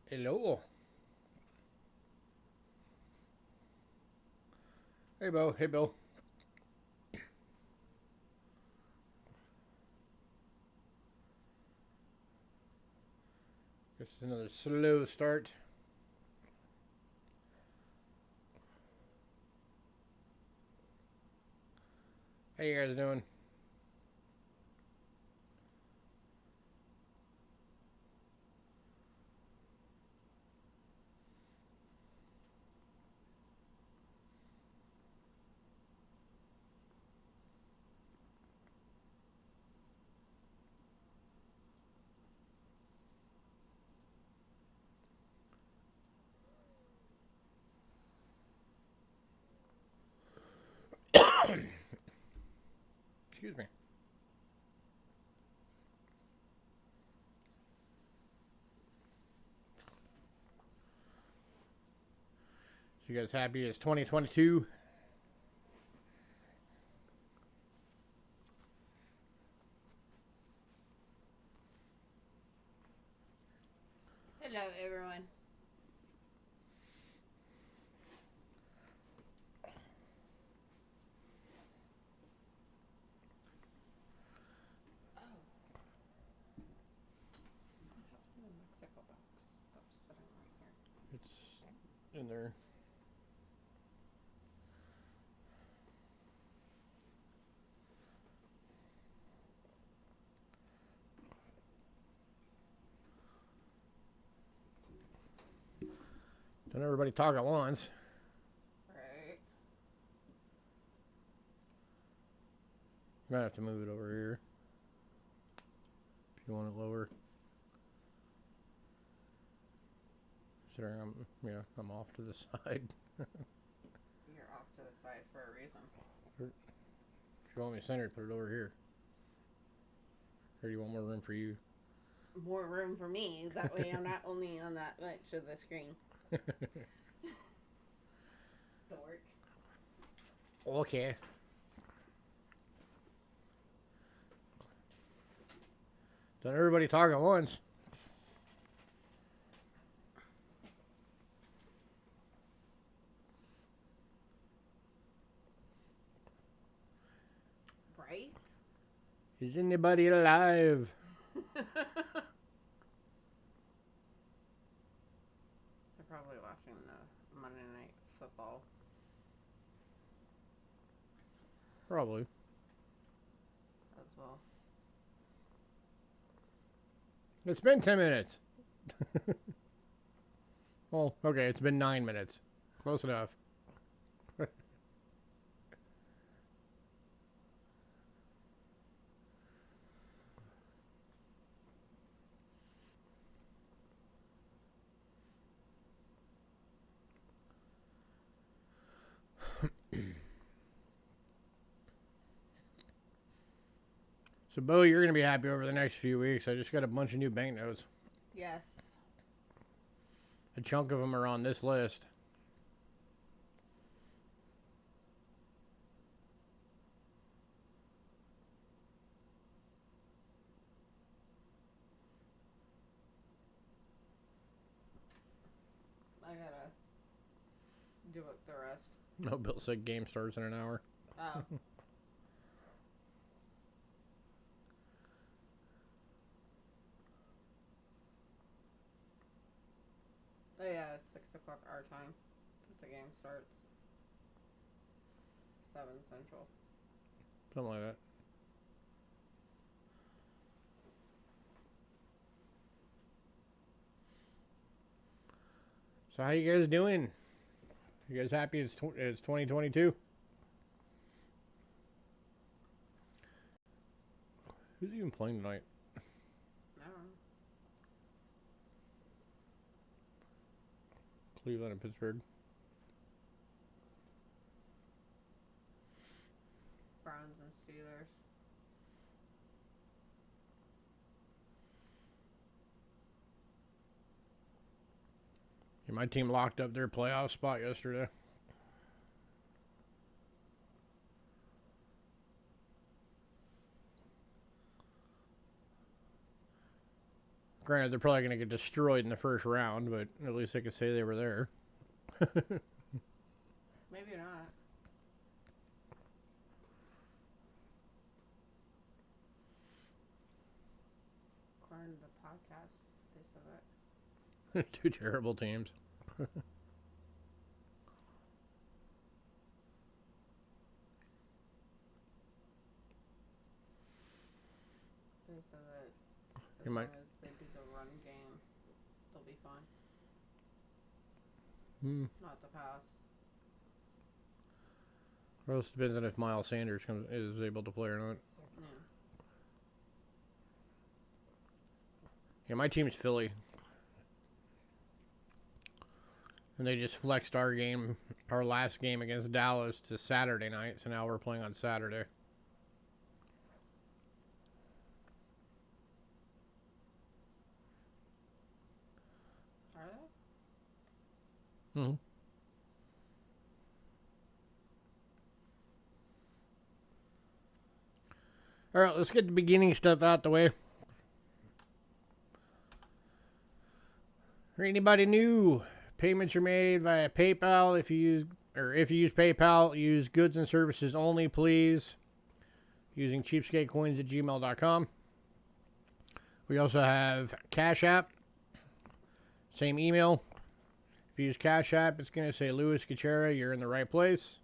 Hello. Hey, Bo. Hey, Bill. Just another slow start. How you guys doing? Excuse me. So you guys happy it's 2022? Hello, everyone. Oh. What happened to the Mexico box that was sitting right here? It's in there. Don't everybody talk at once. Right. You might have to move it over here if you want it lower. Considering I'm off to the side. You're off to the side for a reason. If you want me centered, put it over here. Or do you want more room for you? More room for me. That way I'm not only on that much of the screen. Dork. Okay. Don't everybody talk at once. Right? Is anybody alive? They're probably watching the Monday Night Football. Probably. As well. It's been 10 minutes. Oh, okay, it's been 9 minutes. Close enough. So, Bo, you're going to be happy over the next few weeks. I just got a bunch of new banknotes. Yes. A chunk of them are on this list. I gotta do it the rest. No, Bill said game starts in an hour. Oh. Oh yeah, it's 6 o'clock our time that the game starts. 7 Central. Something like that. So, how you guys doing? You guys happy it's 2022? Who's even playing tonight? I don't know. Cleveland and Pittsburgh. Browns and Steelers. Yeah, my team locked up their playoff spot yesterday. Granted, they're probably going to get destroyed in the first round, but at least they could say they were there. Maybe not. According to the podcast, they said that. Two terrible teams. They said that as You long might- as they do the run game, they'll be fine. Not the pass. Well, it depends on if Miles Sanders is able to play or not. Yeah. Yeah, my team's Philly. And they just flexed our last game against Dallas to Saturday night, so now we're playing on Saturday. Are they? Mm-hmm. All right, let's get the beginning stuff out the way. For anybody new, payments are made via PayPal. If you use PayPal, use goods and services only, please. Using cheapskatecoins@gmail.com. We also have Cash App. Same email. If you use Cash App, it's going to say Louis Gachera. You're in the right place.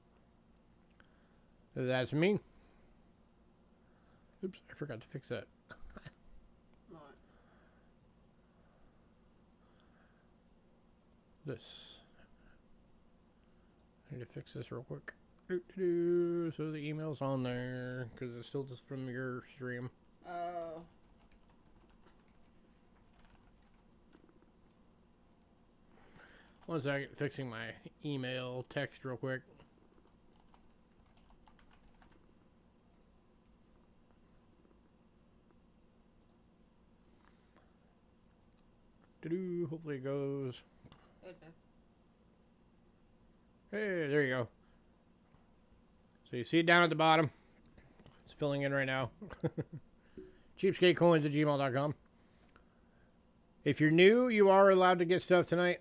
That's me. Oops, I forgot to fix that. What? This. I need to fix this real quick. So the email's on there because it's still just from your stream. Oh. One second, fixing my email text real quick. Hopefully it goes. It did. Hey, there you go. So you see it down at the bottom. It's filling in right now. Cheapskatecoins@gmail.com. If you're new, you are allowed to get stuff tonight.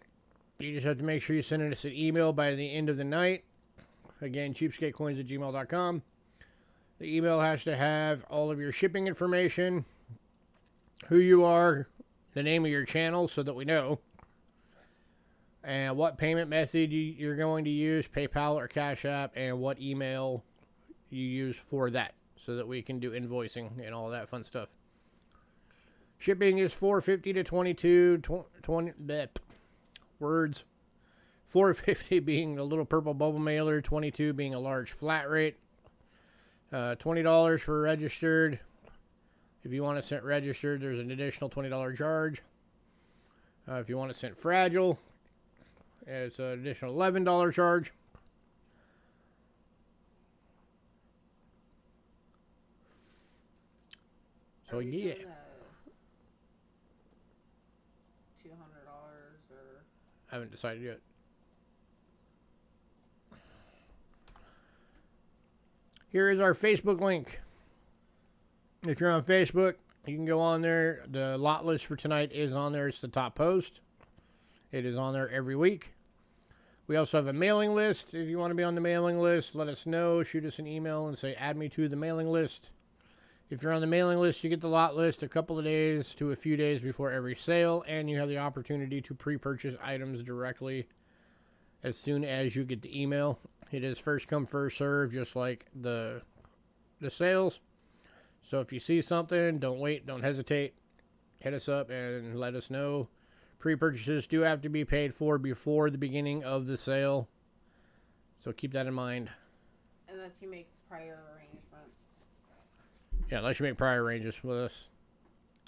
You just have to make sure you send us an email by the end of the night. Again, cheapskatecoins@gmail.com. The email has to have all of your shipping information, who you are, the name of your channel so that we know, and what payment method you're going to use, PayPal or Cash App, and what email you use for that so that we can do invoicing and all that fun stuff. Shipping is $4.50 to $22.20 words. $4.50 being the little purple bubble mailer, $22 being a large flat rate. $20 for registered. If you want it sent registered, there's an additional $20 charge. If you want it sent fragile, it's an additional $11 charge. So Are we yeah, doing $200 or? I haven't decided yet. Here is our Facebook link. If you're on Facebook, you can go on there. The lot list for tonight is on there. It's the top post. It is on there every week. We also have a mailing list. If you want to be on the mailing list, let us know. Shoot us an email and say, add me to the mailing list. If you're on the mailing list, you get the lot list a couple of days to a few days before every sale, and you have the opportunity to pre-purchase items directly as soon as you get the email. It is first come, first serve, just like the sales. So if you see something, don't wait, don't hesitate. Hit us up and let us know. Pre-purchases do have to be paid for before the beginning of the sale. So keep that in mind. Unless you make prior arrangements. Yeah, unless you make prior arrangements with us.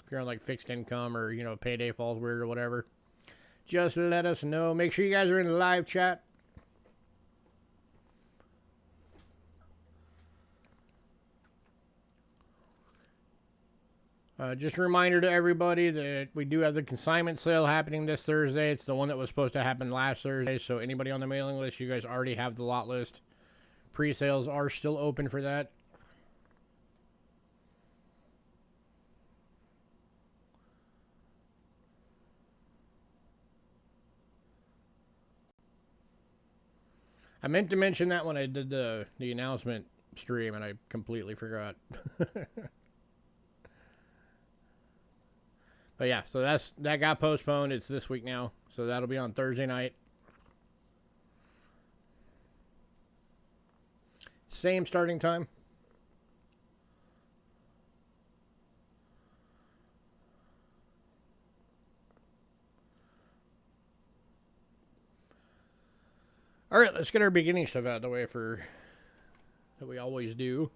If you're on like fixed income or, payday falls weird or whatever. Just let us know. Make sure you guys are in the live chat. Just a reminder to everybody that we do have the consignment sale happening this Thursday. It's the one that was supposed to happen last Thursday. So anybody on the mailing list, you guys already have the lot list. Pre-sales are still open for that. I meant to mention that when I did the announcement stream, and I completely forgot. But yeah, so that got postponed. It's this week now, so that'll be on Thursday night. Same starting time. All right, let's get our beginning stuff out of the way that we always do.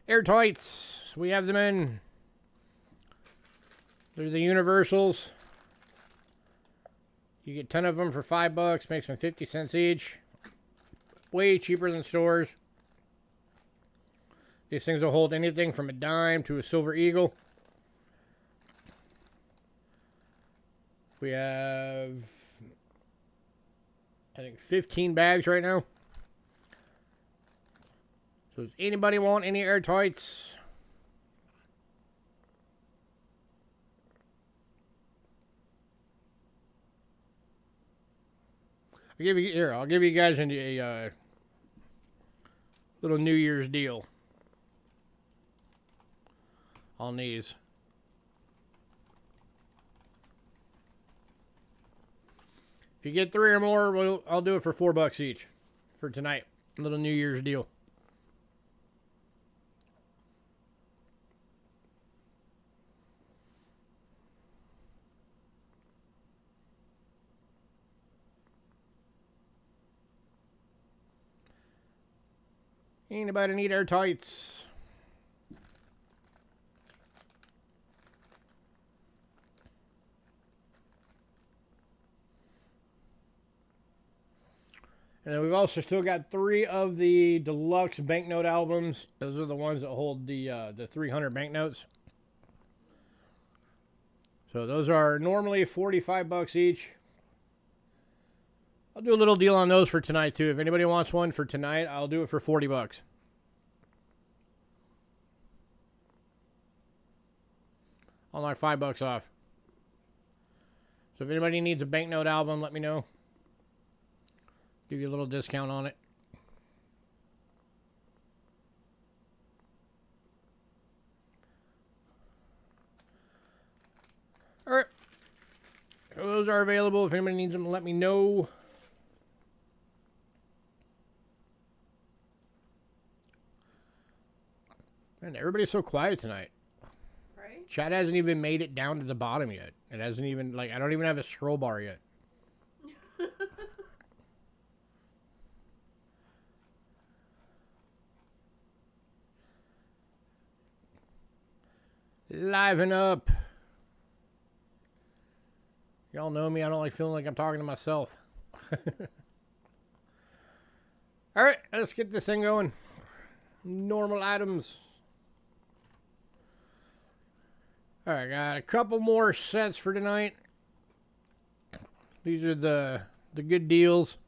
Airtights, we have them in. They're the universals. You get 10 of them for $5, makes them 50 cents each. Way cheaper than stores. These things will hold anything from a dime to a silver eagle. We have, I think, 15 bags right now. So does anybody want any airtights? I'll give you guys a little New Year's deal on these. If you get 3 or more, I'll do it for $4 each for tonight. A little New Year's deal. Anybody need airtights? And then we've also still got 3 of the deluxe banknote albums. Those are the ones that hold the 300 banknotes. So those are normally $45 each. I'll do a little deal on those for tonight too. If anybody wants one for tonight, I'll do it for $40. I'll knock $5 off. So if anybody needs a banknote album, let me know. Give you a little discount on it. All right. So those are available. If anybody needs them, let me know. Man, everybody's so quiet tonight. Right? Chat hasn't even made it down to the bottom yet. It hasn't even, I don't even have a scroll bar yet. Liven up. Y'all know me. I don't like feeling like I'm talking to myself. All right, let's get this thing going. Normal items. All right, got a couple more sets for tonight. These are the good deals.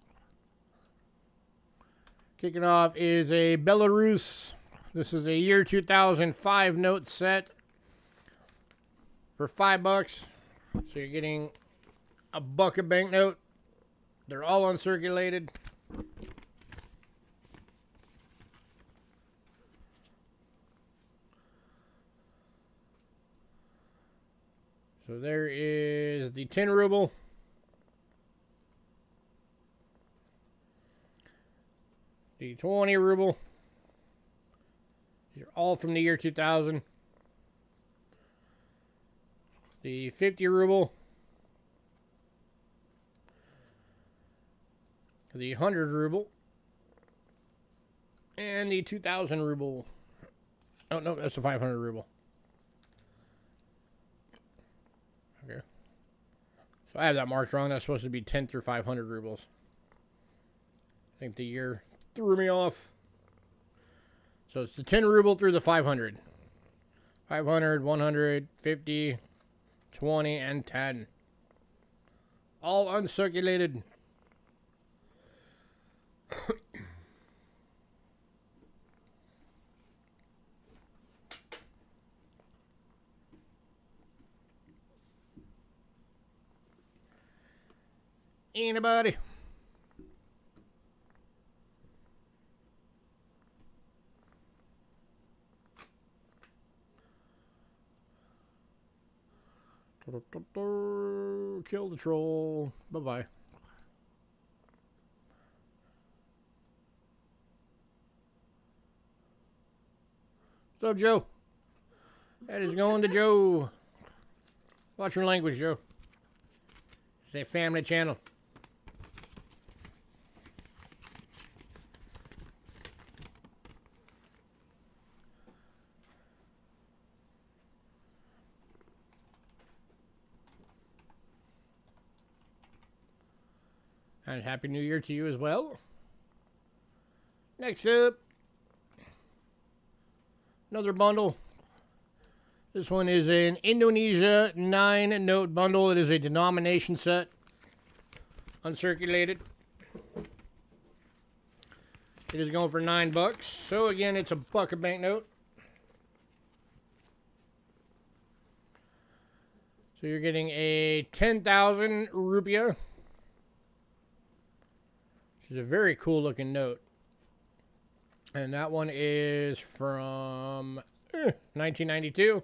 Kicking off is a Belarus. This is a year 2005 note set for $5. So you're getting a buck of banknote. They're all uncirculated. So there is the 10 ruble. The 20 ruble. These are all from the year 2000. The 50 ruble. The 100 ruble. And the 2000 ruble. Oh, no, that's the 500 ruble. Okay. So I have that marked wrong. That's supposed to be 10 through 500 rubles. I think the year threw me off. So it's the 10 ruble through the 500. 500, 100, 50, 20, and 10. All uncirculated. Anybody? Kill the troll. Bye-bye. What's up, Joe? That is going to Joe. Watch your language, Joe. It's a family channel. And Happy New Year to you as well. Next up, another bundle. This one is an Indonesia 9-note bundle. It is a denomination set, uncirculated. It is going for $9. So again, it's a buck a banknote. So you're getting a 10,000 rupiah. Which is a very cool looking note. And that one is from 1992.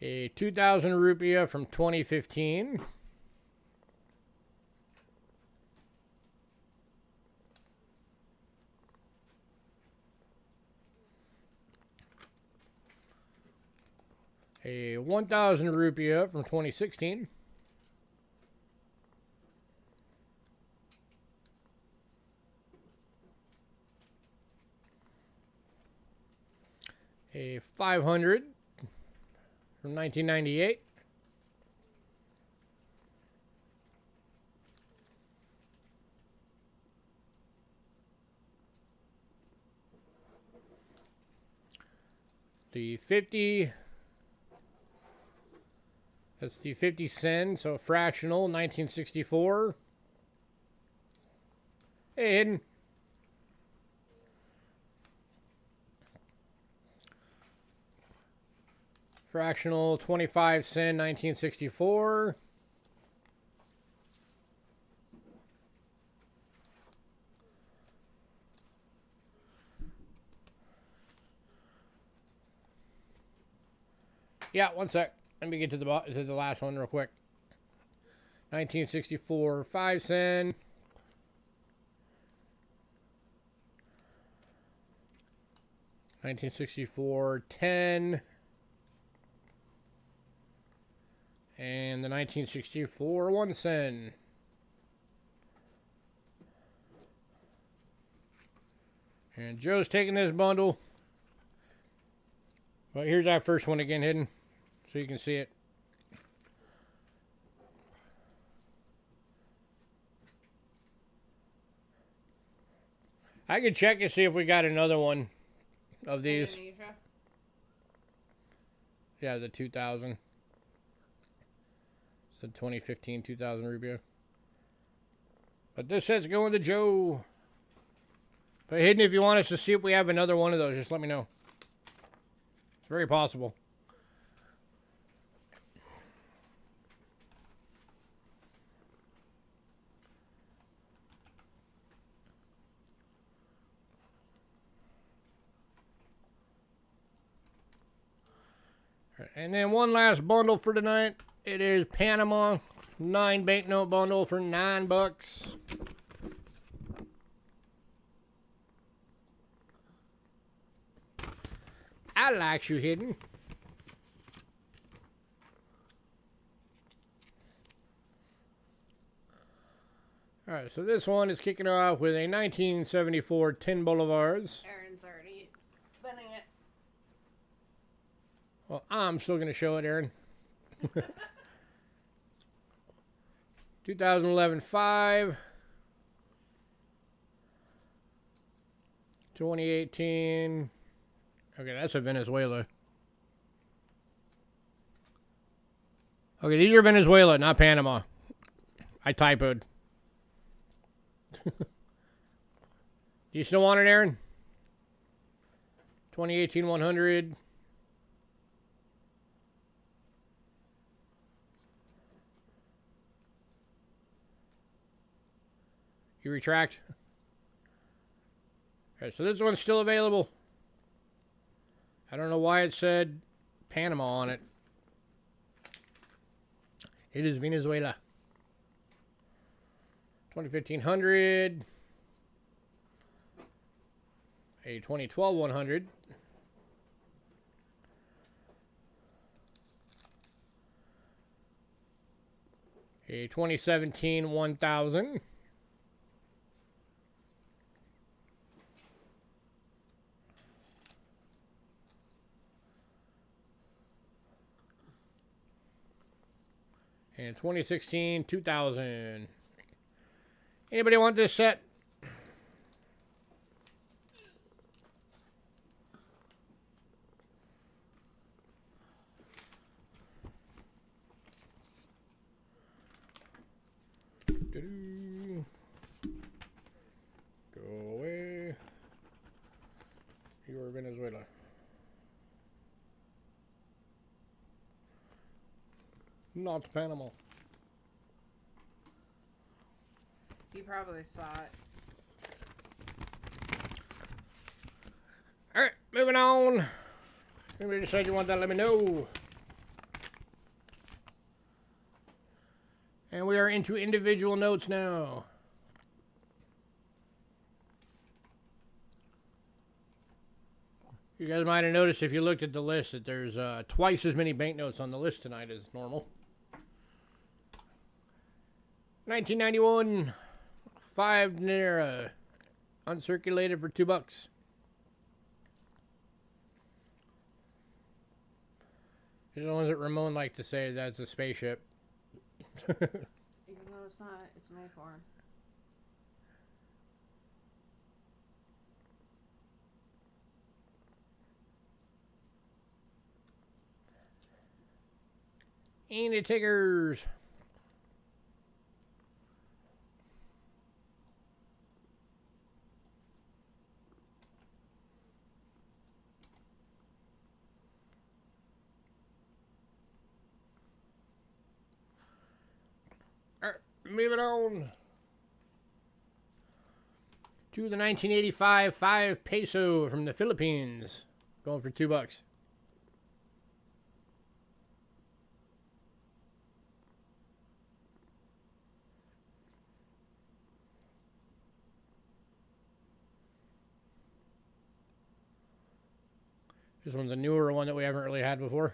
A 2,000 rupiah from 2015. A 1,000 rupiah from 2016. A 500 from 1998. The 50, that's the 50 cent, so fractional, 1964. Hey, hidden. Fractional, 25 cent, 1964. Yeah, one sec. Let me get to the last one real quick. 1964, 5 cent. $1964, 10. And the 1964 1 cent. And Joe's taking this bundle. But here's our first one again hidden, so you can see it. I could check and see if we got another one of these. Indonesia? Yeah, the 2000. It's the 2015 2000 rupiah. But this set's going to Joe. But hidden, if you want us to see if we have another one of those, just let me know. It's very possible. And then one last bundle for tonight. It is Panama 9 banknote bundle for $9. I like you hidden. Alright, so this one is kicking off with a 1974 10 bolivars. Aaron's already spinning it. Well, I'm still going to show it, Aaron. 2011 5. 2018. Okay, that's a Venezuela. Okay, these are Venezuela, not Panama. I typoed. Do you still want it, Aaron? 2018 100. You retract? Okay, so this one's still available. I don't know why it said Panama on it. It is Venezuela. 2015 a 2012 100, a 2017 1000, and 2016 2000. Anybody want this set? Go away. You are Venezuela. Not Panama. You probably saw it. Alright, moving on. If anybody decides you want that, let me know. And we are into individual notes now. You guys might have noticed if you looked at the list that there's twice as many banknotes on the list tonight as normal. 1991 5 Naira, uncirculated for $2. These are the ones that Ramon liked to say that's a spaceship. Even though it's not, it's made for him. And the Tigers. Moving on to the 1985 5 peso from the Philippines, going for $2. This one's a newer one that we haven't really had before.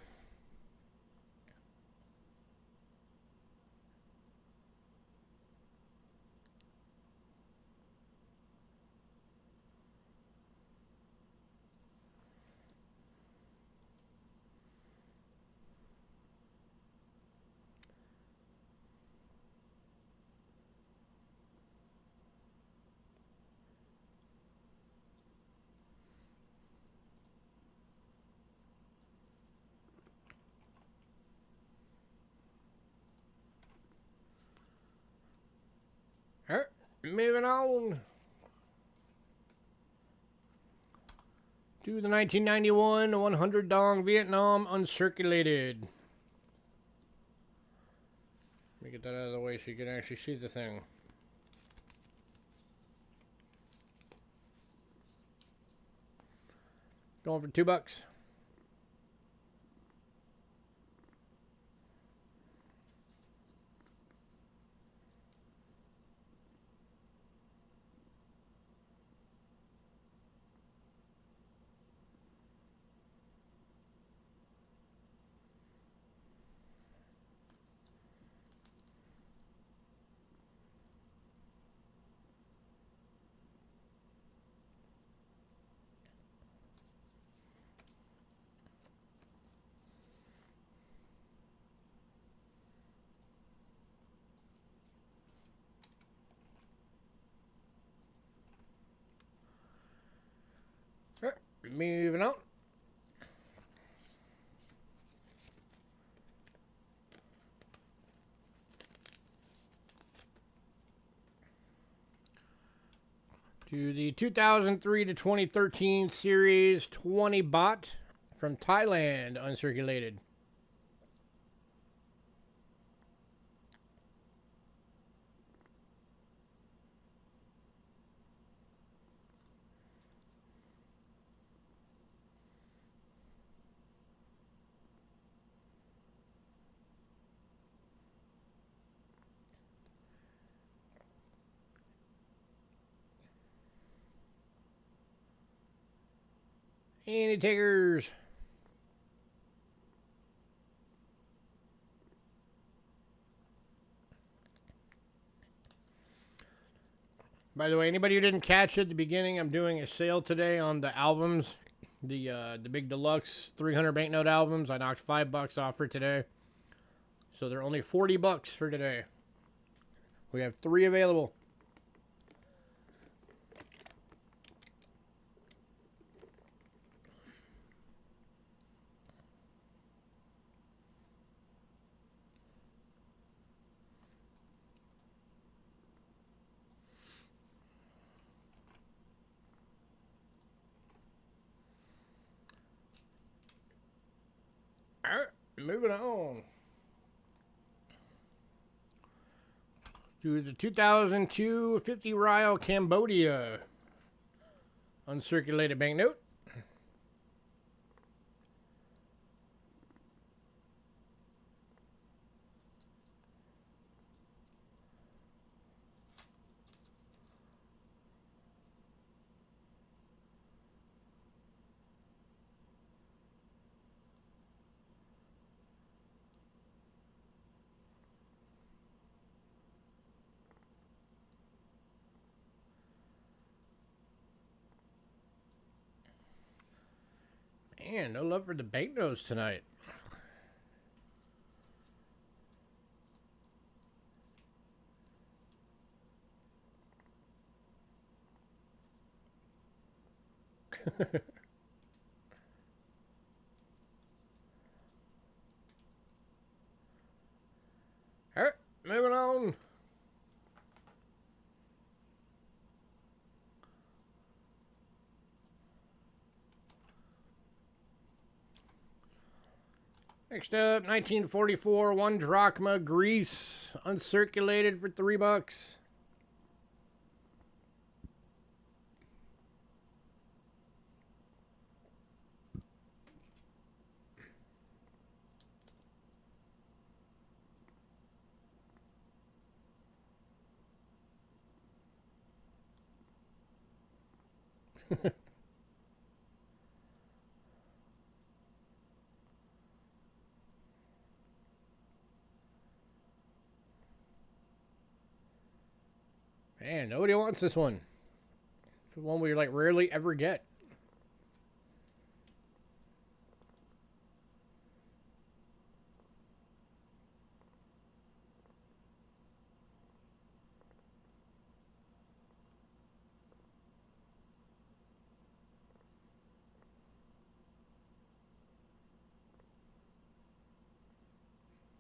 All right, moving on to the 1991 100 Dong Vietnam uncirculated. Let me get that out of the way so you can actually see the thing. Going for $2. Moving on. To the 2003 to 2013 Series 20 Baht from Thailand, uncirculated. Any takers? By the way, anybody who didn't catch it at the beginning, I'm doing a sale today on the albums, the big deluxe 300 banknote albums. I knocked $5 off for today, so they're only $40 for today. We have 3 available. All right, moving on to the 2002 50 Rial Cambodia uncirculated banknote. Man, no love for the banknotes tonight. All right, moving on. Next up, 1944 1 drachma Greece, uncirculated for $3. Man, nobody wants this one. It's the one we like rarely ever get.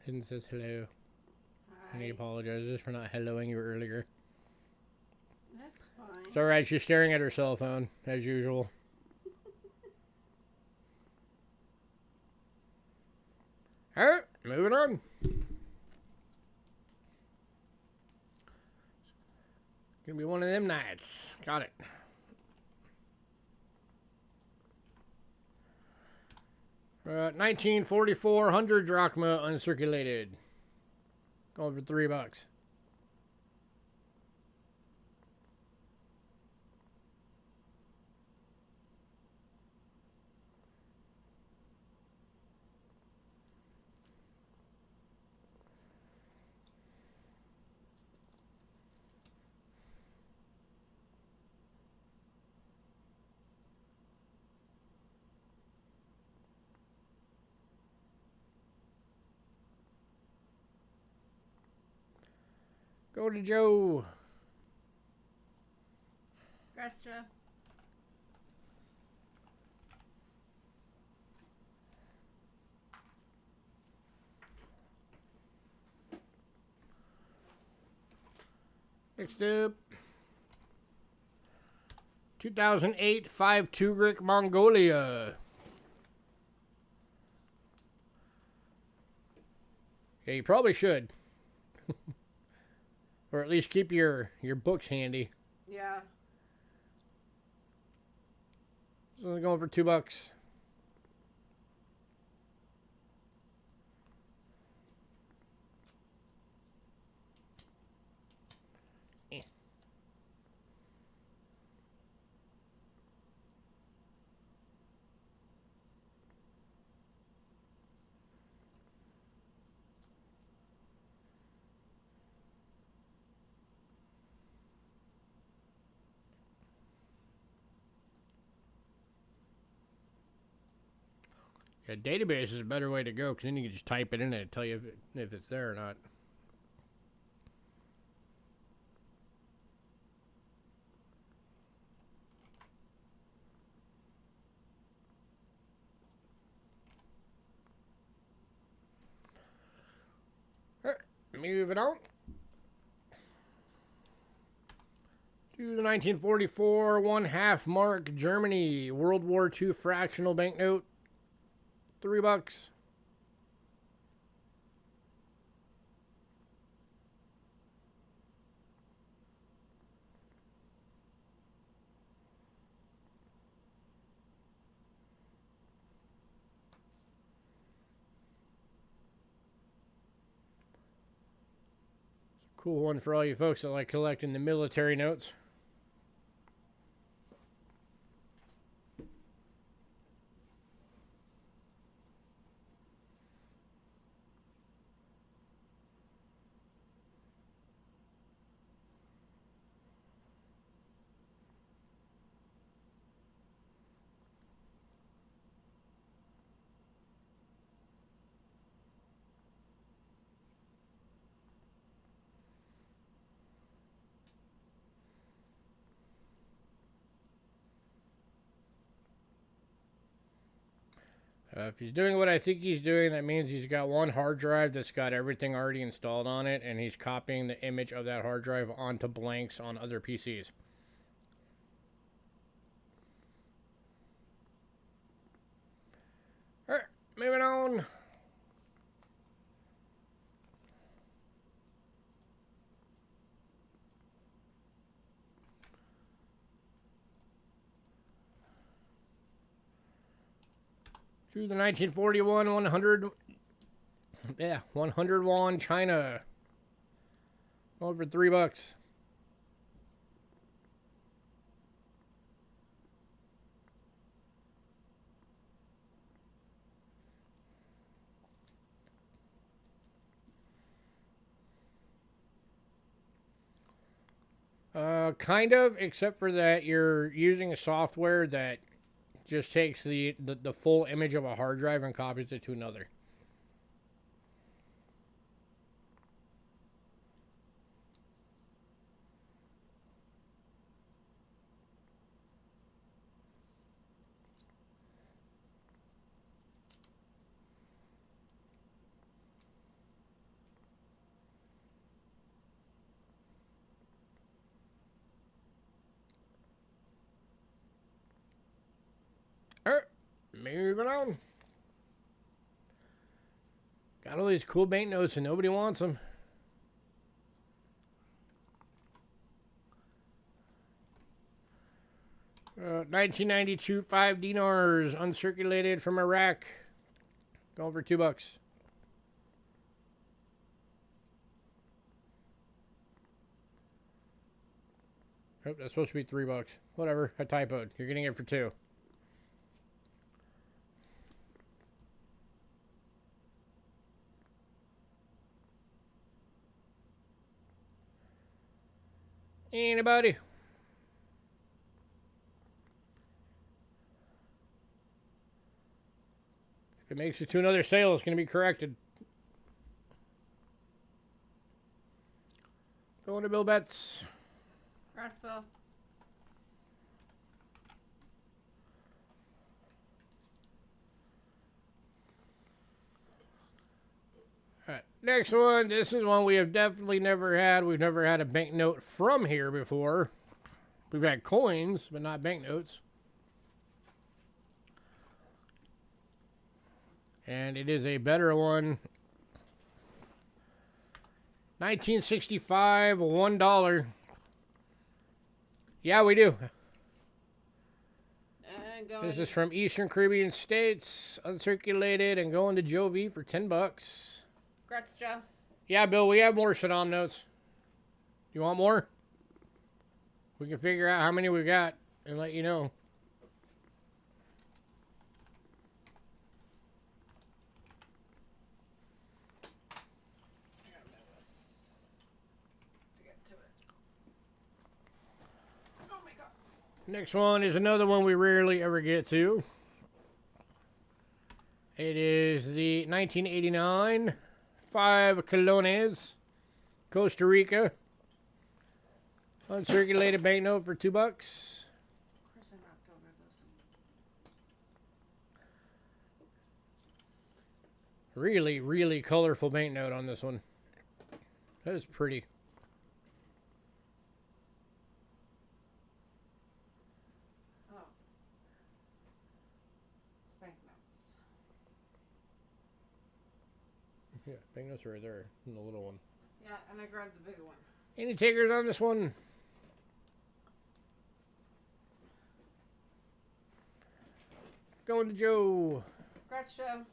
Hidden says hello. Hi. And he apologizes for not helloing you earlier. That's fine. It's alright, she's staring at her cell phone, as usual. Alright, moving on. Gonna be one of them nights. Got it. Uh, 1944 100 drachma uncirculated. Going for $3. Go to Joe. Gotcha. Next up, 2008 5 Tugrik Mongolia. Yeah, you probably should. Or at least keep your books handy. Yeah. This one's going for $2. A database is a better way to go because then you can just type it in and tell you if it's there or not. All right, moving on to the 1944 1/2 mark Germany World War II fractional banknote. $3. Cool one for all you folks that like collecting the military notes. If he's doing what I think he's doing, that means he's got one hard drive that's got everything already installed on it, and he's copying the image of that hard drive onto blanks on other PCs. All right, moving on. To the 1941 100, 100 won China. Over $3. Kind of, except for that you're using a software that just takes the full image of a hard drive and copies it to another. Alright, moving on. Got all these cool banknotes and nobody wants them. Uh, 1992 5 dinars uncirculated from Iraq. Going for $2. Oh, that's supposed to be $3. Whatever, I typoed. You're getting it for 2. Anybody? If it makes it to another sale, it's going to be corrected. Going to Bill Betts. Crossbow. Alright, next one. This is one we have definitely never had. We've never had a banknote from here before. We've had coins, but not banknotes. And it is a better one. 1965, $1. Yeah, we do. This is from Eastern Caribbean states, uncirculated, and going to Joe V for $10. Congrats, Joe. Yeah, Bill, we have more Saddam notes. You want more? We can figure out how many we got and let you know. Next one is another one we rarely ever get to. It is the 1989 5 colones, Costa Rica. Uncirculated banknote for $2. Of course I knocked over this. Really, really colorful banknote on this one. That is pretty. Oh. It's banknotes. Yeah, banknotes are right there in the little one. Yeah, and I grabbed the bigger one. Any takers on this one? Going to Joe. Congrats, Joe.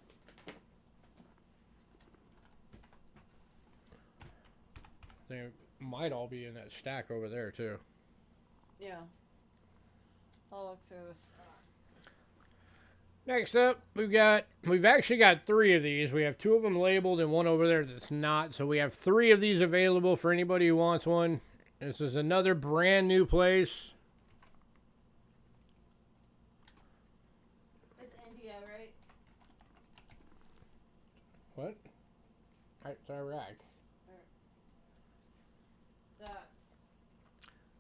They might all be in that stack over there too. Yeah. I'll look through this stock. Next up, we've actually got 3 of these. We have 2 of them labeled and one over there that's not. So we have 3 of these available for anybody who wants one. This is another brand new place. It's India, right? What? It's Iraq.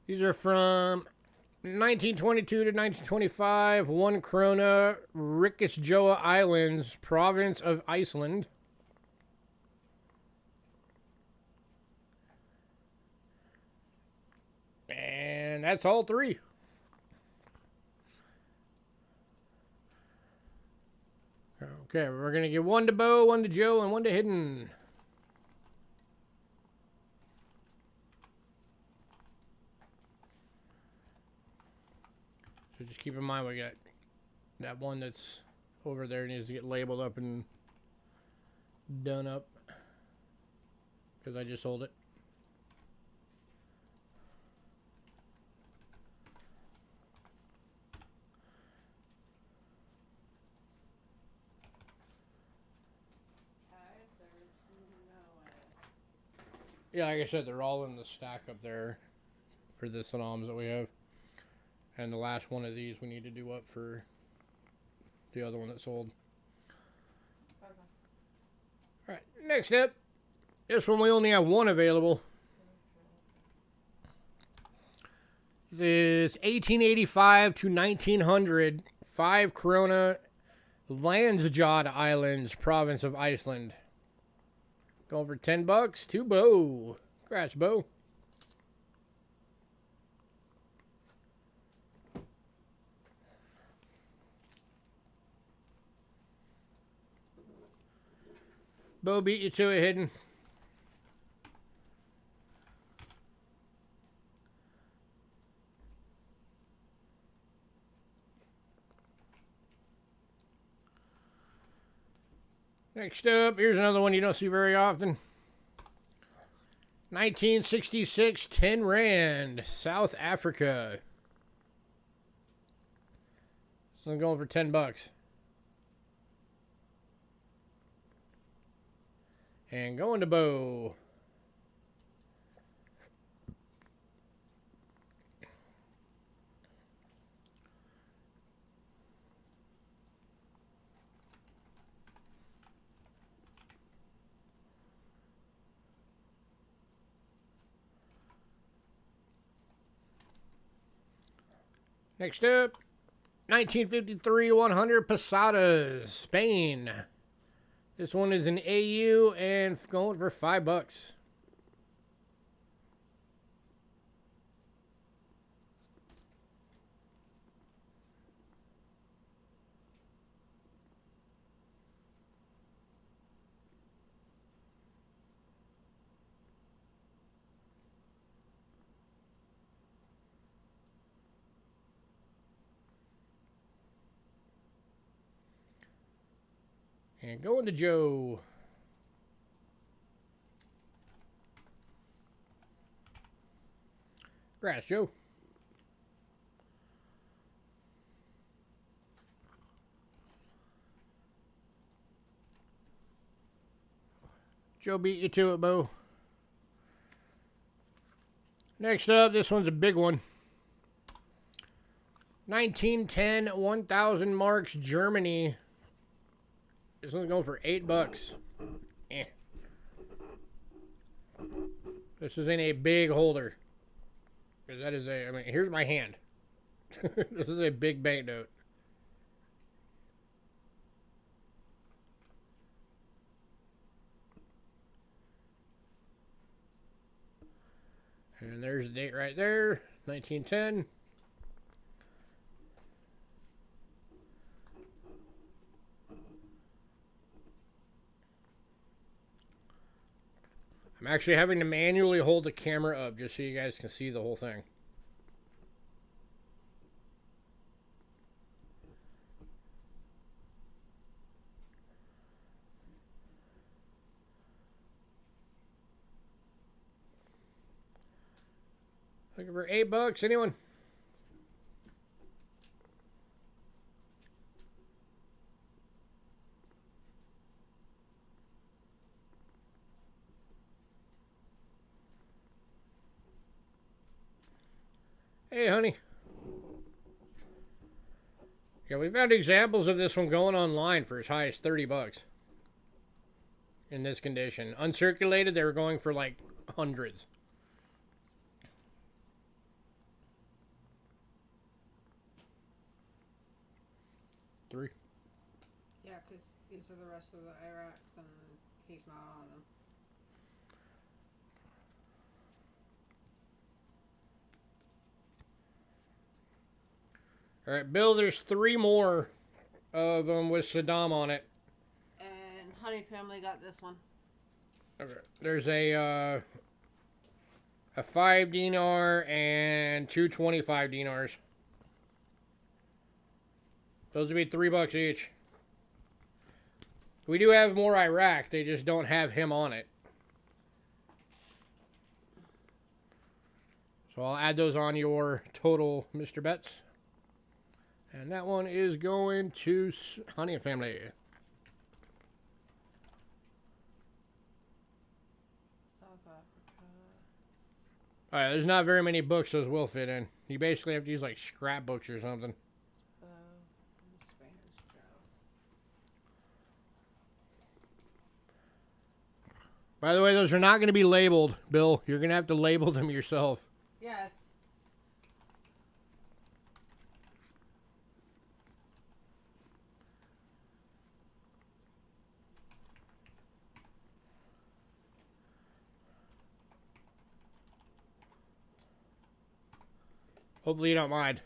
These are from 1922 to 1925. 1 krona, Rikisjoa Islands, province of Iceland. And that's all 3. Okay, we're going to give 1 to Bo, 1 to Joe, and 1 to Hidden. So just keep in mind we got that one that's over there needs to get labeled up and done up because I just sold it. Yeah, like I said, they're all in the stack up there for the Sanams that we have. And the last one of these we need to do up for the other one that sold. Okay. Alright, next up. This one we only have 1 available. This is 1885 to 1900. 5 krona, Landsjod Islands, province of Iceland. Going for $10 to Bo. Congrats, Bo. Bo beat you to it, Hidden. Next up, here's another one you don't see very often. 1966, 10 Rand, South Africa. So I'm going for $10. And going to Bo. Next up, 1953 100 Posadas, Spain. This one is an AU and going for $5. And going to Joe. Grass, Joe. Joe beat you to it, Bo. Next up, this one's a big one. 1910, 1,000 marks, Germany. This one's going for $8. Eh. This is in a big holder. That is a, I mean, here's my hand. This is a big banknote. And there's the date right there, 1910. I'm actually having to manually hold the camera up just so you guys can see the whole thing. Looking for $8, anyone? Hey, honey. Yeah, we found examples of this one going online for as high as $30 in this condition. Uncirculated, they were going for like hundreds. Three. Yeah, because these are the rest of the Iraqs, and he's not on them. All right, Bill, there's 3 more of them with Saddam on it. And Honey Family got this one. Okay. There's a 5 dinar and 2 25 dinars. Those would be $3 each. We do have more Iraq. They just don't have him on it. So I'll add those on your total, Mr. Betts. And that one is going to Honey Family. South Africa. Alright, there's not very many books those will fit in. You basically have to use like scrapbooks or something. By the way, those are not going to be labeled, Bill. You're going to have to label them yourself. Yes. Hopefully you don't mind.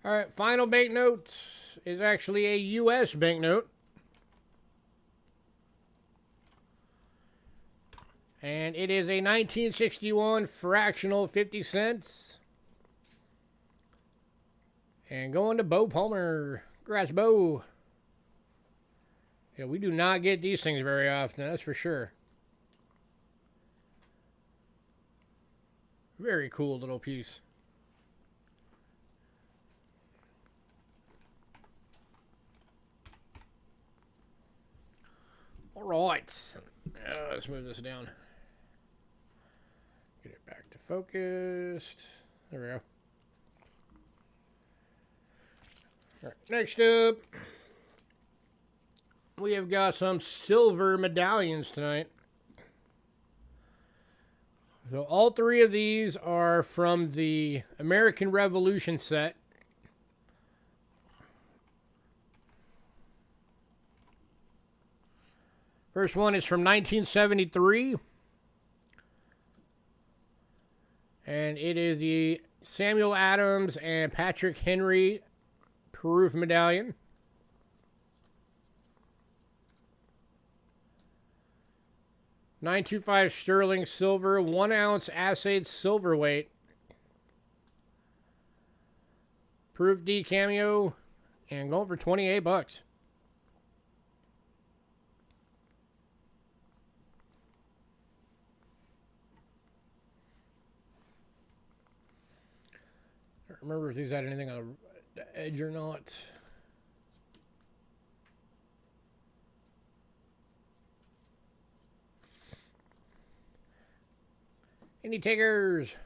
All right, final banknote is actually a U.S. banknote. And it is a 1961 fractional 50 cents. And going to Bo Palmer. Congrats, Bo. Yeah, we do not get these things very often, that's for sure. Very cool little piece. All right. Let's move this down. Get it back to focused. There we go. All right, next up, we have got some silver medallions tonight. So all 3 of these are from the American Revolution set. First one is from 1973. And it is the Samuel Adams and Patrick Henry proof medallion. .925 sterling silver, 1 ounce assayed silver weight. Proof D cameo, and going for $28. I don't remember if these had anything on the edge or not. Any takers?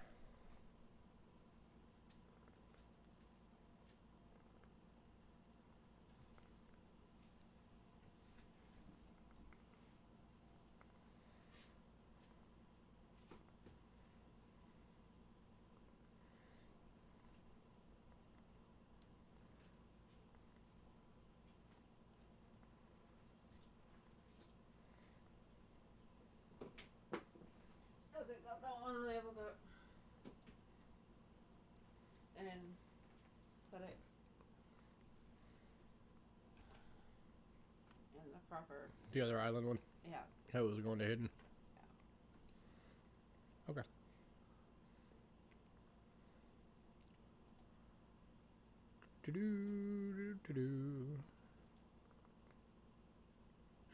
Okay, got that one labeled up. And put it in the proper. The other island one? Yeah. That was going to hidden. Yeah. Okay.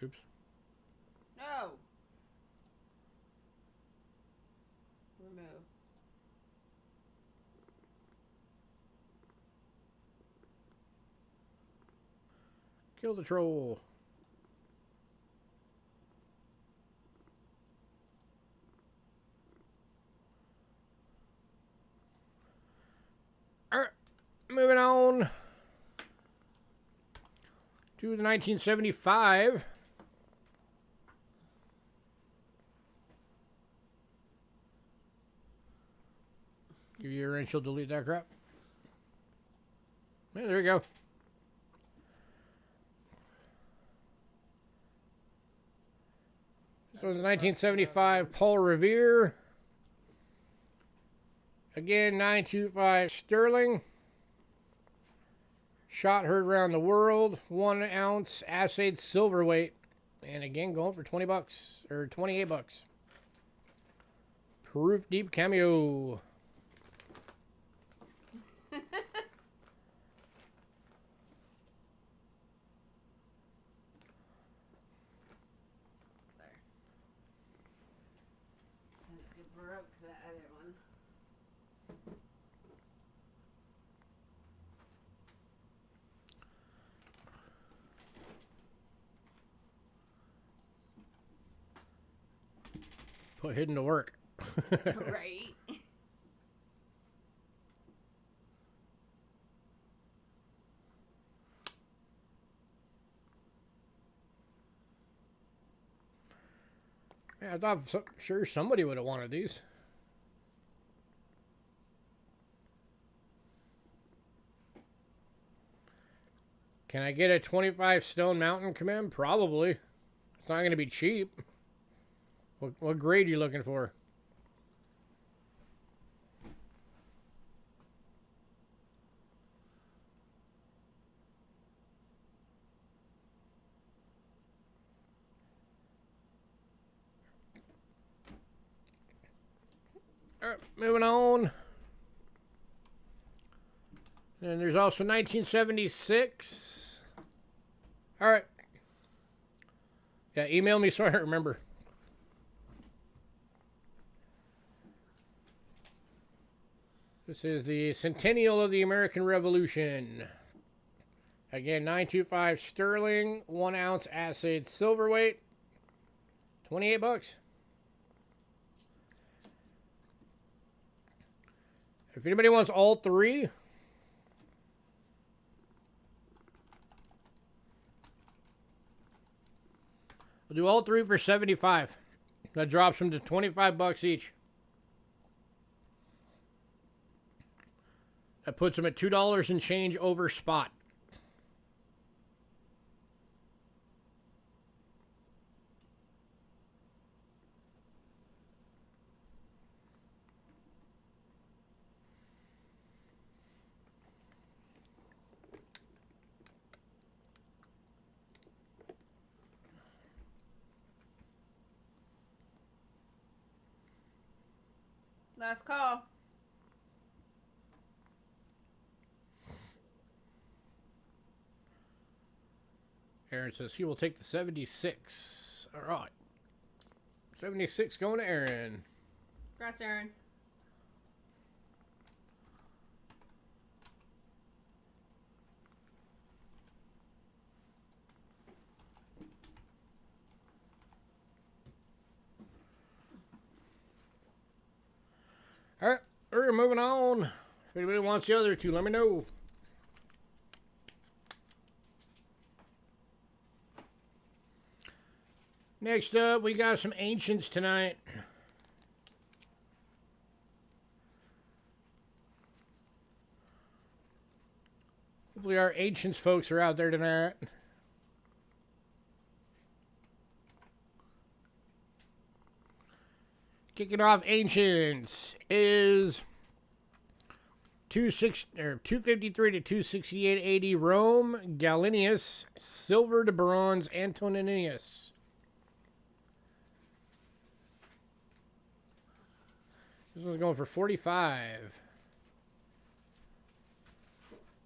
Oops. No! Remove. Kill the troll. Alright, moving on to the 1975. Give you a wrench, she'll delete that crap. Yeah, there you go. This one's 1975 Paul Revere. Again, 925 sterling. Shot heard around the world. 1 ounce assayed silver weight. And again, going for 20 bucks. Or 28 bucks. Proof deep cameo. Broke the other one. Put hidden to work. Right. Yeah, I thought sure somebody would have wanted these. Can I get a 25 Stone Mountain Command? Probably. It's not going to be cheap. What grade are you looking for? All right, moving on. And there's also 1976. All right. Yeah, email me so I remember. This is the Centennial of the American Revolution. Again, 925 sterling, 1 ounce assayed silver weight, 28 bucks. If anybody wants all three, we'll do all three for 75. That drops them to 25 bucks each. That puts them at $2 and change over spot. Last call. Aaron says he will take the 76. All right. 76 going to Aaron. Congrats, Aaron. we're moving on. If anybody wants the other two, let me know. Next up, we got some ancients tonight. Hopefully our ancients folks are out there tonight. Kicking off ancients is 253 to 268 AD Rome, Galenius, silver to bronze, Antoninus. This one's going for 45.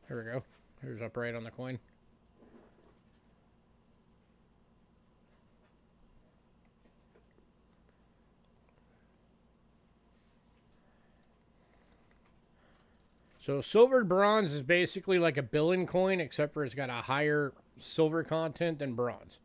Here we go. Here's upright on the coin. So silver bronze is basically like a billion coin, except for it's got a higher silver content than bronze.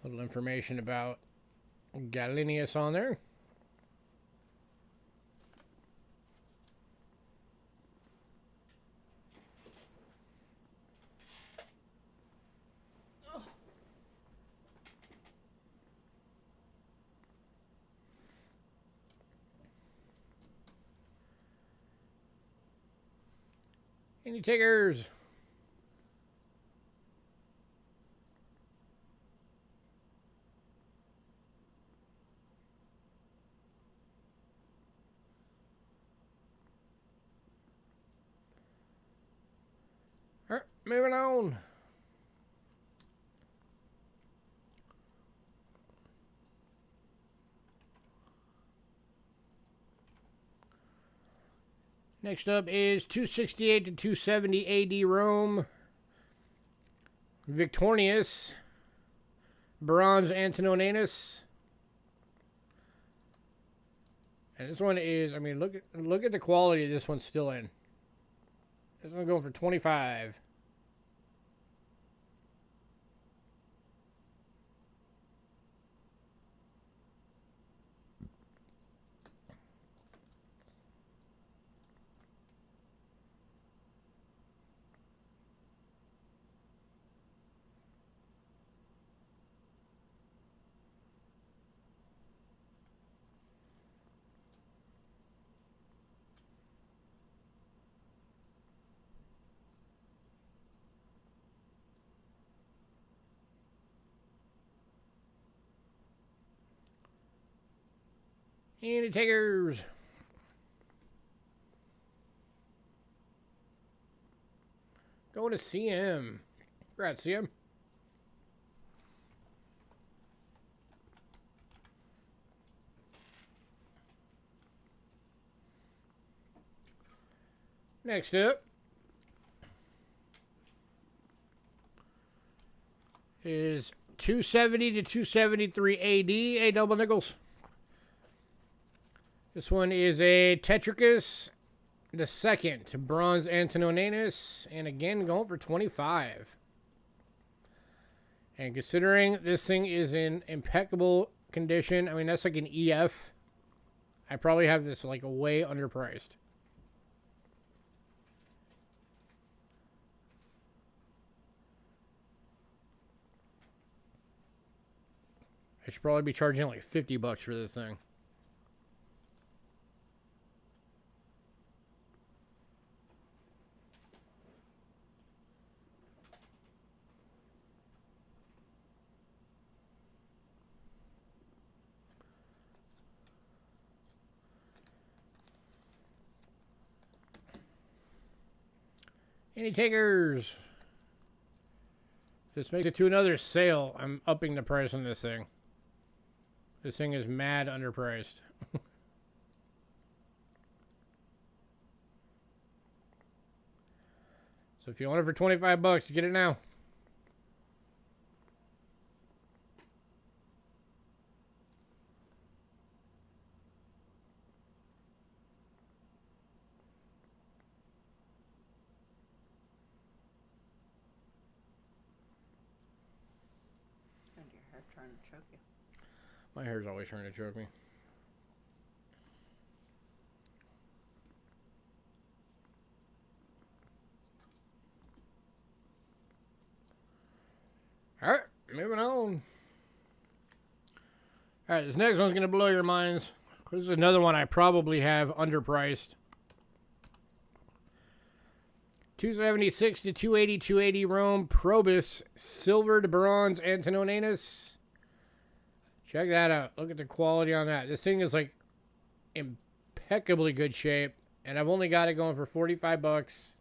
A little information about Galenius on there. Any takers? All right, moving on. Next up is 268 to 270 AD Rome, Victornius, bronze Antoninus. And this one is, I mean, look at the quality this one's still in. This one's going for 25. Any takers? Going to CM. Congrats, CM. Next up is 270 to 273 AD, a double nickels. This one is a Tetricus the second, bronze Antoninus, and again going for 25. And considering this thing is in impeccable condition, I mean that's like an EF. I probably have this like way underpriced. I should probably be charging like $50 for this thing. Any takers? If this makes it to another sale, I'm upping the price on this thing. This thing is mad underpriced. So if you want it for $25, get it now. Your hair trying to choke you. My hair's always trying to choke me. All right, moving on. All right, this next one's going to blow your minds. This is another one I probably have underpriced. 276 to 280, 280 Rome Probus silver to bronze Antononanus. Check that out. Look at the quality on that. This thing is like impeccably good shape, and I've only got it going for 45 bucks.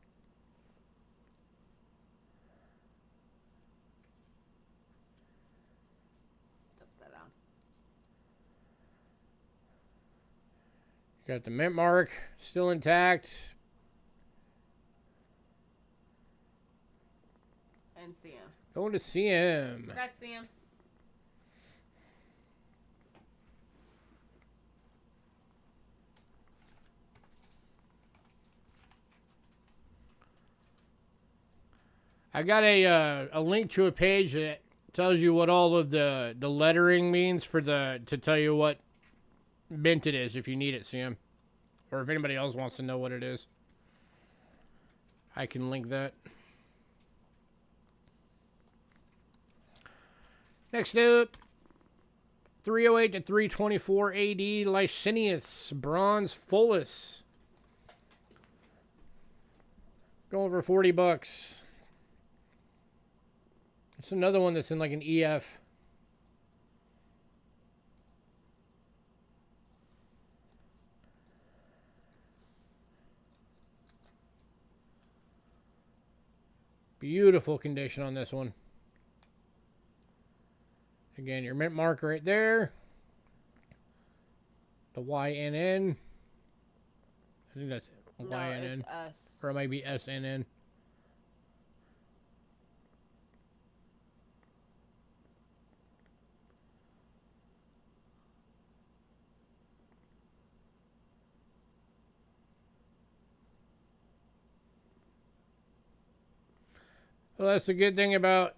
Got the mint mark still intact. And see him. Going to see him. Congrats, see him. I got a link to a page that tells you what all of the lettering means to tell you what mint it is if you need it, Sam. Or if anybody else wants to know what it is. I can link that. Next up, 308 to 324 AD Licinius Bronze Fullus. Going for 40 bucks. It's another one that's in like an EF. Beautiful condition on this one. Again, your mint mark right there. The YNN. I think that's No, YNN. it's us. Or it might be SNN. Well, that's the good thing about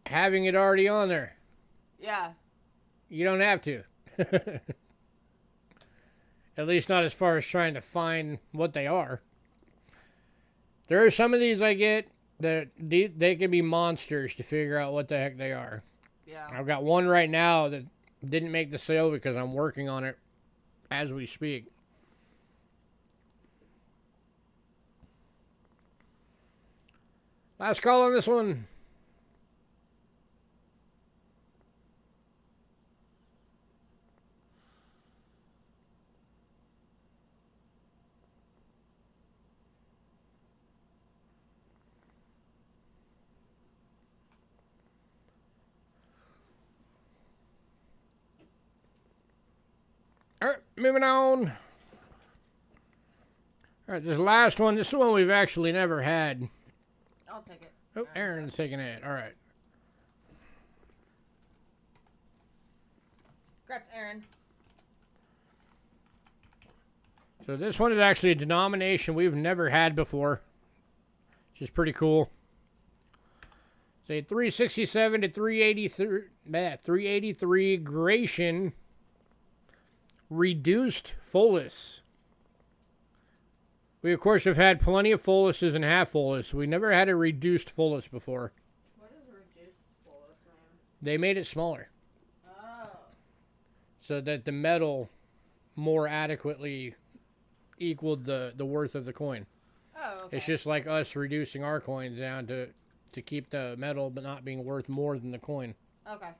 having it already on there. Yeah. You don't have to. At least not as far as trying to find what they are. There are some of these I get that they can be monsters to figure out what the heck they are. Yeah. I've got one right now that didn't make the sale because I'm working on it as we speak. Last call on this one. All right, moving on. All right, this last one. This is one we've actually never had. I'll take it. Oh, Aaron's taking it. All right. Congrats, Aaron. So this one is actually a denomination we've never had before, which is pretty cool. Say 367 to 383 Gratian reduced fullus. We, of course, have had plenty of fulluses and half fullus. We never had a reduced fullus before. What does reduced fullus mean? They made it smaller Oh. so that the metal more adequately equaled the worth of the coin. Oh, okay. It's just like us reducing our coins down to keep the metal but not being worth more than the coin. Okay.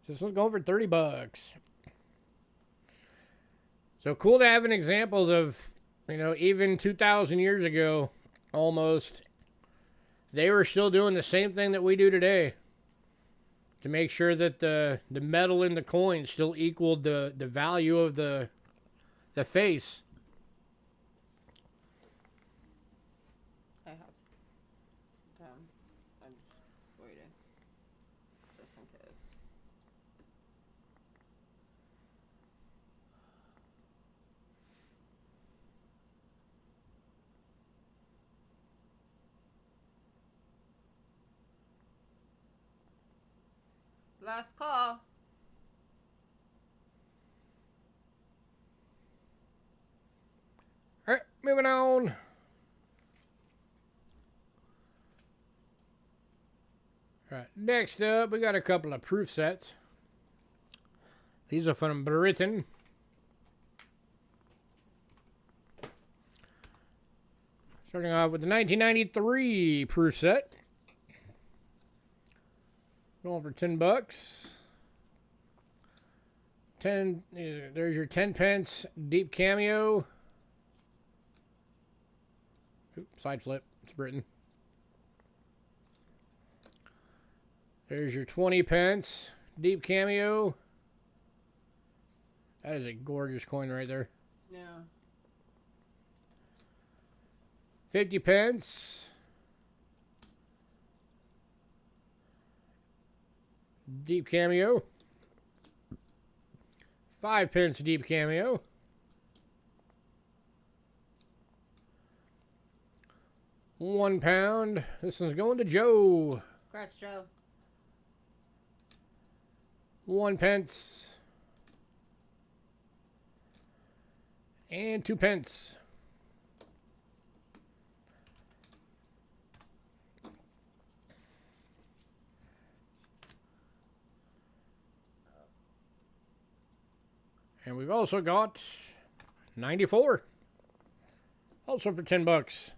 This one's going for 30 bucks. So cool to have an example of, even 2,000 years ago, almost, they were still doing the same thing that we do today to make sure that the metal in the coin still equaled the value of the face. I have. I'm just waiting. Just in case. Last call. All right, moving on. All right, next up, we got a couple of proof sets. These are from Britain. Starting off with the 1993 proof set. Going for $10. There's your 10 pence deep cameo. Oops, side flip. It's Britain. There's your 20 pence deep cameo. That is a gorgeous coin right there. Yeah. 50 pence. Deep cameo. 5 pence deep cameo. £1. This one's going to Joe. Congrats, Joe. 1 pence. And 2 pence. And we've also got 94. Also for $10.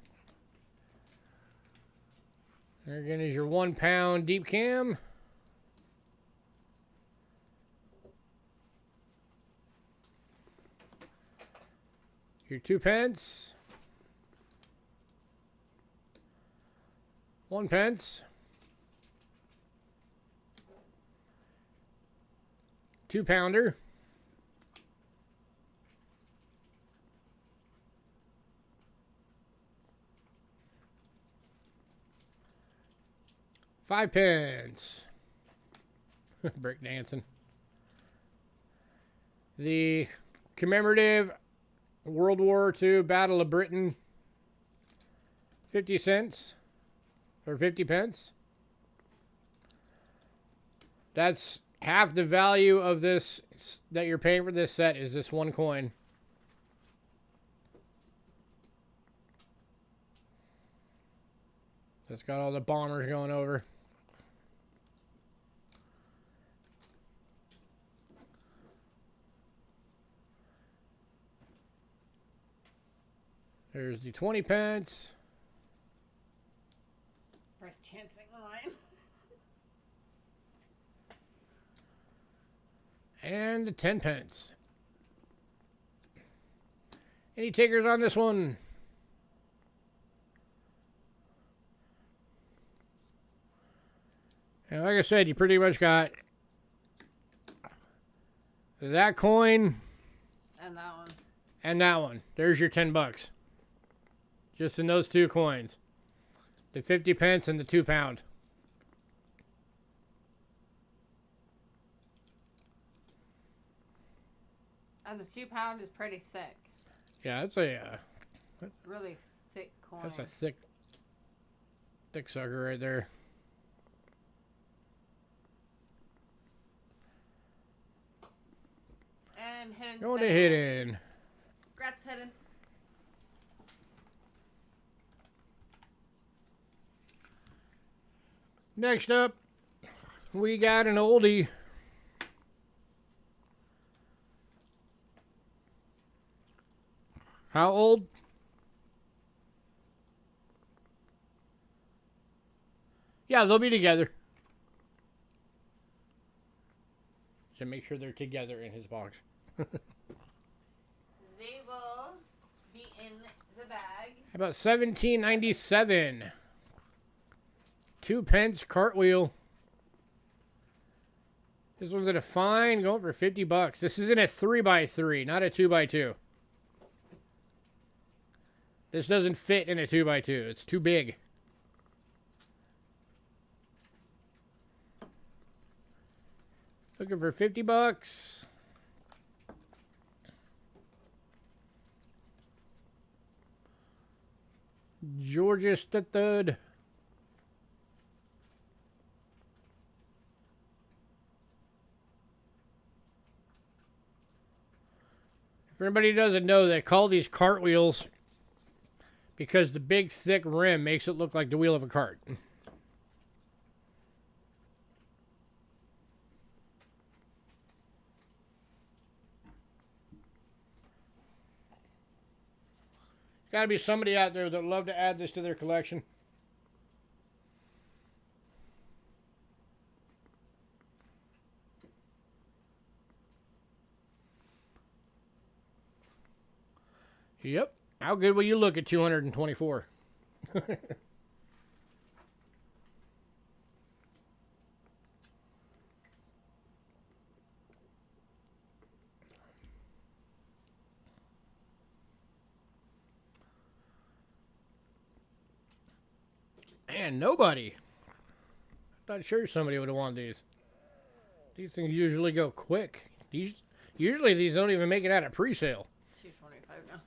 There again is your £1 deep cam. Your 2 pence. 1 pence. 2 pounder. £5. Break dancing. The commemorative World War II Battle of Britain. 50 cents. Or 50 pence. That's half the value of this that you're paying for this set is this one coin. It's got all the bombers going over. There's the 20 pence. Break dancing line. And the 10 pence. Any takers on this one? And like I said, you pretty much got that coin And that one. and that one. There's your $10. Just in those two coins. The 50 pence and the £2. And the £2 is pretty thick. Yeah, that's a Really thick coin. that's a thick sucker right there. And hidden. Going to hidden. Congrats, hidden. Next up, we got an oldie. How old? Yeah, they'll be together. So make sure they're together in his box. They will be in the bag. How about 1797? 2 pence cartwheel. This one's at a fine, going for $50. This is in a 3x3, not a 2x2. This doesn't fit in a 2x2. It's too big. Looking for $50. Georgia the Third. For anybody who doesn't know, they call these cartwheels because the big, thick rim makes it look like the wheel of a cart. Got to be somebody out there that would love to add this to their collection. Yep. How good will you look at 224? Man, nobody. Not sure somebody would have wanted these. These things usually go quick. Usually these don't even make it out of pre-sale. 225 now.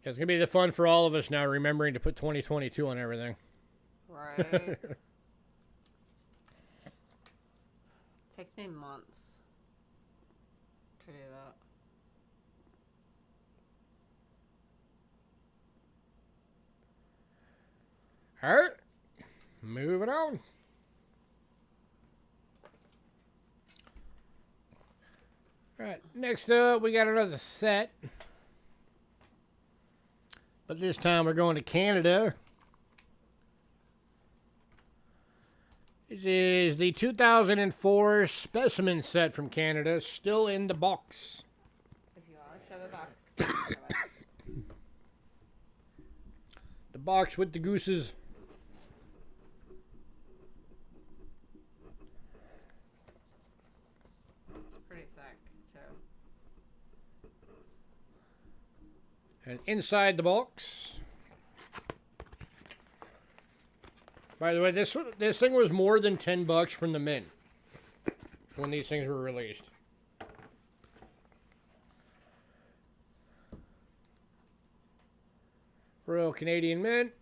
It's going to be the fun for all of us now, remembering to put 2022 on everything. Right. Takes me months to do that. All right. Moving on. All right. Next up, we got another set. But this time we're going to Canada. This is the 2004 specimen set from Canada, still in the box. If you want to show the box. The box with the gooses. It's pretty thick, too. And inside the box. By the way, this thing was more than $10 from the mint when these things were released. Royal Canadian Mint.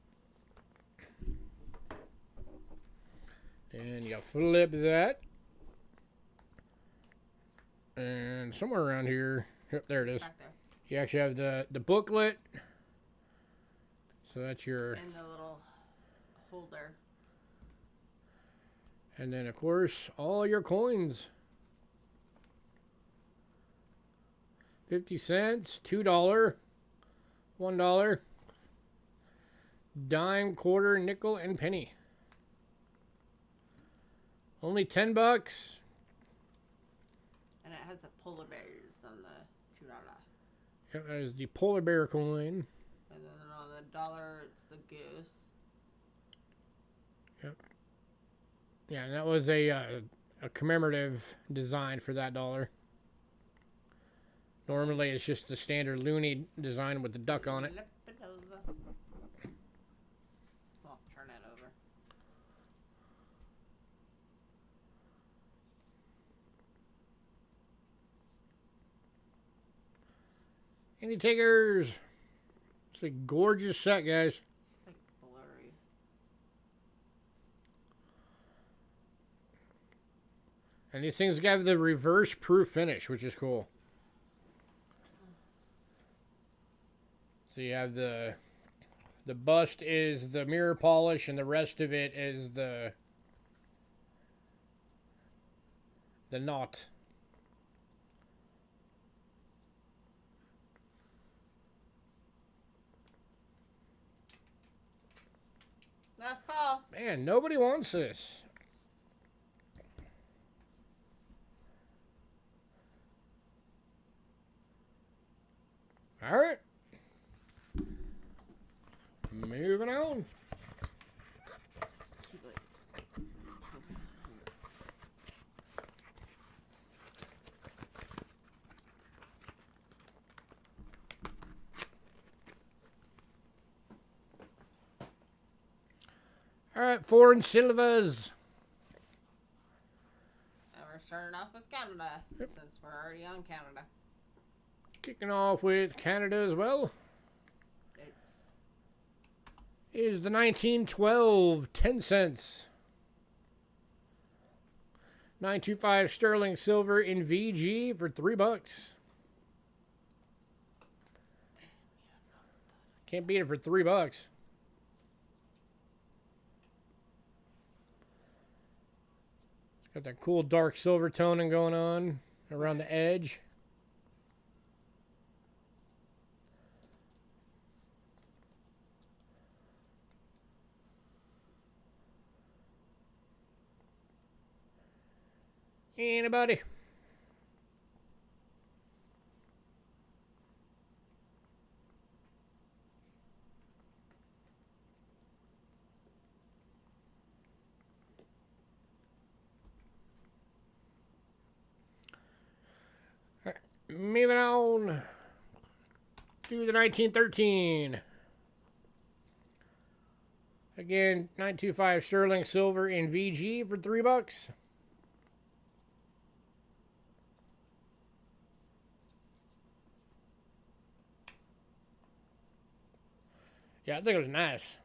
And you flip that. And somewhere around here, yep, there it is. Back there. You actually have the booklet. So that's your... And the little holder. And then, of course, all your coins. 50 cents, $2, $1, dime, quarter, nickel, and penny. Only $10. And it has the polar bears on the $2. Yep, that is the polar bear coin. And then on the $1, it's the goose. Yep. Yeah, and that was a commemorative design for that dollar. Normally, it's just the standard loony design with the duck on it. Flip it over. Well, turn it over. Any takers? It's a gorgeous set, guys. It's like blurry. And these things have the reverse proof finish, which is cool. So you have the bust is the mirror polish, and the rest of it is the knot. Last call. Man, nobody wants this. All right. Moving on. Keep it. All right, foreign silvers. And we're starting off with Canada, since we're already on Canada. Kicking off with Canada as well. It's Is the 1912 10 cents. 925 sterling silver in VG for $3. Can't beat it for $3. Got that cool dark silver toning going on around the edge. Anybody? All right, moving on to the 1913. Again, 925 sterling silver in VG for $3. Yeah, I think it was nice.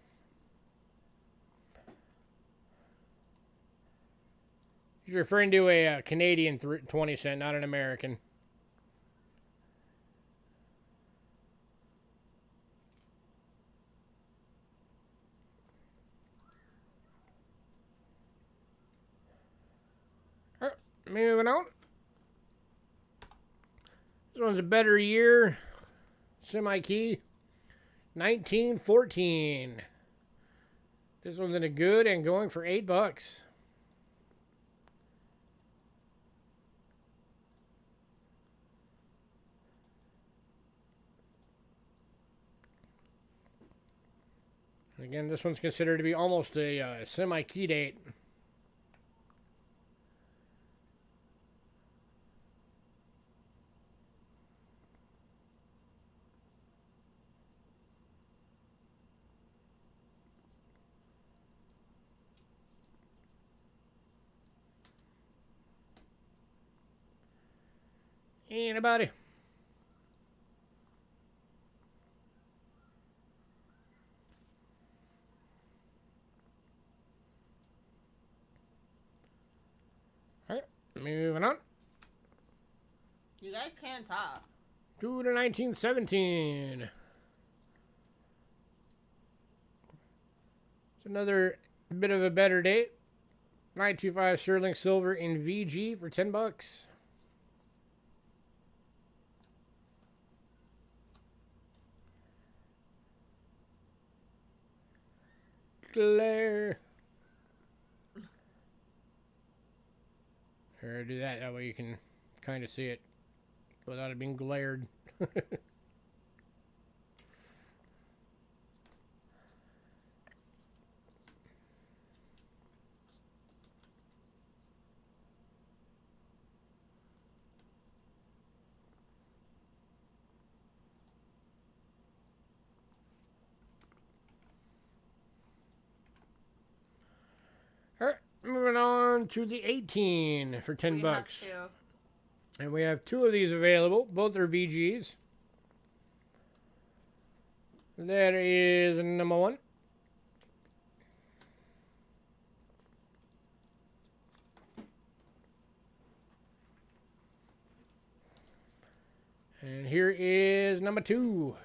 He's referring to a Canadian 20 cent, not an American. All right, moving on. This one's a better year. Semi-key. 1914. This one's in a good and going for $8. Again, this one's considered to be almost a semi-key date. Anybody? All right, moving on. You guys can't talk. To the 1917. It's another bit of a better date. 925 sterling silver in VG for $10. Glare. Here, do that. That way you can kind of see it without it being glared. All right, moving on to the 18 for $10. And we have two of these available. Both are VGs. That is number one. And here is number two.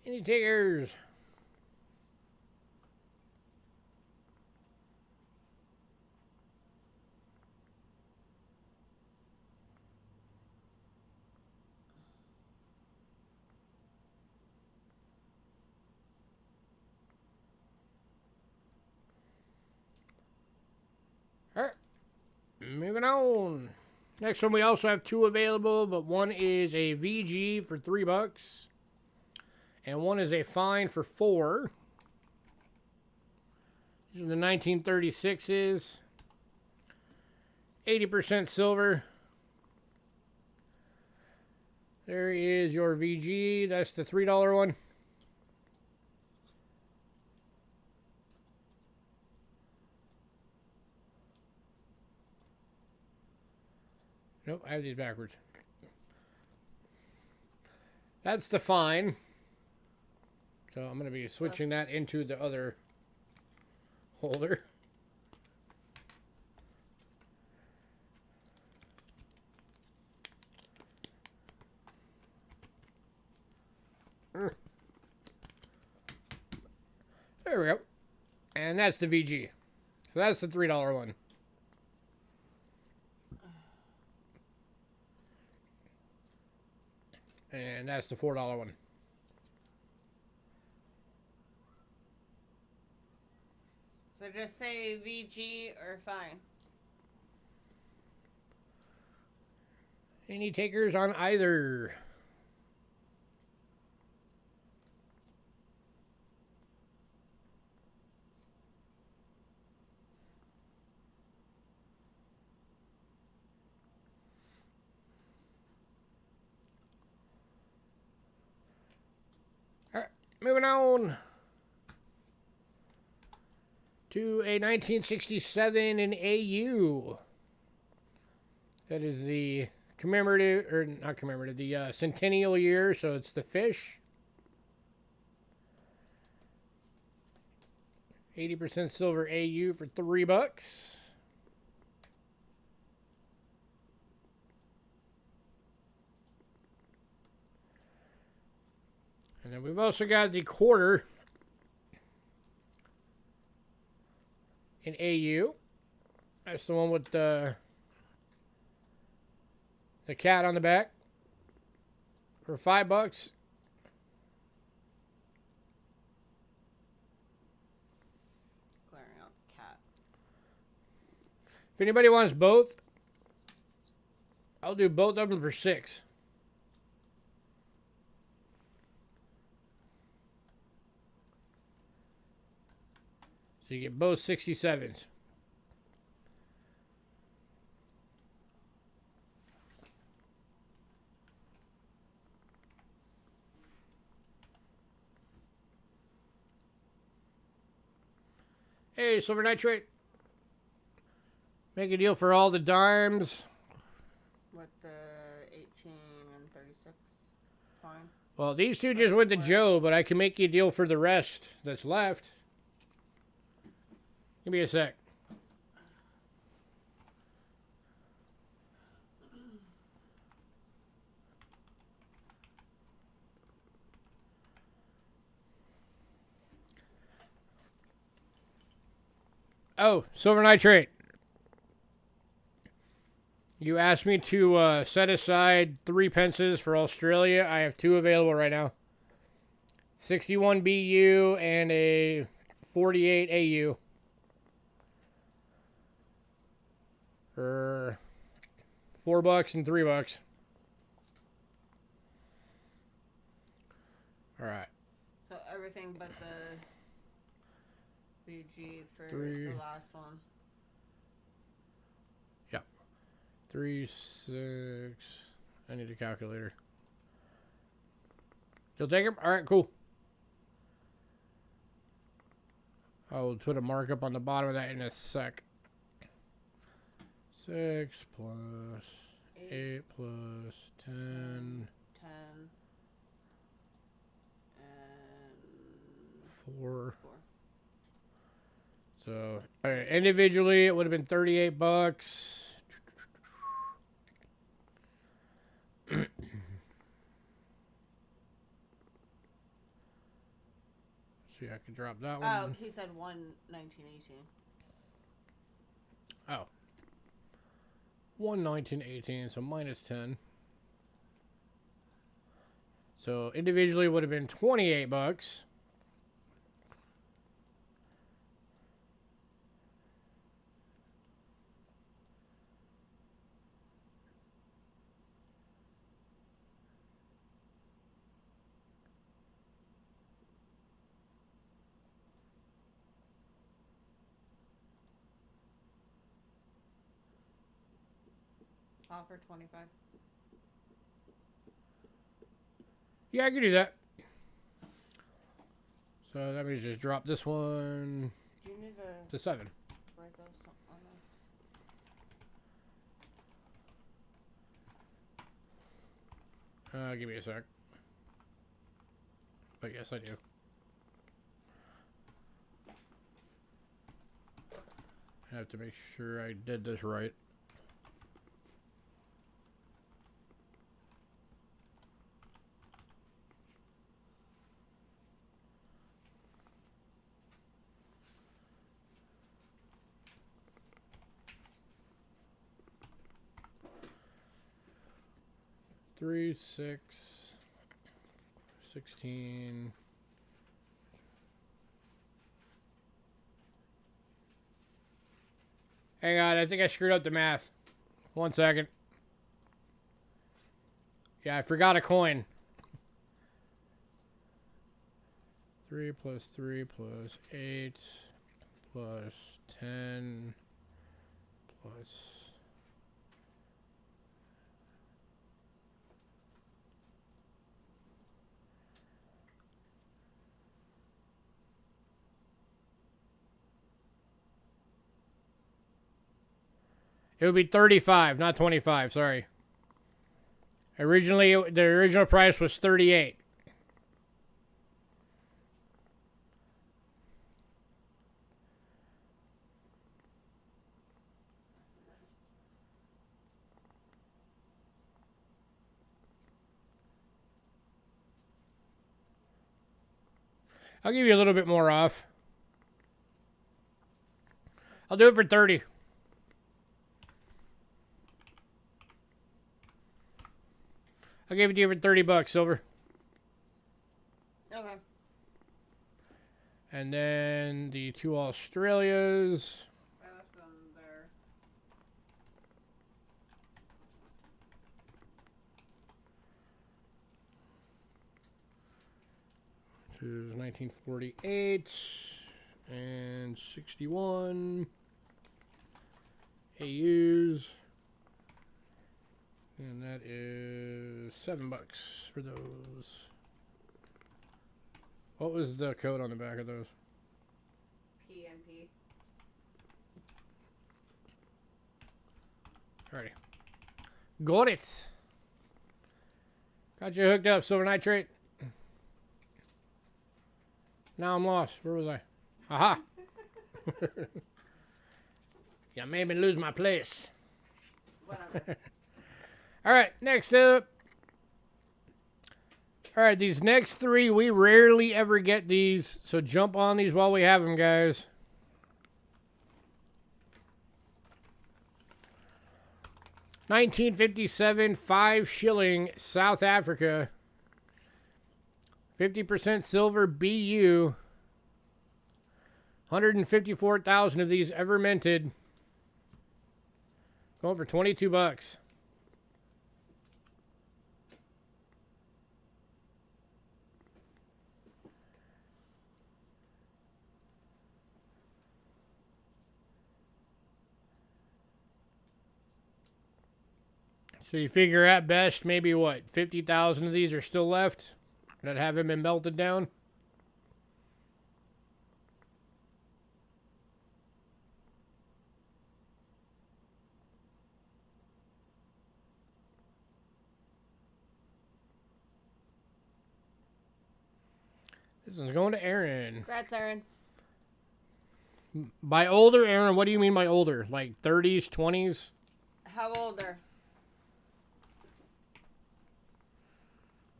Any takers? All right, moving on. Next one, we also have two available, but one is a VG for $3. And one is a fine for $4. These are the 1936s. 80% silver. There is your VG. That's the $3 one. Nope, I have these backwards. That's the fine. So I'm going to be switching that into the other holder. There we go. And that's the VG. So that's the $3 one. And that's the $4 one. So just say VG or fine. Any takers on either? All right, moving on to a 1967 in AU. That is the commemorative, or not commemorative, the centennial year, so it's the fish. 80% silver AU for $3. And then we've also got the quarter in AU. That's the one with the cat on the back for $5. Glaring out the cat. If anybody wants both, I'll do both of them for $6. So you get both 67s. Hey, silver nitrate. Make a deal for all the dimes. With the 18 and 36 fine. Well, these two just went to Joe, but I can make you a deal for the rest that's left. Give me a sec. Oh, silver nitrate. You asked me to set aside 3 pences for Australia. I have 2 available right now. 61 BU and a 48 AU. For $4 and $3. All right. So everything but the VG for 3. the last one. Yep. 3, 6. I need a calculator. You'll take them? All right, cool. I will put a markup on the bottom of that in a sec. 6 plus 8 plus 10. 10. And 4. 4. So, all right, individually, it would have been $38. See, I could drop that one. Oh, he said 1918. Oh. 119.18, so minus 10. So individually would have been $28. Offer 25. Yeah, I can do that. So let me just drop this one Do you need to 7. break up something on Give me a sec. But yes, I do. I have to make sure I did this right. Three, 6, 16. Hang on, I think I screwed up the math. 1 second. Yeah, I forgot a coin. 3 plus 3 plus 8 plus 10 plus... It would be 35, not 25. Sorry. Originally, the original price was 38. I'll give you a little bit more off. I'll do it for 30. I'll give it to you for 30 bucks, Silver. Okay. And then the 2 Australias. I left them there. Which is 1948 and 61 AUs. And that is $7 for those. What was the code on the back of those? PNP. Alrighty. Got it. Got you hooked up, Silver Nitrate. Now I'm lost. Where was I? Aha! You made me lose my place. Whatever. All right, next up. All right, these next 3, we rarely ever get these, so jump on these while we have them, guys. $1957, 5 shilling, South Africa. 50% silver, BU. 154,000 of these ever minted. Going for 22 bucks. So you figure at best, maybe what, 50,000 of these are still left that haven't been melted down? This one's going to Aaron. Congrats, Aaron. By older, Aaron, what do you mean by older? Like 30s, 20s? How old are?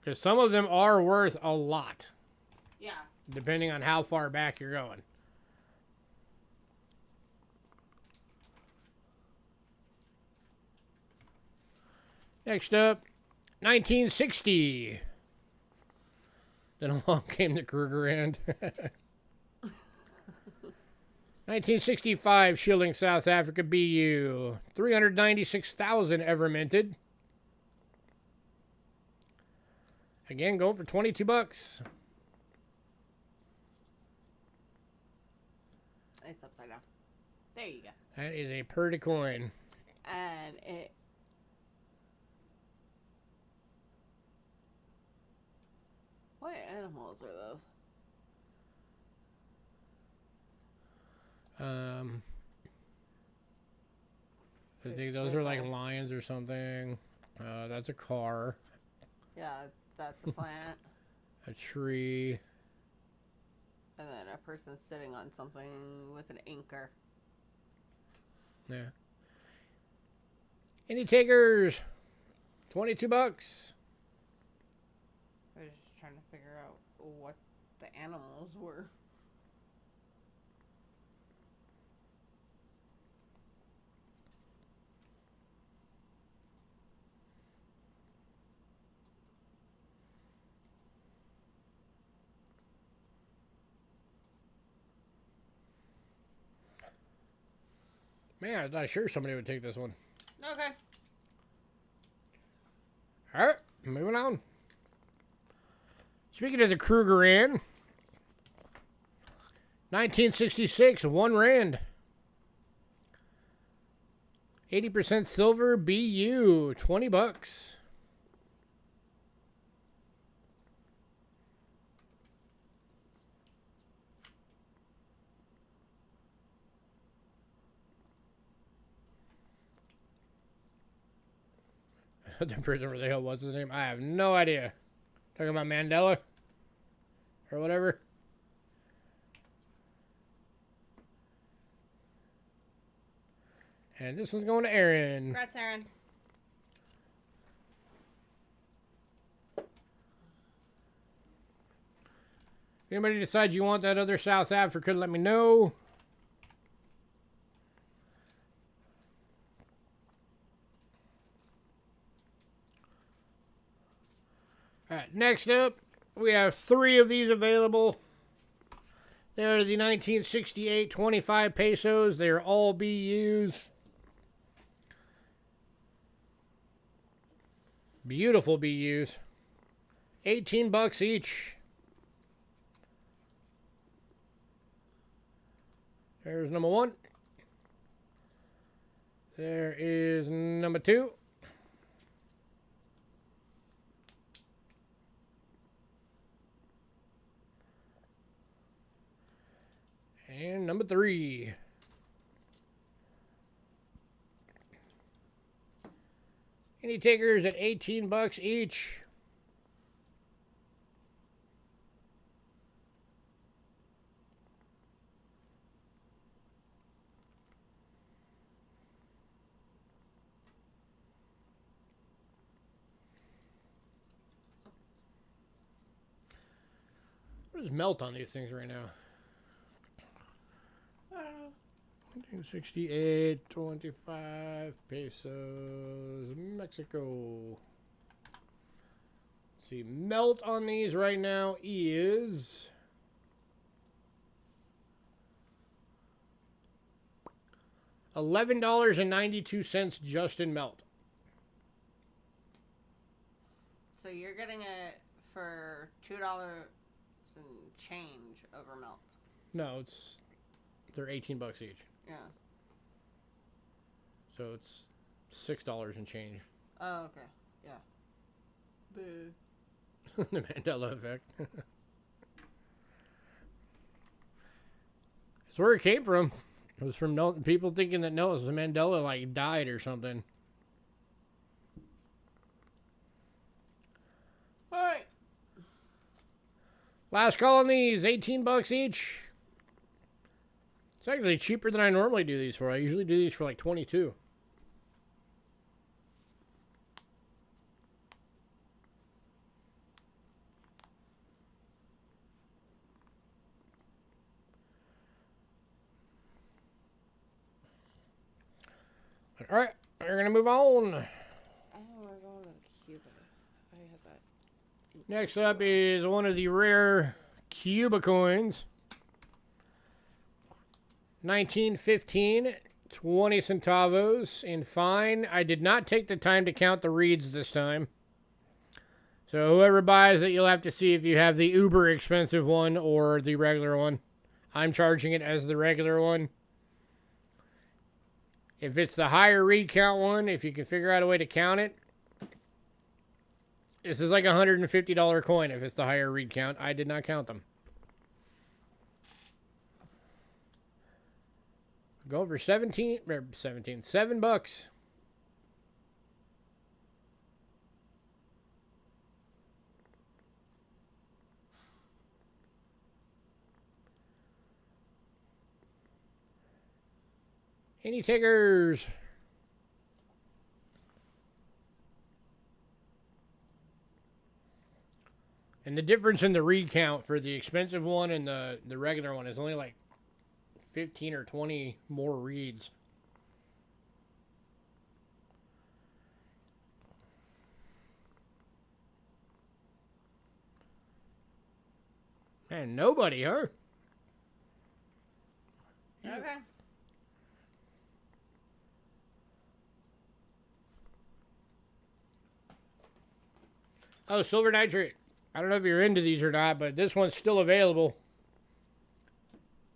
Because some of them are worth a lot, Yeah. depending on how far back you're going. Next up, 1960. Then along came the Kruger end. 1965 shilling South Africa BU. 396,000 ever minted. Again, going for 22 bucks. It's upside down. There you go. That is a pretty coin. And it... What animals are those? I think those are like lions or something. That's a car. Yeah, that's a plant. A tree. And then a person sitting on something with an anchor. Yeah. Any takers? $22. I was just trying to figure out what the animals were. Man, I'm not sure somebody would take this one. Okay. All right, moving on. Speaking of the Kruger Inn, 1966, 1 rand. 80% silver, BU, $20. The person where the hell was his name? I have no idea. Talking about Mandela or whatever. And this one's going to Aaron. Congrats, Aaron. If anybody decides you want that other South Africa, let me know. All right, next up, we have 3 of these available. They're the 1968 25 pesos. They're all BUs. Beautiful BUs. $18 each. There's number 1. There is number 2. And number 3. Any takers at $18 each? What does melt on these things right now? 1968, 25 pesos, Mexico. Let's see, melt on these right now is $11.92 just in melt. So you're getting it for $2 and change over melt. No, they're $18 each. Yeah. So it's $6 and change. Oh, okay. Yeah. Boo. The Mandela effect. That's where it came from. It was from people thinking that Nelson Mandela like died or something. All right. Last call on these, $18 each. It's actually cheaper than I normally do these for. I usually do these for like 22. All right, we're gonna move on. I think we're going to Cuba. I had that. Next up is one of the rare Cuba coins. 1915, 20 centavos in fine. I did not take the time to count the reeds this time. So whoever buys it, you'll have to see if you have the uber expensive one or the regular one. I'm charging it as the regular one. If it's the higher reed count one, if you can figure out a way to count it, this is like a $150 coin if it's the higher reed count. I did not count them. Go for $7. Any takers? And the difference in the read count for the expensive one and the regular one is only like 15 or 20 more reads. Man, nobody, huh? Okay. Oh, silver nitrate. I don't know if you're into these or not, but this one's still available.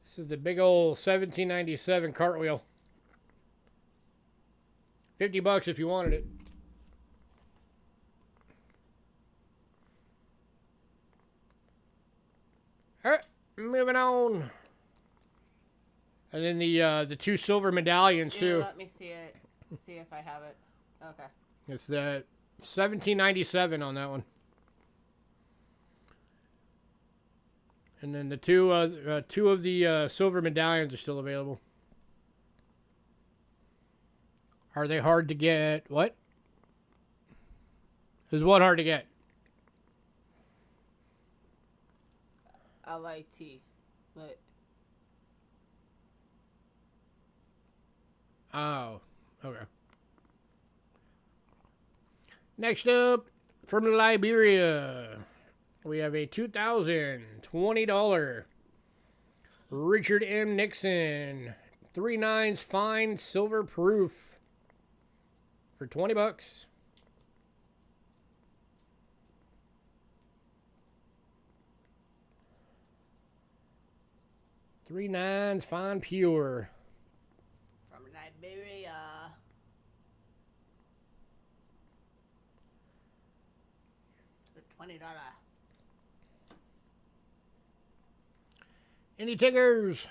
This is the big old 1797 cartwheel. $50 if you wanted it. All right, moving on. And then the two silver medallions too. Let me see it. See if I have it. Okay. It's the 1797 on that one. And then the two of the silver medallions are still available. Are they hard to get? What? Is what hard to get? LIT. Lit. Oh, okay. Next up, from Liberia, we have a $2,020 Richard M. Nixon 3/9 fine silver proof for $20. Three nines fine pure. From Liberia. It's a $20. Any takers?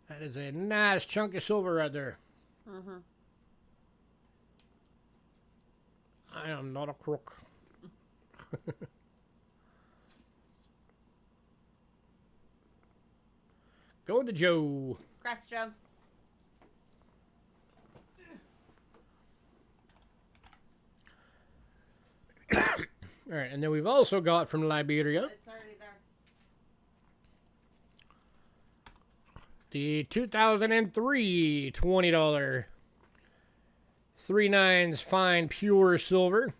That is a nice chunk of silver right there. Mm-hmm. I am not a crook. Going to Joe. Congrats, Joe. All right, and then we've also got from Liberia It's already there. the 2003 $20 3/9 fine pure silver.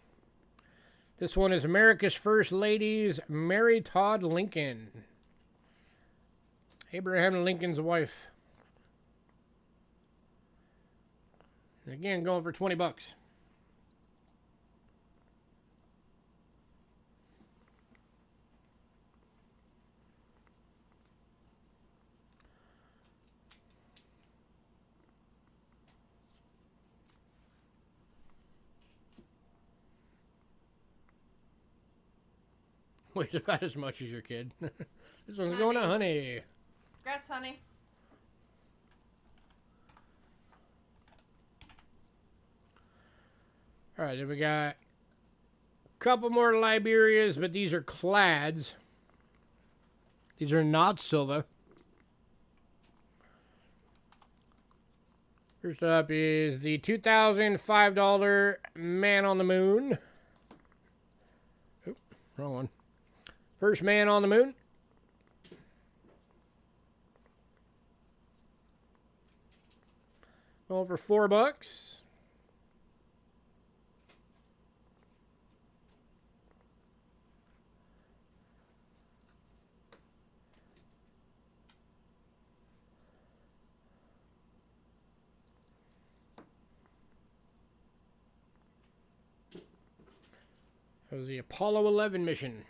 This one is America's First Lady's Mary Todd Lincoln. Abraham Lincoln's wife. Again, going for $20. Weighs about as much as your kid. This one's going to Honey. Congrats, honey. All right, then we got a couple more Liberias, but these are clads. These are not silver. First up is the $2005 Man on the Moon. Oop, wrong one. First Man on the Moon. Going for $4. That was the Apollo 11 mission.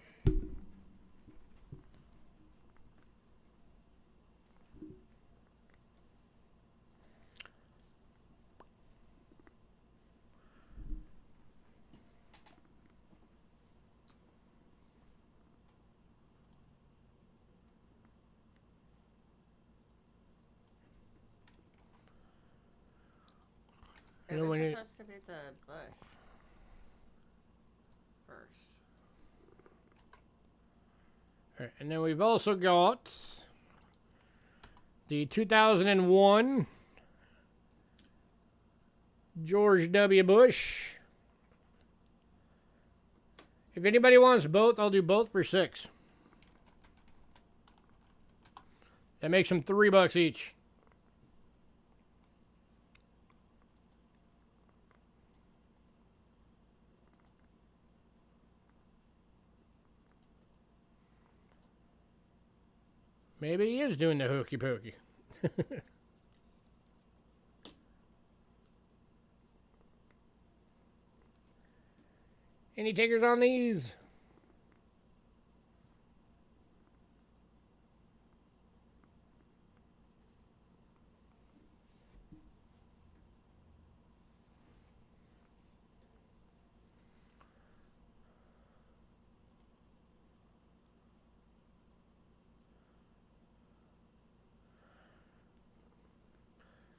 It know, was when you- supposed to be the bush first. All right, and then we've also got The 2001 George W. Bush. If anybody wants both, I'll do both for $6. That makes them $3 each. Maybe he is doing the hokey pokey. Any takers on these?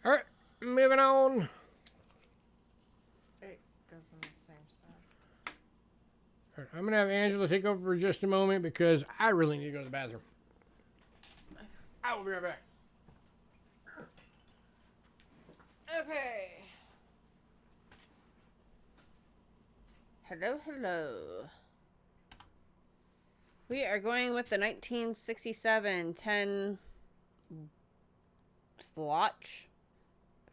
All right, moving on. It goes on the same side. All right, I'm going to have Angela take over for just a moment because I really need to go to the bathroom. I will be right back. Okay. Hello, hello. We are going with the 1967 10 Zloch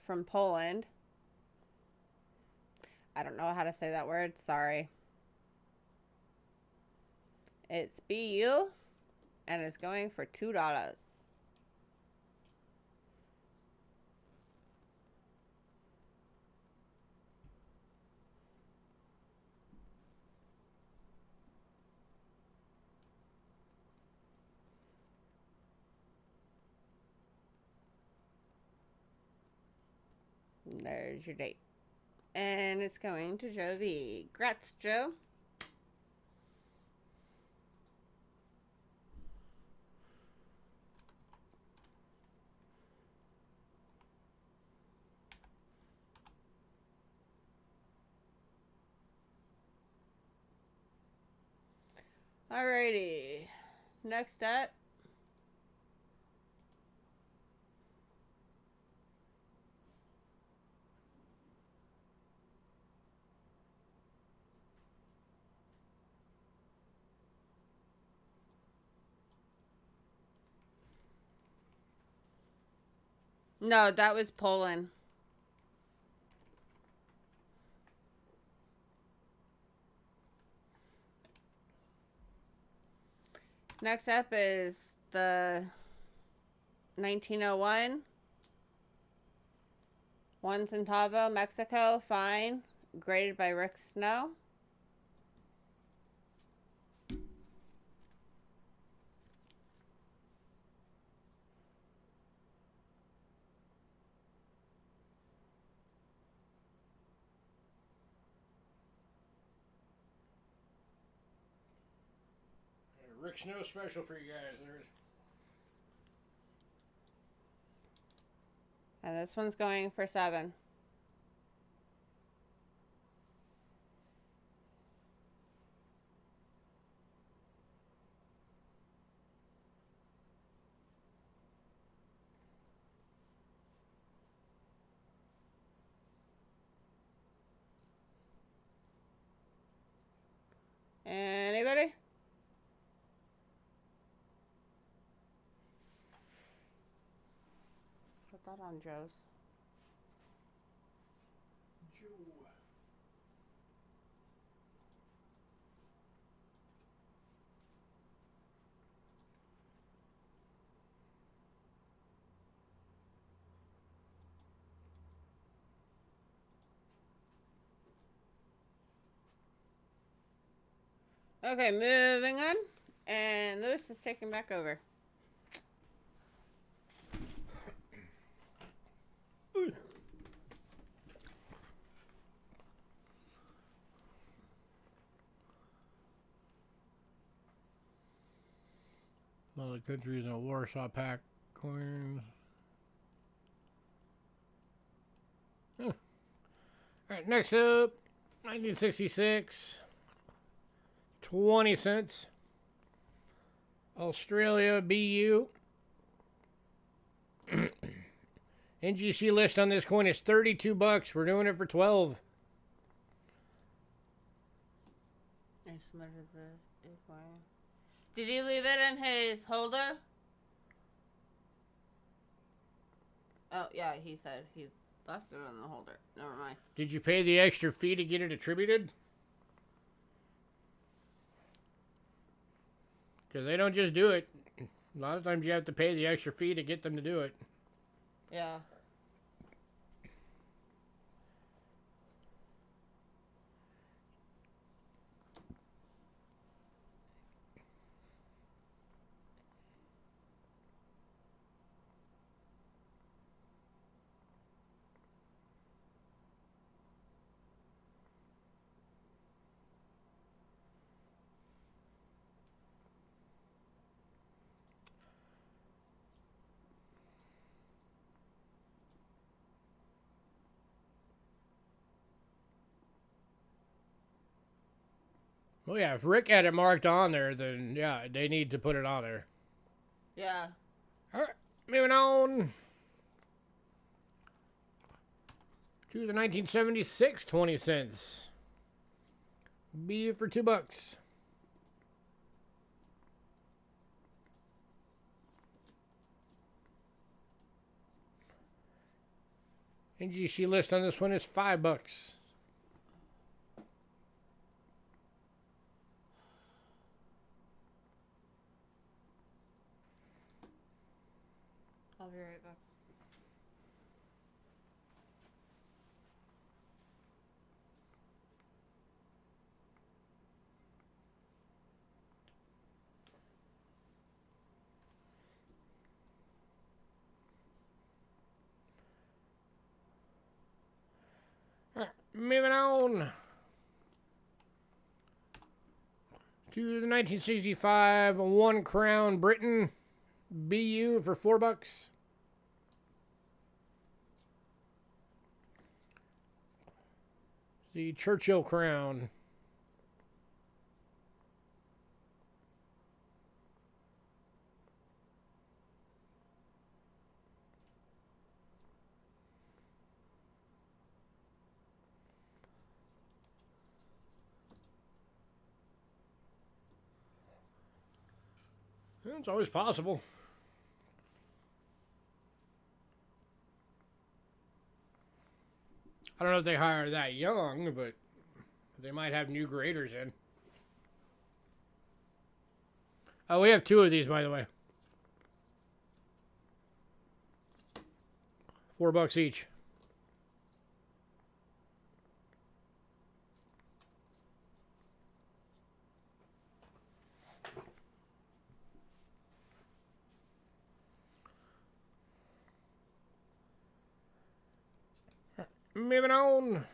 from Poland. I don't know how to say that word. Sorry. It's BU and it's going for $2. There's your date. And it's going to Joe V. Grats, Joe. Alrighty. Next up. No, that was Poland. Next up is the 1901 One Centavo, Mexico, fine, graded by Rick Snow. Rick Snow special for you guys. There's... And this one's going for $7. Anybody? Put that on Joe's. Joe. Okay, moving on. And Lewis is taking back over. A lot of countries in a Warsaw Pact coins. Huh. Alright, next up, 1966. 20 cents. Australia BU. NGC list on this coin is 32 bucks. We're doing it for 12. I submitted the inquiry. Did he leave it in his holder? Oh, yeah, he said he left it in the holder. Never mind. Did you pay the extra fee to get it attributed? Because they don't just do it. A lot of times you have to pay the extra fee to get them to do it. Yeah. Well, yeah, if Rick had it marked on there, then yeah, they need to put it on there. Yeah. All right, moving on to the 1976 20 cents. Be for $2. NGC list on this one is $5. I'll be right back. Moving on to the 1965 1 crown Britain BU for $4. The Churchill crown. It's always possible. I don't know if they hire that young, but they might have new graders in. Oh, we have 2 of these, by the way. $4 each. Moving on.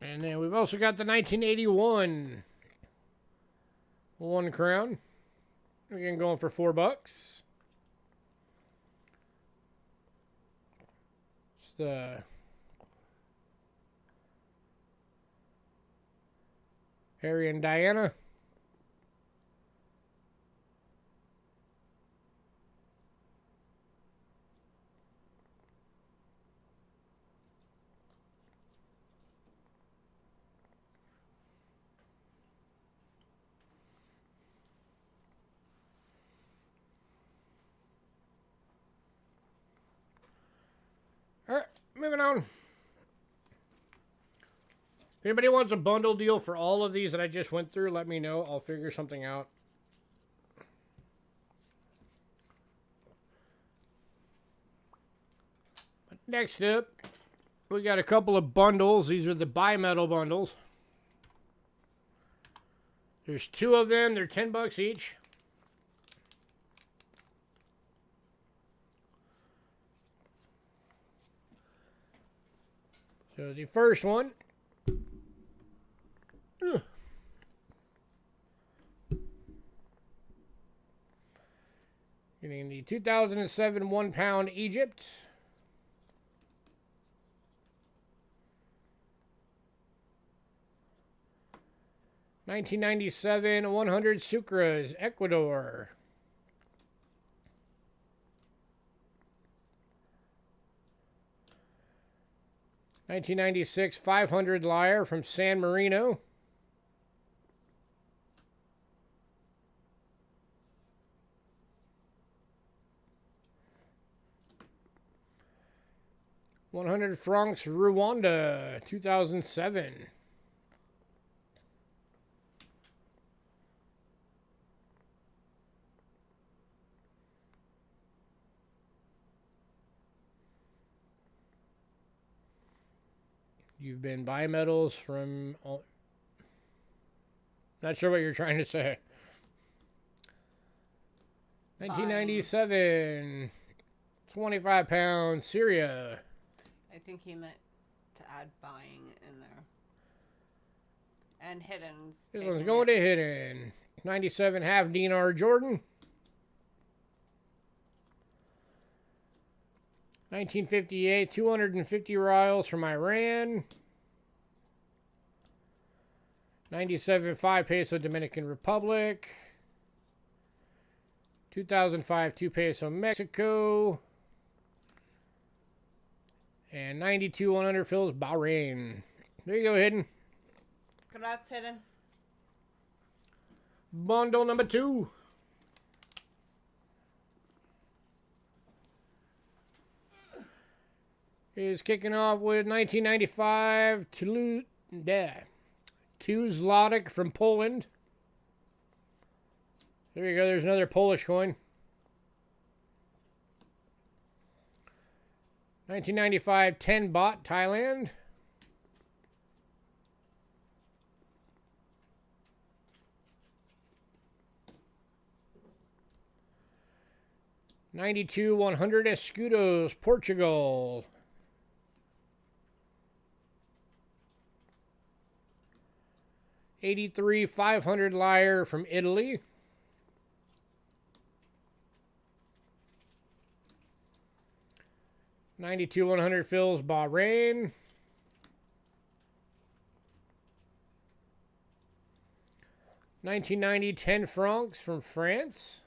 And then we've also got the 1981 1 crown. Again, going for $4. It's the Harry and Diana. All right, moving on. If anybody wants a bundle deal for all of these that I just went through, let me know. I'll figure something out. But next up, we got a couple of bundles. These are the bimetal bundles. There's 2 of them. They're $10 each. So the first one, getting the 2007 1 pound Egypt. 1997, 100 Sucras, Ecuador. 1996, 500 Lyre from San Marino. $100 francs, Rwanda, 2007. You've been bimetals from... Not sure what you're trying to say. 1997. 25 pounds, Syria. I think he meant to add buying in there. And hiddens. This one's going to hidden. 97 half dinar, Jordan. 1958, 250 rials from Iran. 97, 5 peso, Dominican Republic. 2005, 2 peso, Mexico. And 92, 100 fills, Bahrain. There you go, hidden. Congrats, hidden. Bundle number 2. Is kicking off with 1995 Tuzlatic from Poland. There you go. There's another Polish coin. 1995 10 Baht, Thailand. '92 100 Escudos, Portugal. 83 500 Lyre from Italy. 92 100 fills, Bahrain. 1990 10 francs from France.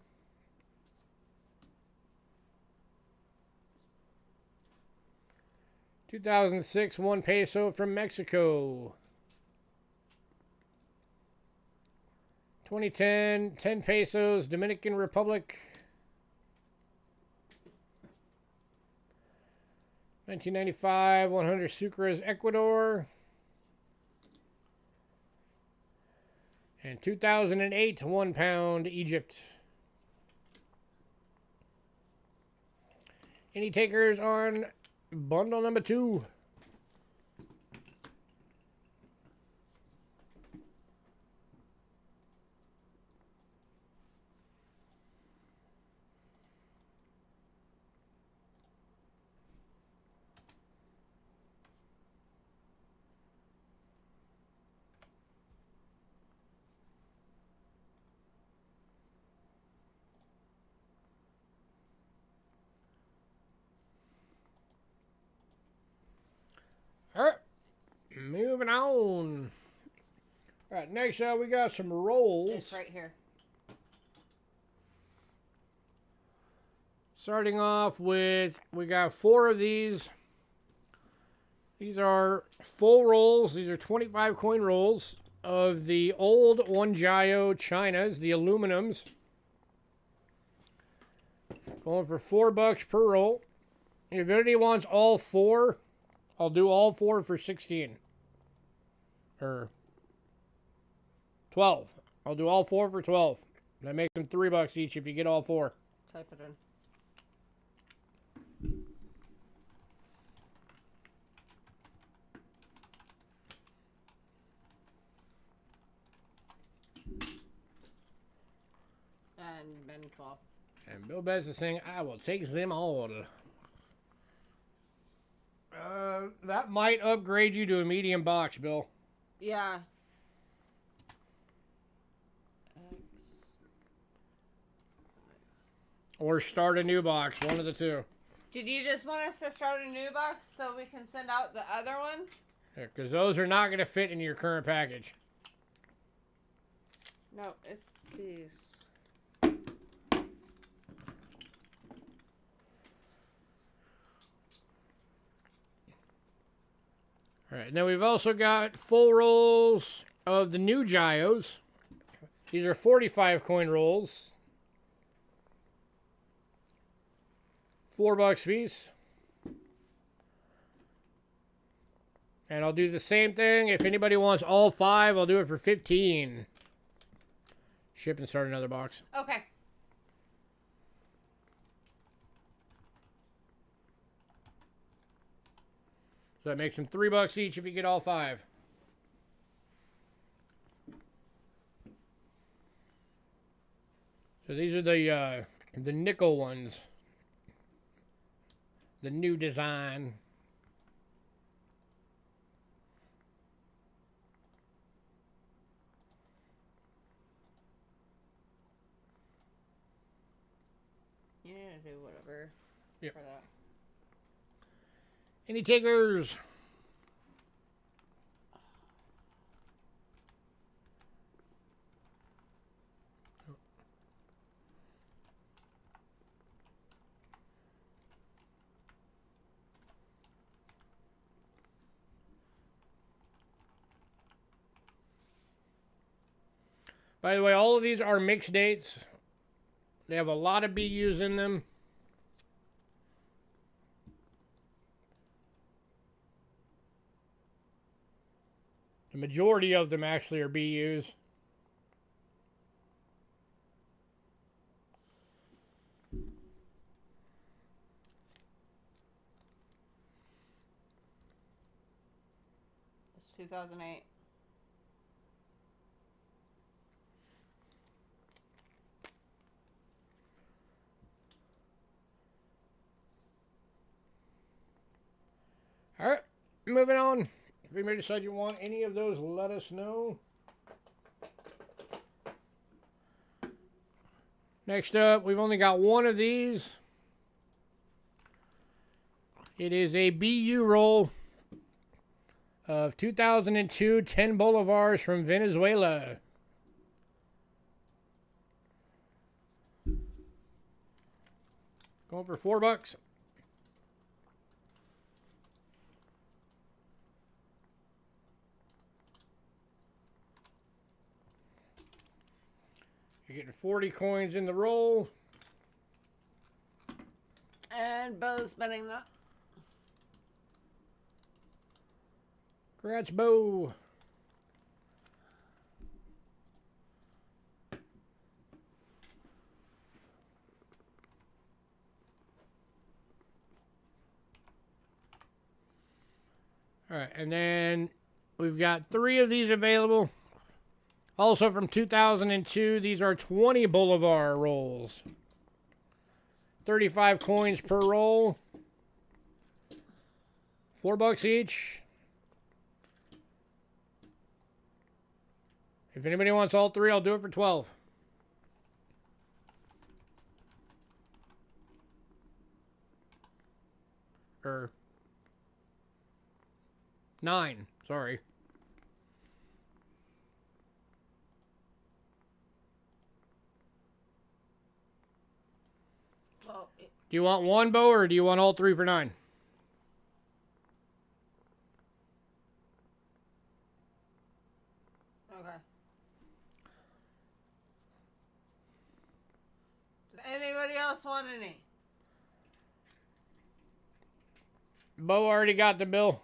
2006 1 peso from Mexico. 2010 10 pesos, Dominican Republic. 1995 100 Sucres, Ecuador. And 2008 1 pound, Egypt. Any takers on bundle number 2? All right, moving on. All right, next up we got some rolls. It's right here. Starting off with, we got 4 of these. These are full rolls. These are 25 coin rolls of the old Wanjiao Chinas, the aluminums. Going for $4 per roll. If anybody wants all 4, I'll do all 4 for 16. Or 12. I'll do all 4 for 12. That makes them $3 each if you get all 4. Type it in. And Ben 12. And Bill Betts is saying, I will take them all. That might upgrade you to a medium box, Bill. Yeah. Or start a new box, one of the two. Did you just want us to start a new box so we can send out the other one? Because those are not going to fit in your current package. No, it's these. All right, now we've also got full rolls of the new Gios. These are 45 coin rolls. $4 a piece. And I'll do the same thing. If anybody wants all 5, I'll do it for 15. Ship and start another box. Okay. So that makes them $3 each if you get all 5. So these are the nickel ones. The new design. You need to do whatever Yep. for that. Any takers? By the way, all of these are mixed dates. They have a lot of BUs in them. The majority of them actually are BUs. It's 2008. All right, moving on. If anybody decides you want any of those, let us know. Next up, we've only got one of these. It is a BU roll of 2002 10 bolivars from Venezuela. Going for $4. You're getting 40 coins in the roll. And Bo's spending that. Congrats, Bo. All right, and then we've got 3 of these available. Also from 2002, these are 20 Bolivar rolls. 35 coins per roll. $4 each. If anybody wants all 3, I'll do it for 12. Or 9, sorry. Well, Do you want one, Bo, or do you want all 3 for 9? okay. Does anybody else want any? Bo already got the bill.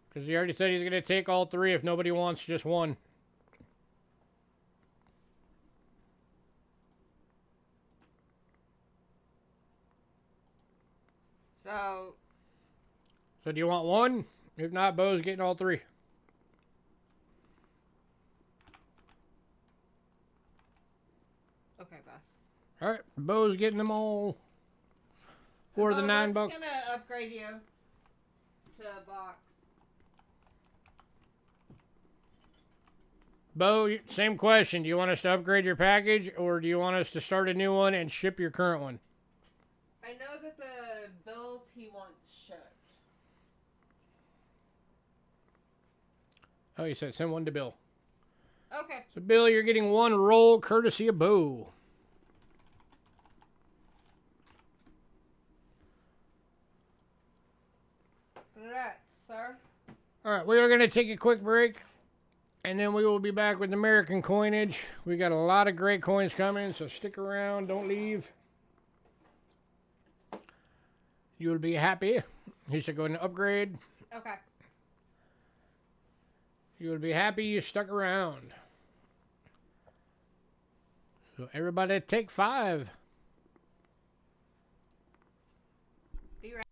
Because he already said he's going to take all 3 if nobody wants just one. So do you want one? If not, Bo's getting all 3. Okay, boss. All right, Bo's getting them all for the $9. I'm gonna upgrade you to a box. Bo, same question. Do you want us to upgrade your package, or do you want us to start a new one and ship your current one? I know that the bills he wants shipped. Oh, you said send one to Bill. Okay. So, Bill, you're getting one roll courtesy of Bo. Congrats, sir. All right, we are going to take a quick break, and then we will be back with American coinage. We got a lot of great coins coming, so stick around. Don't leave. You'll be happy. He said go ahead and upgrade. Okay. You'll be happy you stuck around. So everybody take 5. Be right.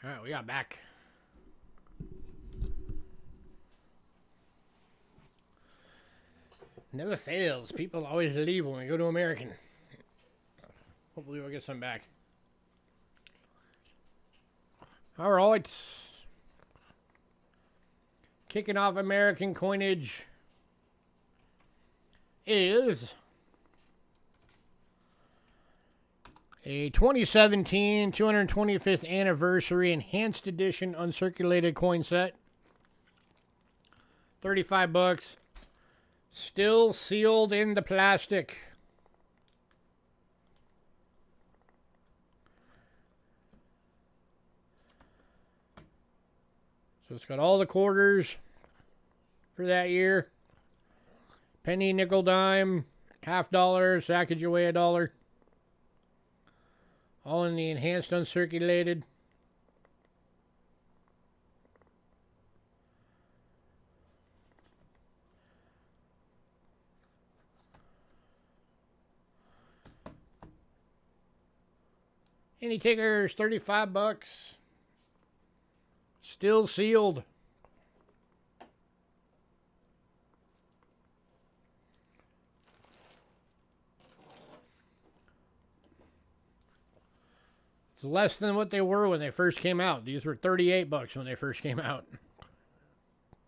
All right, we got back. Never fails. People always leave when we go to American. Hopefully we'll get some back. All right. Kicking off American coinage is a 2017 225th anniversary enhanced edition uncirculated coin set. $35. Still sealed in the plastic. So it's got all the quarters for that year. Penny, nickel, dime, $50, Sacagawea $1. All in the enhanced uncirculated. Any takers? $35. Still sealed. It's less than what they were when they first came out. These were $38 when they first came out.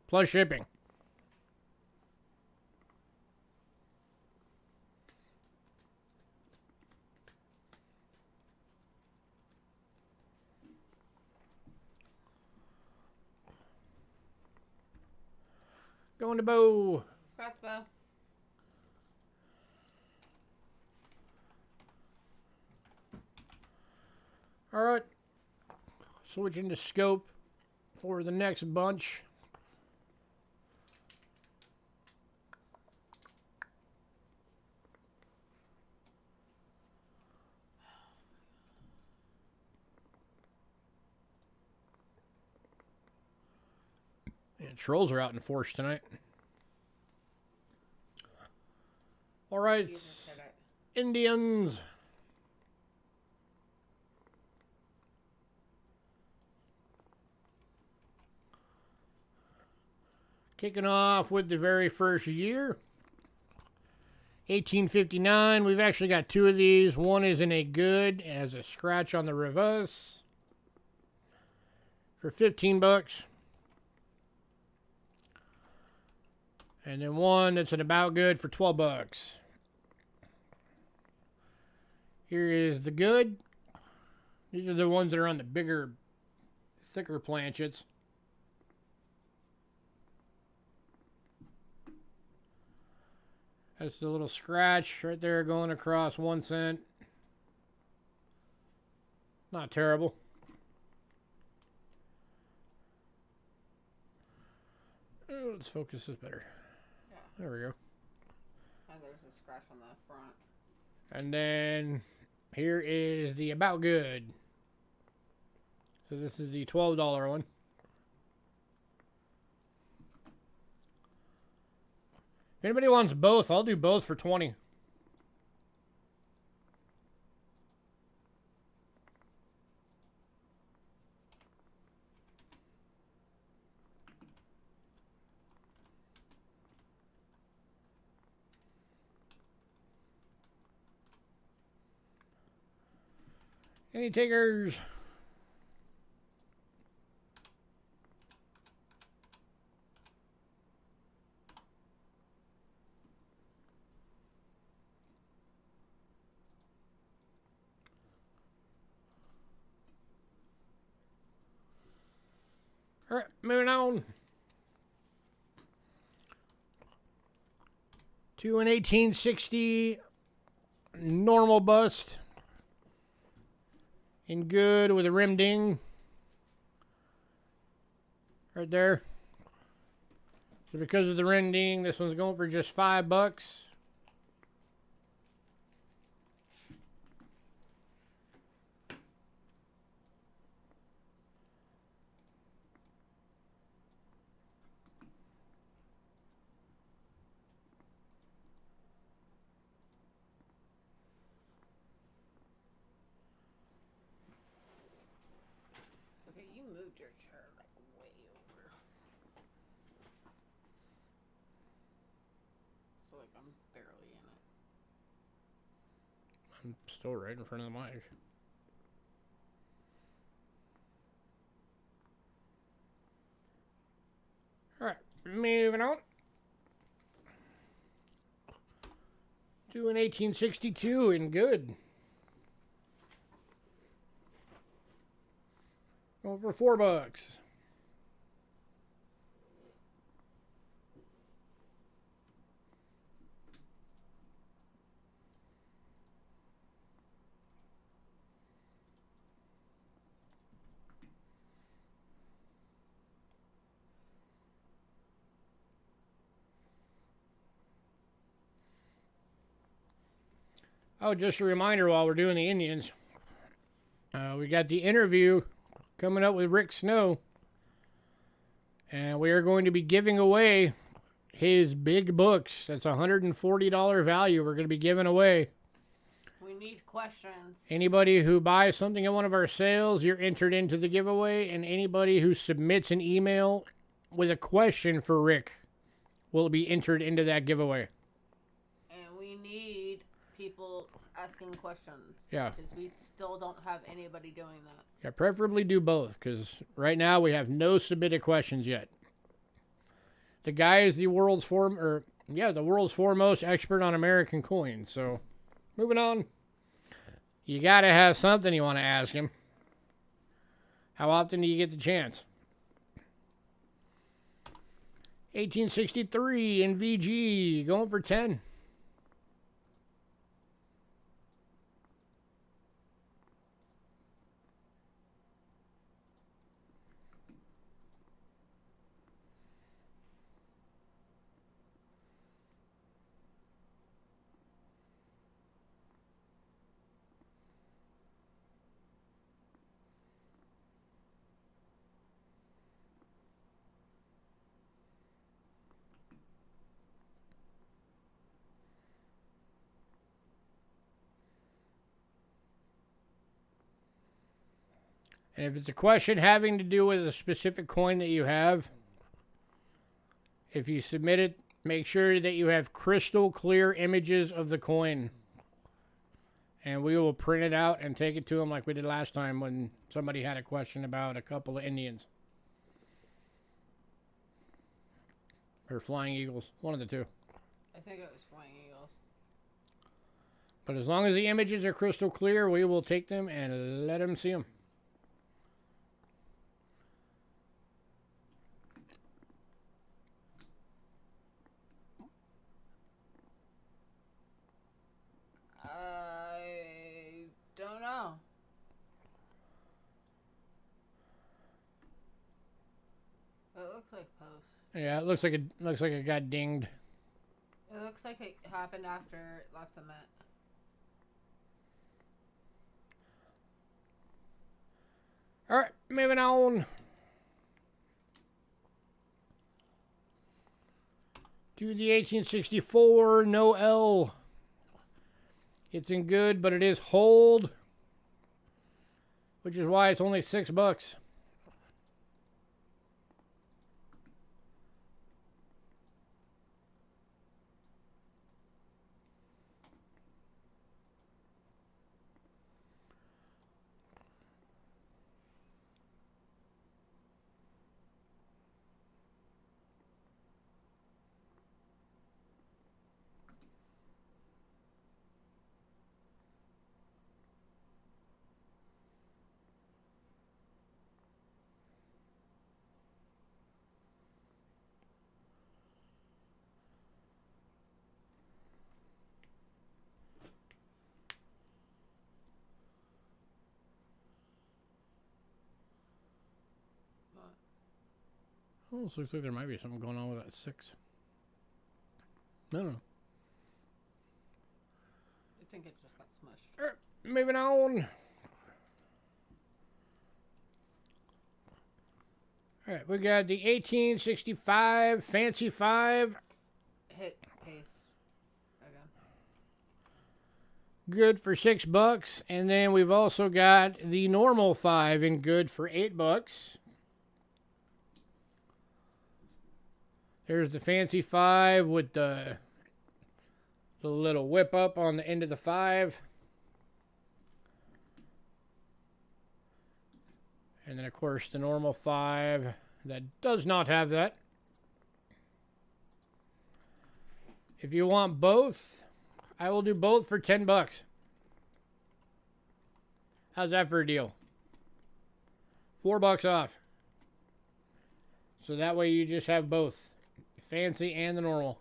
Plus shipping. Going to Bo. Congrats, Bo. All right. Switching to scope for the next bunch. And trolls are out in force tonight. All right. Indians. Kicking off with the very first year. 1859. We've actually got two of these. One is in a good and has a scratch on the reverse. For $15. And then one that's an about good for $12. Here is the good. These are the ones that are on the bigger, thicker planchets. That's the little scratch right there going across 1 cent. Not terrible. Oh, let's focus this better. Yeah. There we go. And there's a scratch on the front. And then here is the about good. So this is the $12 one. If anybody wants both, I'll do both for $20. Any takers? All right, moving on to an 1860 normal bust in good with a rim ding right there. So because of the rim ding, this one's going for just $5. your chair like way over. So like I'm barely in it. I'm still right in front of the mic. Alright, moving on. To an 1862 in good. Going for $4. Oh, just a reminder while we're doing the Indians. We got the interview coming up with Rick Snow. And we are going to be giving away his big books. That's $140 value we're going to be giving away. We need questions. Anybody who buys something at one of our sales, you're entered into the giveaway. And anybody who submits an email with a question for Rick will be entered into that giveaway. And we need people asking questions. Yeah. Because we still don't have anybody doing that. Yeah, preferably do both, because right now we have no submitted questions yet. The guy is the world's foremost expert on American coins. So, moving on. You gotta have something you want to ask him. How often do you get the chance? 1863 in VG, going for 10. And if it's a question having to do with a specific coin that you have, if you submit it, make sure that you have crystal clear images of the coin. And we will print it out and take it to them like we did last time when somebody had a question about a couple of Indians. Or Flying Eagles. One of the two. I think it was Flying Eagles. But as long as the images are crystal clear, we will take them and let them see them. I don't know. It looks like post. Yeah, it looks like it got dinged. It looks like it happened after it left the mat. All right, moving on to the 1864 no L. It's in good, but it is hold, which is why it's only $6. Oh, so looks like there might be something going on with that 6. No. I think it just got smushed. All right, moving on. All right, we got the 1865 Fancy 5. Hit paste again. Good for $6. And then we've also got the normal 5 in good for $8. There's the fancy 5 with the little whip up on the end of the 5. And then, of course, the normal 5 that does not have that. If you want both, I will do both for $10. How's that for a deal? $4 off. So that way you just have both. Fancy and the normal.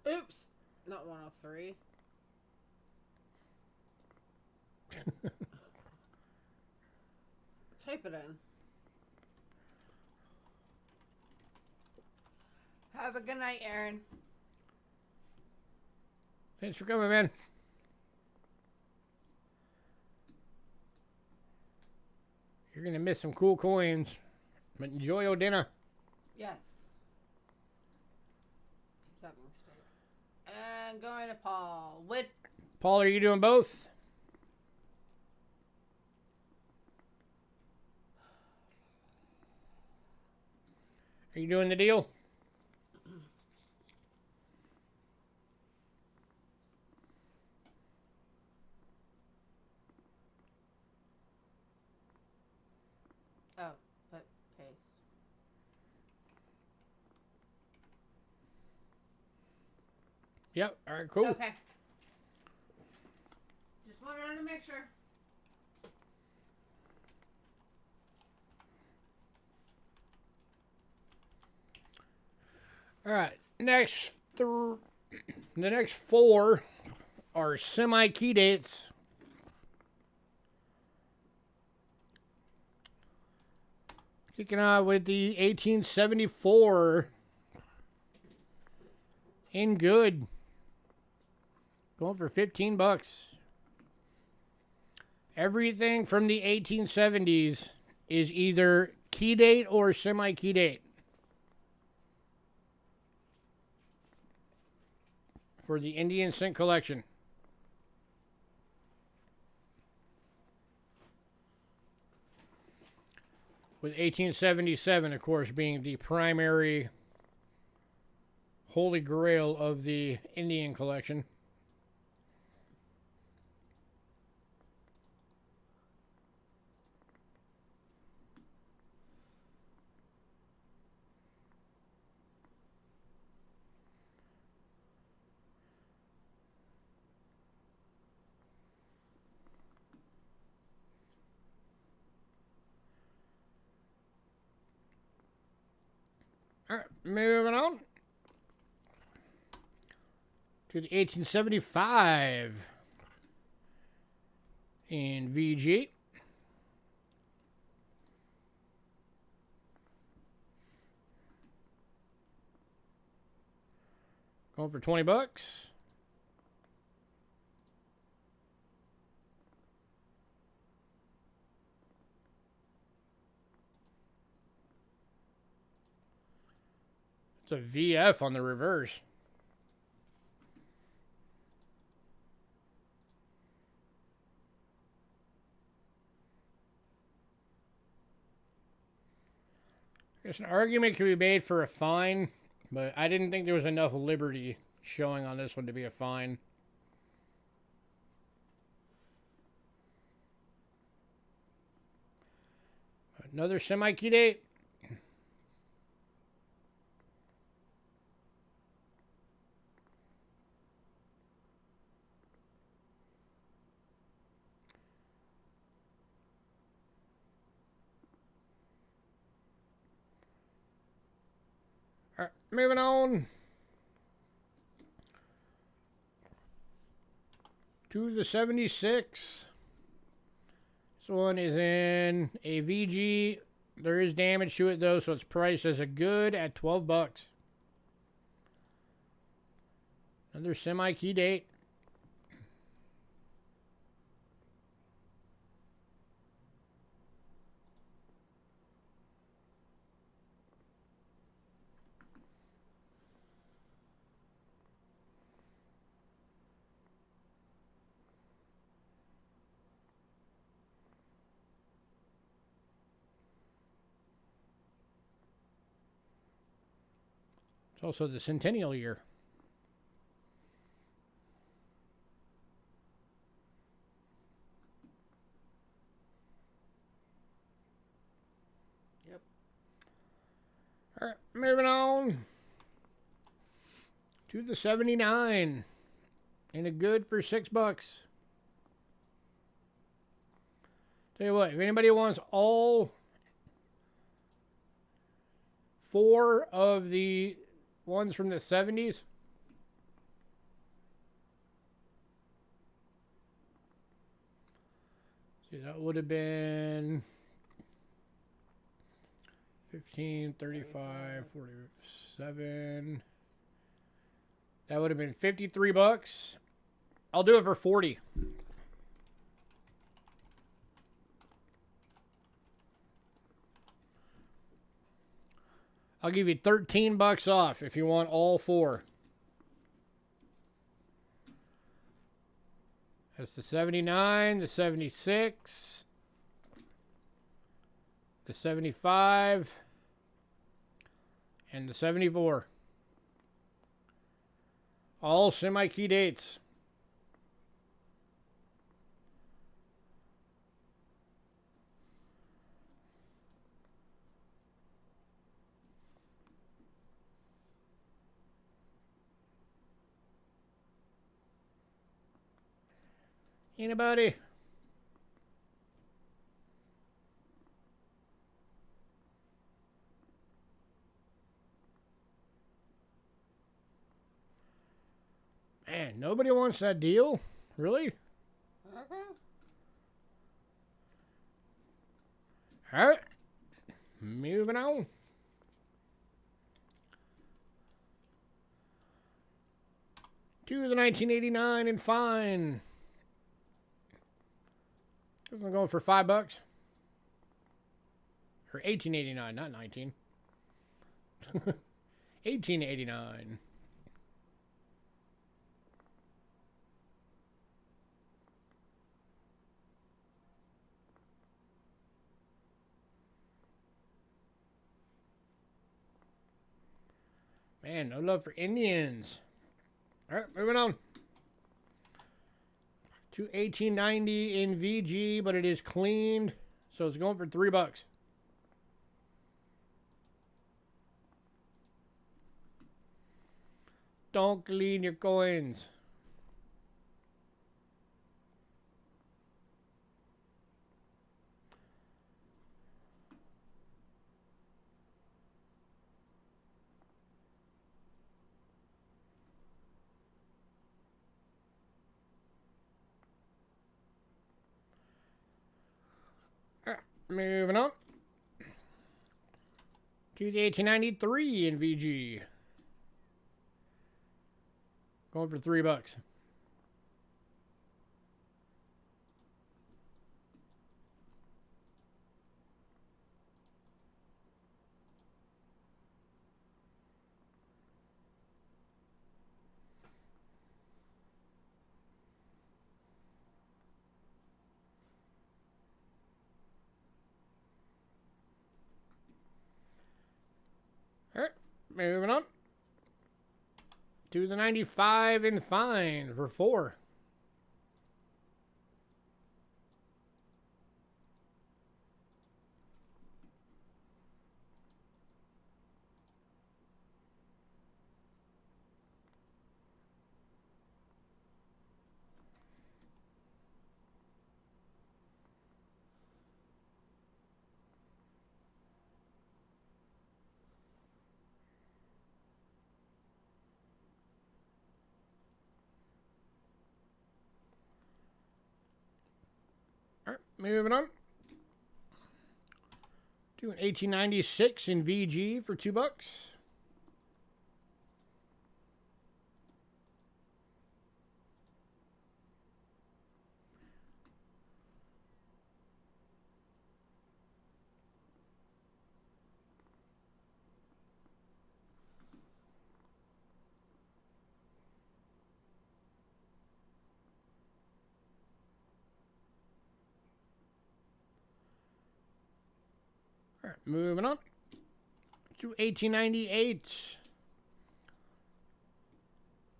Oops. Not 103. Type it in. Have a good night, Aaron. Thanks for coming, man. You're going to miss some cool coins. But enjoy your dinner. Yes. He's having steak. And going to Paul. Paul, are you doing both? Are you doing the deal? Oh, but paste. Yep. All right, cool. Okay. Just wanted to make sure. All right. The next 4 are semi-key dates. Kicking out with the 1874 in good. Going for $15. Everything from the 1870s is either key date or semi-key date. For the Indian Cent collection. With 1877, of course, being the primary holy grail of the Indian collection. All right, moving on to the 1875 in VG. Going for $20. It's a VF on the reverse. I guess an argument could be made for a fine, but I didn't think there was enough liberty showing on this one to be a fine. Another semi-key date. All right, moving on to the 76. This one is in a VG. There is damage to it though, so it's priced as a good at $12. Another semi-key date. It's also the centennial year. Yep. All right, moving on to the 79. And a good for $6. Tell you what, if anybody wants all 4 of the ones from the 70s, see, that would have been 15, 35, 47. That would have been $53. I'll do it for 40. I'll give you $13 off if you want all 4. That's the 79, the 76, the 75, and the 74. All semi-key dates. Anybody? Man, nobody wants that deal? Really? Okay. All right. Moving on. To the 1989 and fine. This one's going for $5. Or 1889, not 19. 1889. Man, no love for Indians. All right, moving on. To 1890 in VG, but it is cleaned. So it's going for $3. Don't clean your coins. Moving on to the 1893 in VG. Going for $3. All right, moving on to the 95 and fine for $4. All right, moving on to an 1896 in VG for $2. All right, moving on to 1898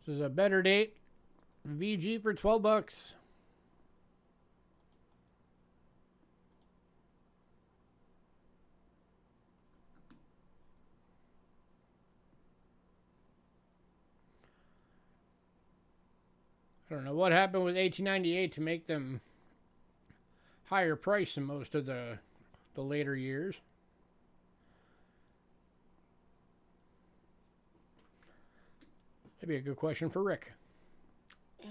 This is a better date. VG for 12 bucks. I don't know what happened with 1898 to make them higher price than most of the later years. That'd be a good question for Rick. Yeah.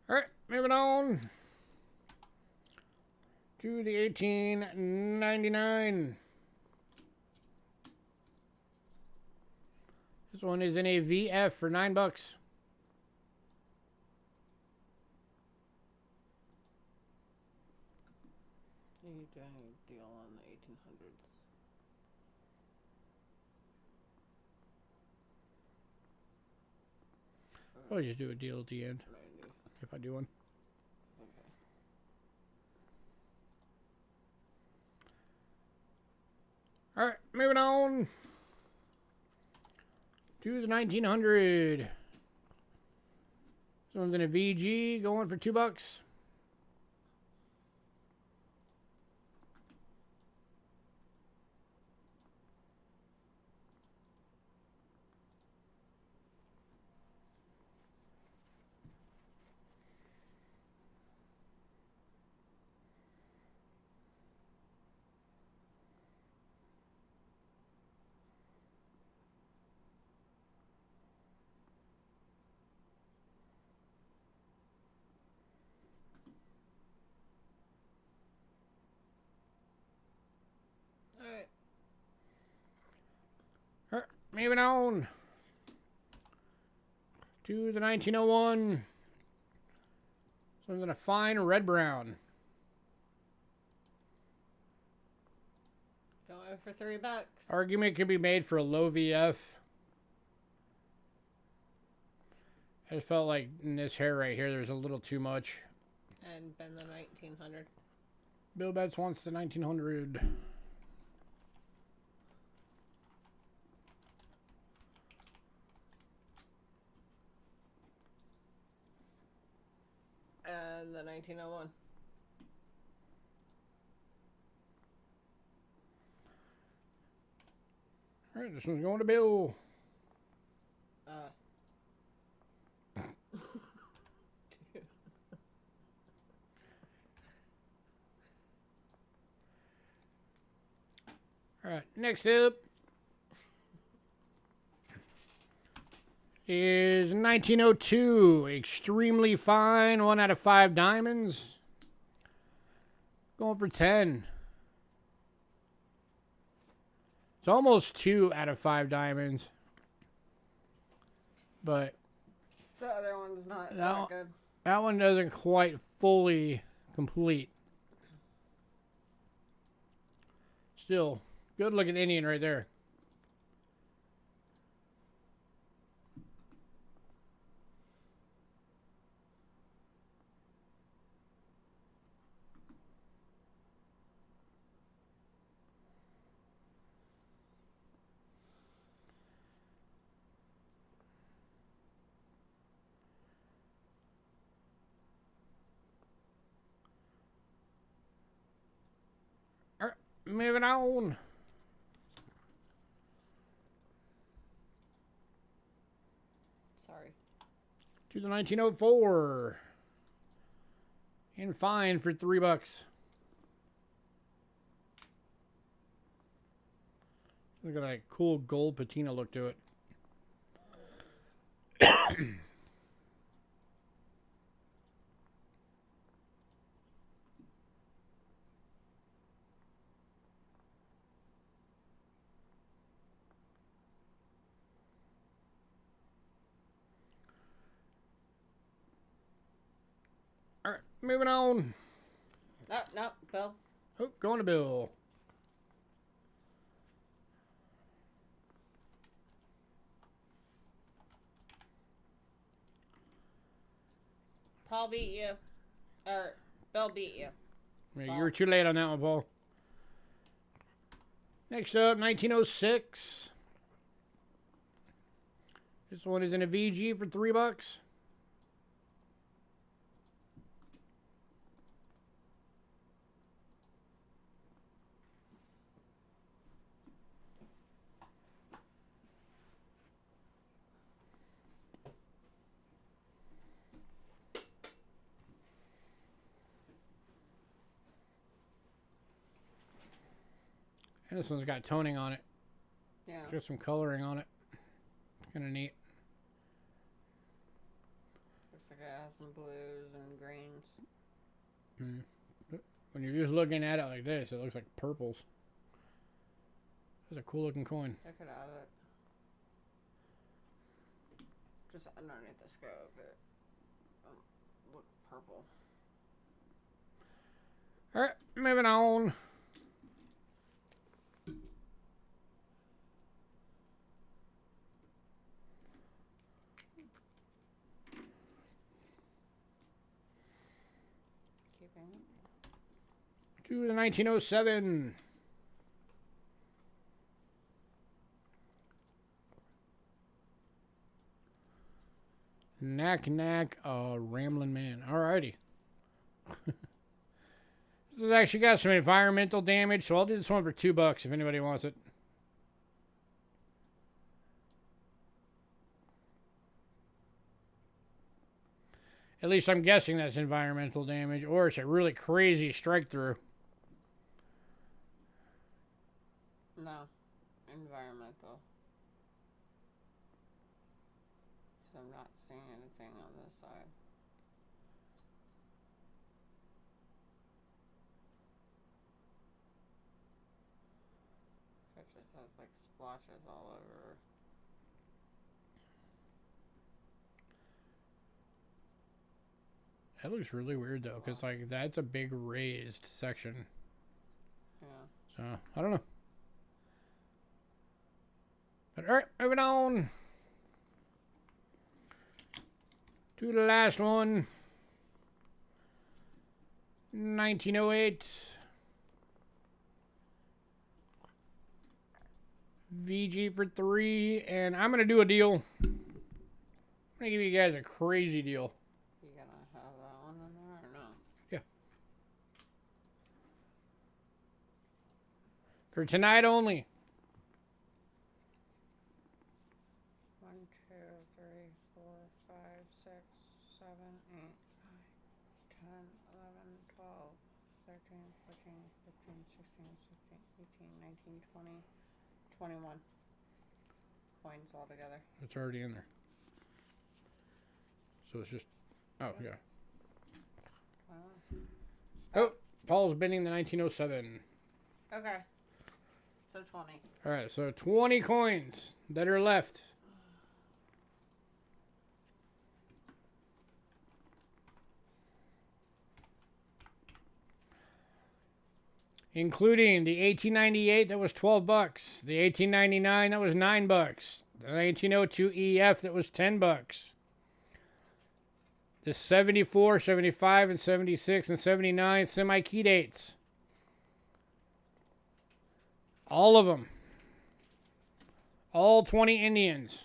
All right, moving on to the 1899. This one is in a VF for 9 bucks. You doing a deal on the 1800s. I'll just do a deal at the end 90. if I do one. Okay. All right, moving on to the 1900. This one's in a VG, going for 2 bucks. Alright. All right, moving on to the 1901. This one's in a fine red brown. Going for $3. Argument could be made for a low VF. I just felt like in this hair right here, there's a little too much. And been the 1900. Bill Betts wants the 1900. And the 1901. All right, this one's going to Bill. All right, next up is 1902. Extremely fine, 1 out of 5 diamonds. Going for 10. It's almost 2 out of 5 diamonds. But The other one's not that good. that one doesn't quite fully complete. Still, good looking Indian right there. All right, moving on. Sorry. To the 1904. In fine for $3. Look at that cool gold patina look to it. All right, moving on. No, Bill. Oh, going to Bill. Paul beat you. Or Bill beat you. Yeah, you were too late on that one, Paul. Next up, 1906. This one is in a VG for $3. And this one's got toning on it. Yeah. Got some coloring on it. Kind of neat. Looks like it has some blues and greens. When you're just looking at it like this, it looks like purples. That's a cool looking coin. I could have it. Just underneath the scope, it look purple. Alright, moving on. To the 1907. Knack, Ramblin' Man. Alrighty. This has actually got some environmental damage, so I'll do this one for $2 if anybody wants it. At least I'm guessing that's environmental damage, or it's a really crazy strike through. No. Environmental. I'm not seeing anything on this side. It just has like splotches all over. That looks really weird though, because like that's a big raised section. Yeah. So I don't know. But alright, moving on to the last one. 1908. VG for $3, and I'm gonna do a deal. I'm gonna give you guys a crazy deal. You gonna have that one in there or no? Yeah. For tonight only. 1, 2, 3, 4, 5, 6, 7, 8, 9, 10, 11, 12, 13, 14, 15, 16, 17, 18, 19, 20, 21 coins altogether. It's already in there. So it's just, oh yeah. Oh, Paul's bidding the 1907. Okay. So 20. All right, so 20 coins that are left. Including the 1898 that was $12, the 1899 that was $9, the 1902 EF that was $10, the 74, 75, and 76 and 79 semi-key dates. All of them. All 20 Indians.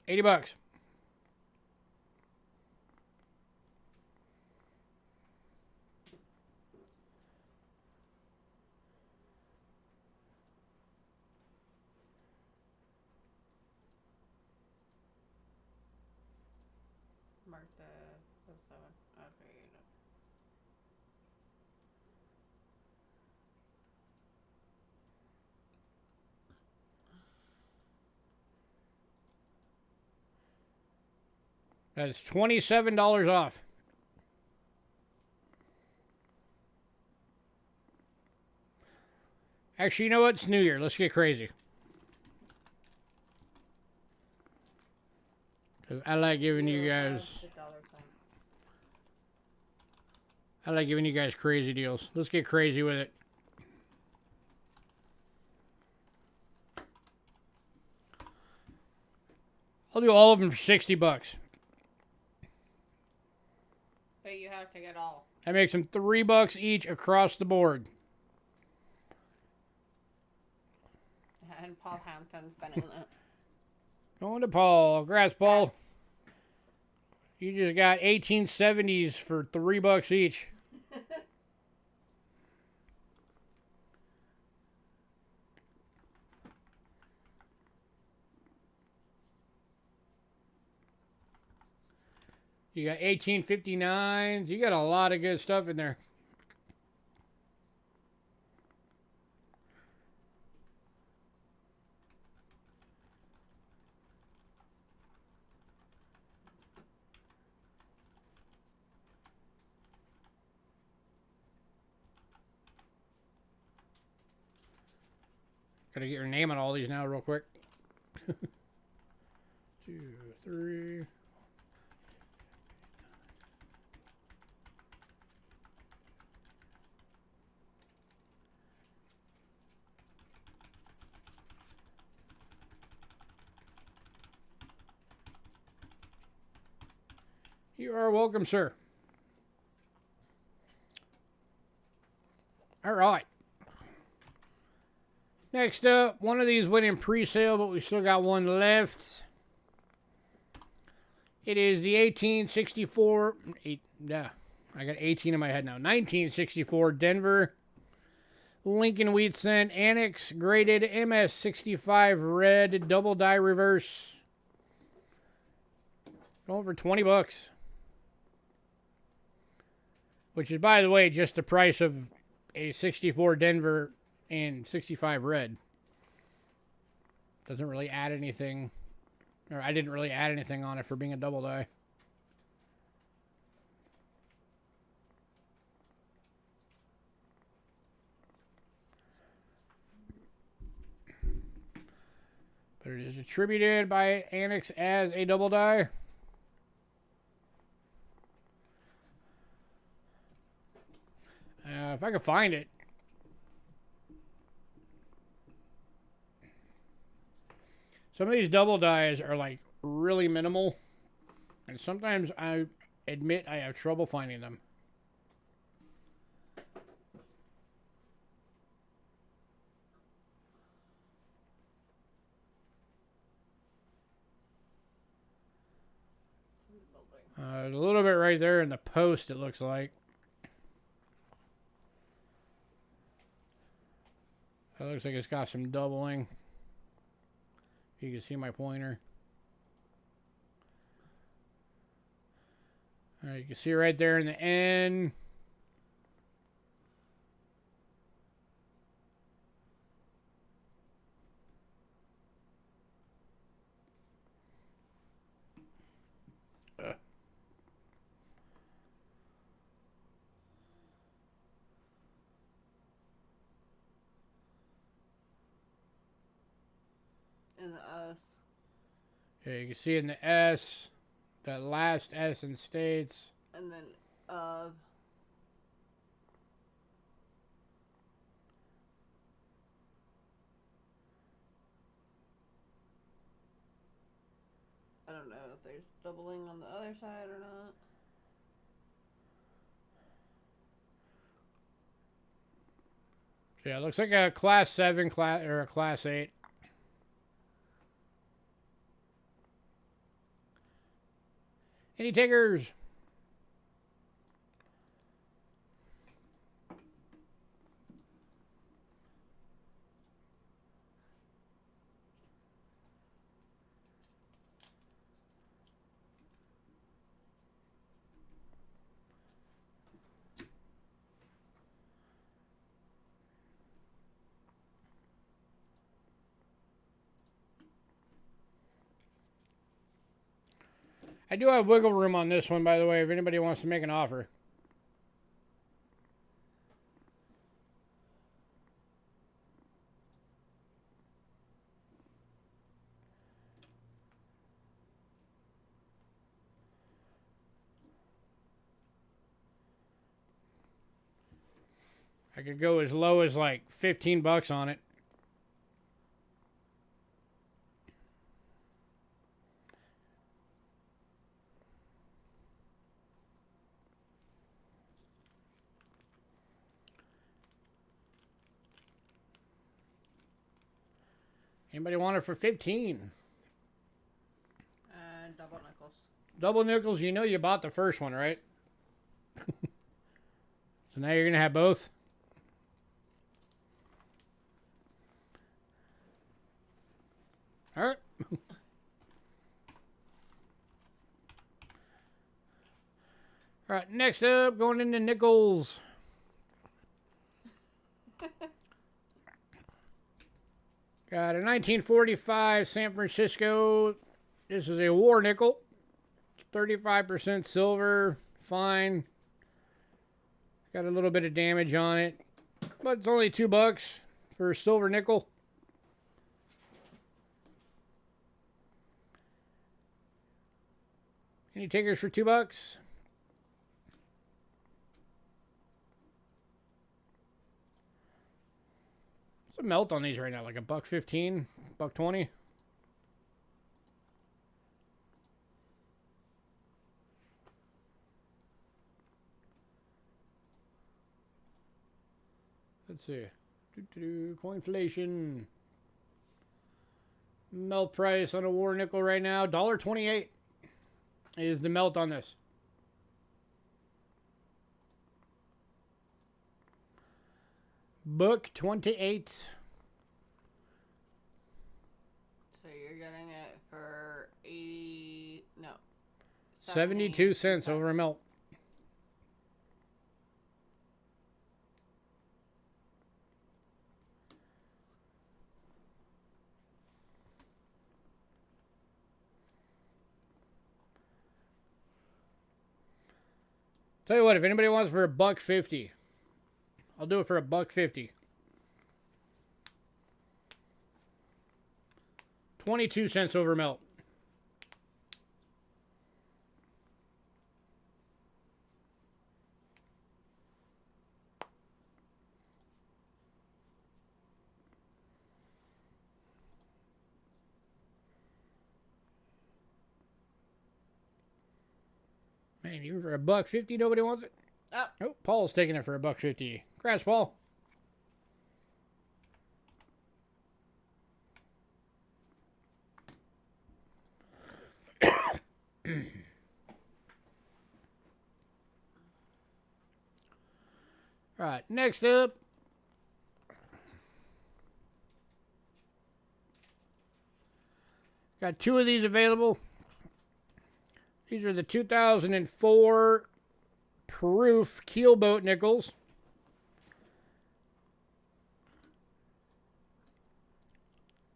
$80. Mark the 7. Okay. That's $27 off. Actually, you know what? It's New Year. Let's get crazy. 'Cause I like giving you Zero guys. has the dollar sign. I like giving you guys crazy deals. Let's get crazy with it. I'll do all of them for $60. But you have to get all. That makes them $3 each across the board. And Paul Hampton's been in it. Going to Paul. Congrats, Paul. You just got 1870s for $3 each. You got 1859s. You got a lot of good stuff in there. Gotta get your name on all these now real quick. 2, 3. You are welcome, sir. All right. Next up, one of these went in pre-sale, but we still got one left. It is the 1864. I got 18 in my head now. 1964 Denver Lincoln Wheat Cent Annex graded MS65 red double die reverse. Going for $20. Which is, by the way, just the price of a 64 Denver and 65 red. Doesn't really add anything. Or I didn't really add anything on it for being a double die. But it is attributed by Annex as a double die. If I can find it. Some of these double dies are like really minimal. And sometimes I admit I have trouble finding them. A little bit right there in the post, it looks like. That looks like it's got some doubling. You can see my pointer. All right, you can see right there in the end. In the S. Yeah, you can see in the S, that last S in states. And then I don't know if there's doubling on the other side or not. Yeah, it looks like a class 7 or a class 8. Any takers? I do have wiggle room on this one, by the way, if anybody wants to make an offer. I could go as low as like 15 bucks on it. Anybody want it for 15? Double nickels. Double nickels, you know you bought the first one, right? So now you're going to have both? All right. All right, next up, going into nickels. Got a 1945 San Francisco. This is a war nickel. 35% silver. Fine. Got a little bit of damage on it. But it's only $2 for a silver nickel. Any takers for $2? What's the melt on these right now? Like $1.15, $1.20? Let's see. Coinflation. Melt price on a war nickel right now, $1.28 is the melt on this. Book 28. So you're getting it for 72 cents over a melt. Tell you what, if anybody wants for $1.50, I'll do it for $1.50. 22 cents over melt. Man, even for $1.50, nobody wants it. Oh, Paul's taking it for $1.50. Congrats, Paul. All right, next up. Got two of these available. These are the 2004 proof keelboat nickels.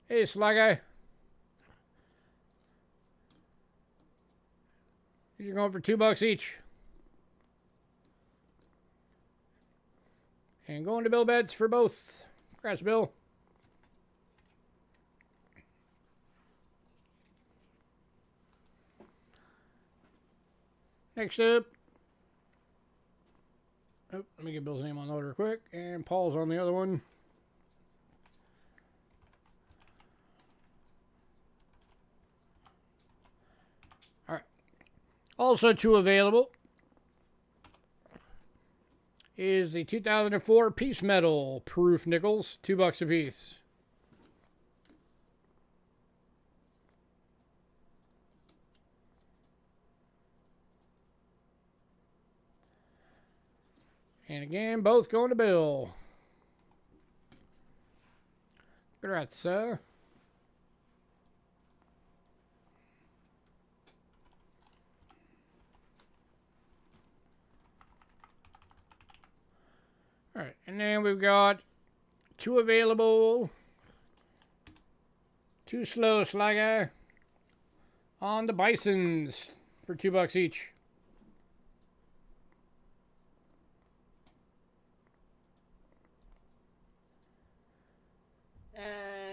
Hey, Sly Guy. These are going for $2 each. And going to Bill Beds for both. Congrats, Bill. Next up. Oh, let me get Bill's name on the order quick. And Paul's on the other one. All right. Also two available is the 2004 piece metal proof nickels. $2 a piece. And again, both going to Bill. Congrats, sir. All right, and then we've got two available. Too slow, Sly Guy. On the Bisons for $2 each.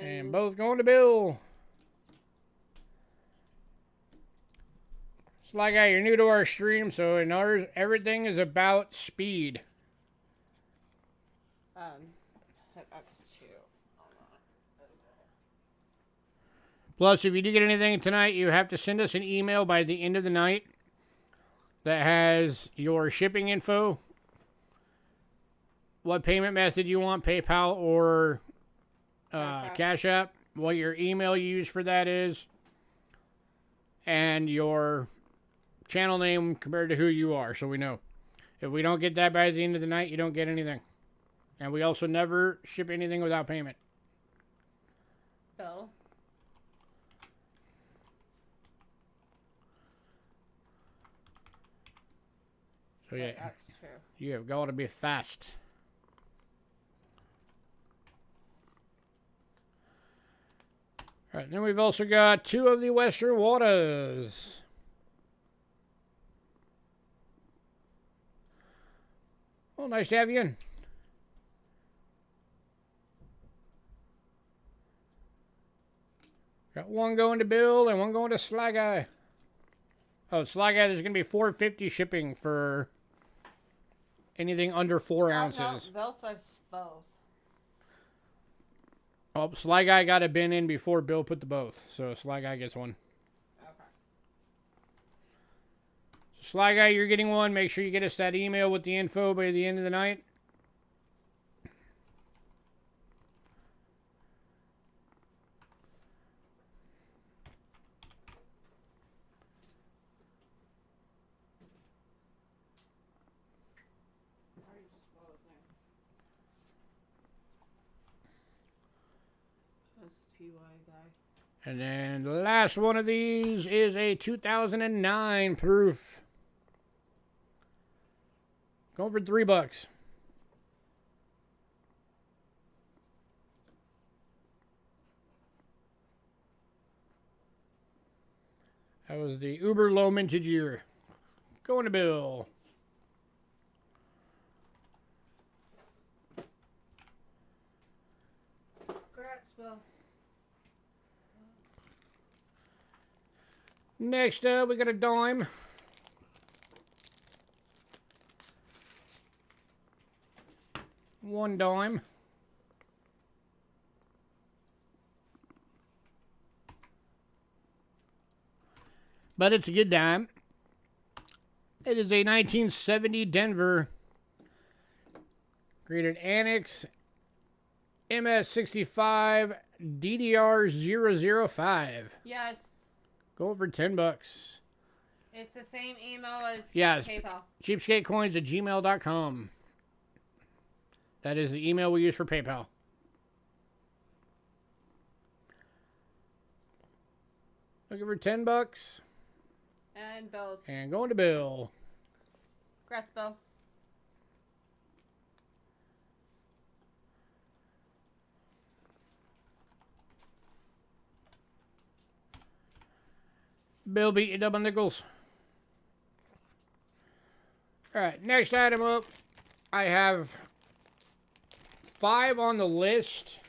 And both going to Bill. Sly Guy, you're new to our stream, so in ours, everything is about speed. hit X2. Plus, if you do get anything tonight, you have to send us an email by the end of the night that has your shipping info, what payment method you want, PayPal or Cash App, what your email you use for that is, and your channel name compared to who you are, so we know. If we don't get that by the end of the night, you don't get anything. And we also never ship anything without payment. Bill. So yeah, you have got to be fast. All right, then we've also got 2 of the Western Waters. Oh, nice to have you in. Got 1 going to Bill and 1 going to Sly Guy. Oh, Sly Guy, there's going to be $4.50 shipping for anything under 4 ounces. No, Bill says both. Oh, Sly Guy got a bin in before Bill put the both, so Sly Guy gets 1. Okay. So Sly Guy, you're getting 1. Make sure you get us that email with the info by the end of the night. And then the last one of these is a 2009 proof. Going for $3. That was the uber low mintage year. Going to Bill. Congrats, Bill. Next up, we got a dime. One dime. But it's a good dime. It is a 1970 Denver graded Annex MS65 DDR005. Yes. Go for $10. It's the same email as PayPal. Cheapskatecoins@gmail.com. That is the email we use for PayPal. Looking for $10. And Bill's. And going to Bill. Congrats, Bill. Bill beat you double nickels. Alright, next item up. I have 5 on the list.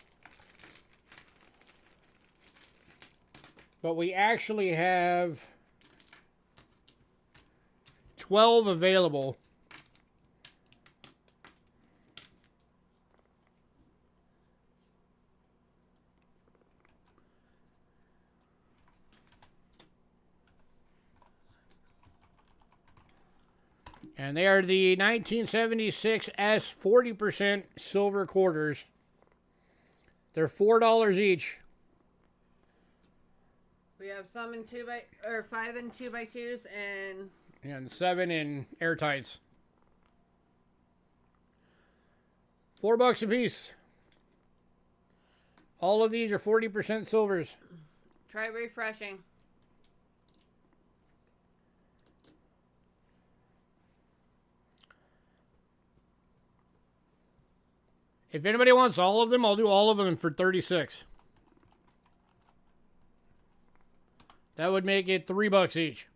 But we actually have 12 available. And they are the 1976 S 40% silver quarters. They're $4 each. We have some in 5 and 2x2s and 7 in airtights. $4 a piece. All of these are 40% silvers. Try refreshing. If anybody wants all of them, I'll do all of them for $36. That would make it $3 each.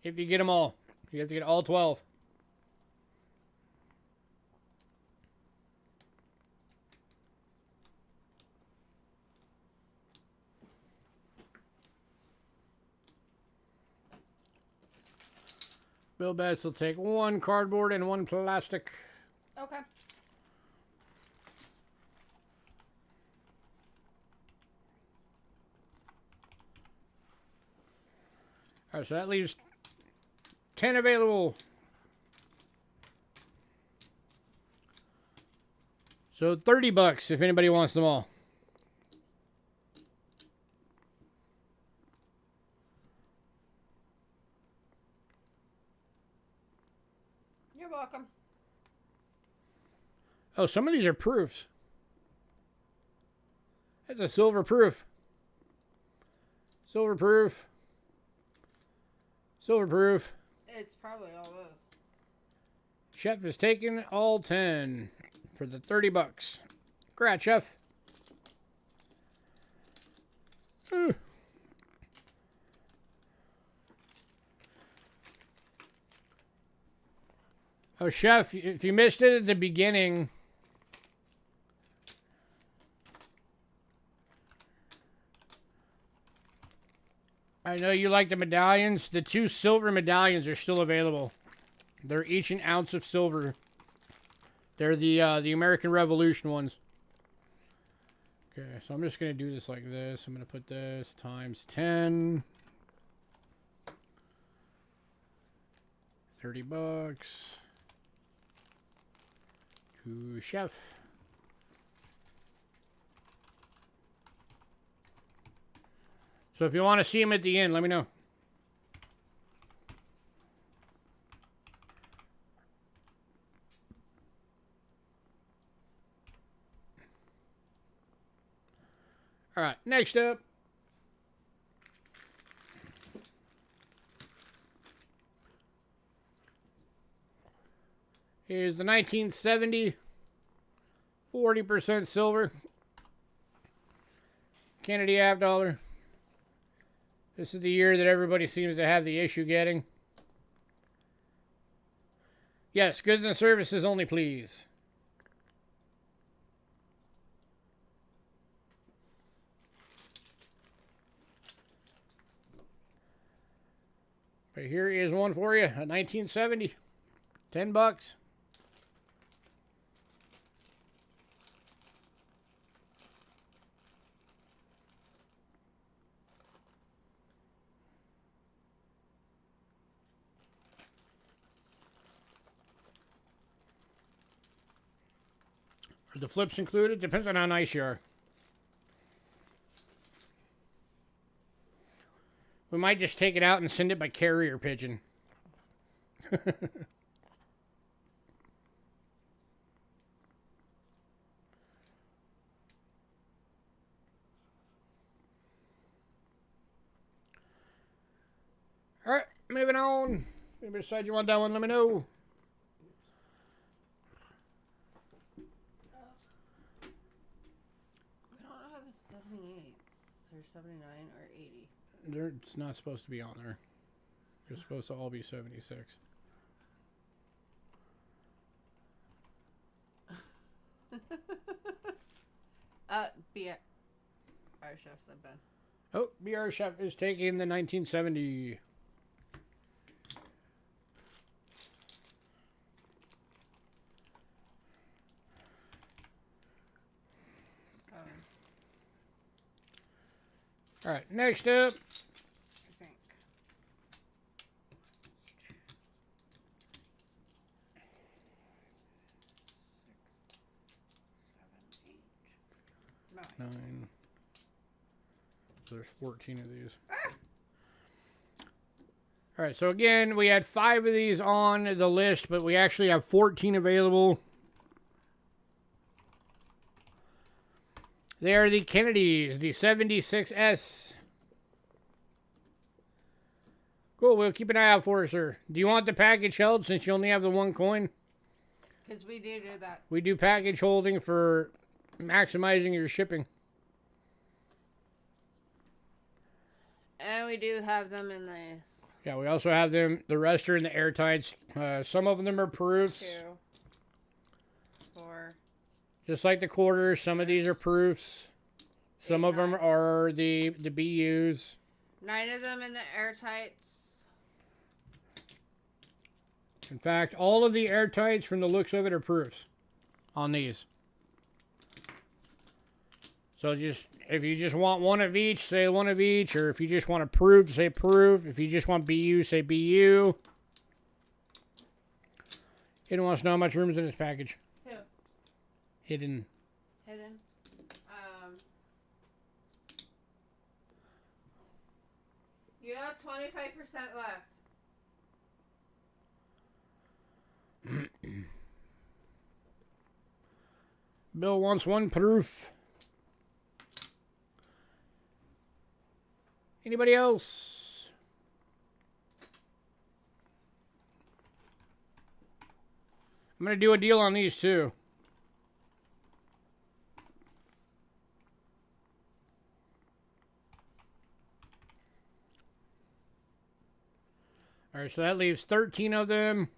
If you get them all. You have to get all 12. Bill Betts will take 1 cardboard and 1 plastic. Okay. All right, so that leaves 10 available. So $30 if anybody wants them all. You're welcome. Oh, some of these are proofs. That's a silver proof. Silver proof. Silver proof. It's probably all those. Chef is taking all 10 for the $30. Congrats, Chef. Ooh. Oh, Chef, if you missed it at the beginning, I know you like the medallions. The 2 silver medallions are still available. They're each an ounce of silver. They're the American Revolution ones. Okay, so I'm just going to do this like this. I'm going to put this times 10. $30. To Chef. So if you want to see him at the end, let me know. All right, next up is the 1970 40% silver Kennedy half dollar. This is the year that everybody seems to have the issue getting. Yes, goods and services only, please. But here is one for you, a 1970. $10. Are the flips included? Depends on how nice you are. We might just take it out and send it by carrier pigeon. All right, moving on. Anybody decide you want that one, let me know. We don't have the 78s or 79 or 80. It's not supposed to be on there. They're supposed to all be 76. Our chef said Ben. Oh, BR Chef is taking the 1970. All right, next up. I think. Nine. So there's 14 of these. All right, so again, we had 5 of these on the list, but we actually have 14 available. They are the Kennedys, the 76S. Cool, we'll keep an eye out for it, sir. Do you want the package held since you only have the 1 coin? Because we do that. We do package holding for maximizing your shipping. And we do have them in this. Yeah, we also have them. The rest are in the airtights. Some of them are proofs. 2, 4. Just like the quarters, some of these are proofs. Some of them are the BUs. 9 of them in the airtights. In fact, all of the airtights from the looks of it are proofs on these. So just, if you just want one of each, say one of each. Or if you just want a proof, say proof. If you just want BU, say BU. Hidden wants to know how much room's in this package. Who? Hidden. Hidden. You have 25% left. Bill wants one proof. Anybody else? I'm going to do a deal on these too. All right, so that leaves 13 of them.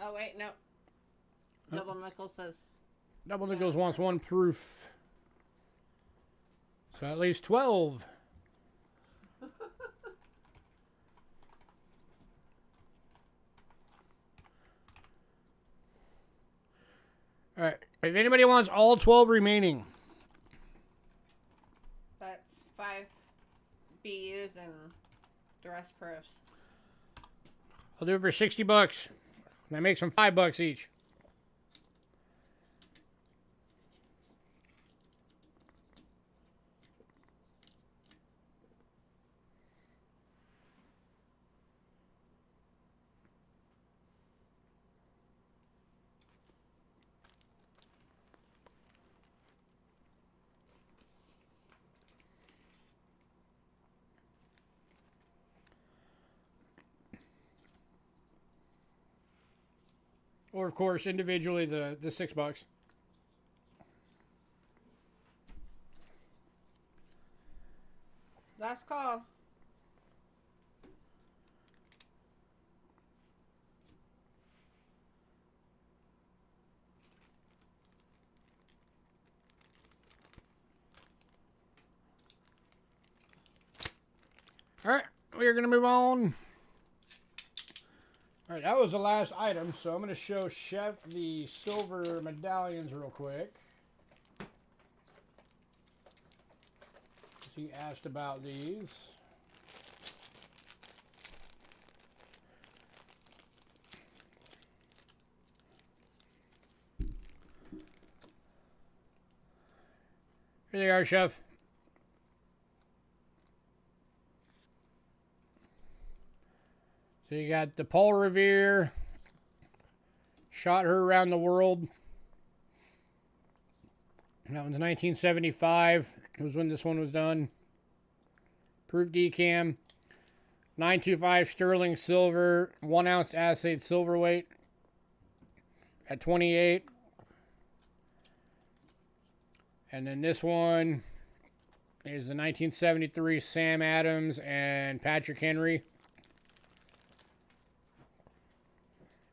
Oh, wait, no. Double Nickel says... Double Nickels wants one proof. So that leaves 12. All right. If anybody wants all 12 remaining. That's 5 BUs and the rest proofs. I'll do it for $60. That makes them $5 each. Or, of course, individually, the $6. Last call. All right, we are going to move on. All right, that was the last item, so I'm going to show Chef the silver medallions real quick. He asked about these. Here they are, Chef. So you got the Paul Revere, shot her around the world. That one's 1975. It was when this one was done. Proof decam. 925 sterling silver, 1 ounce acetate silverweight at 28. And then this one is the 1973 Sam Adams and Patrick Henry.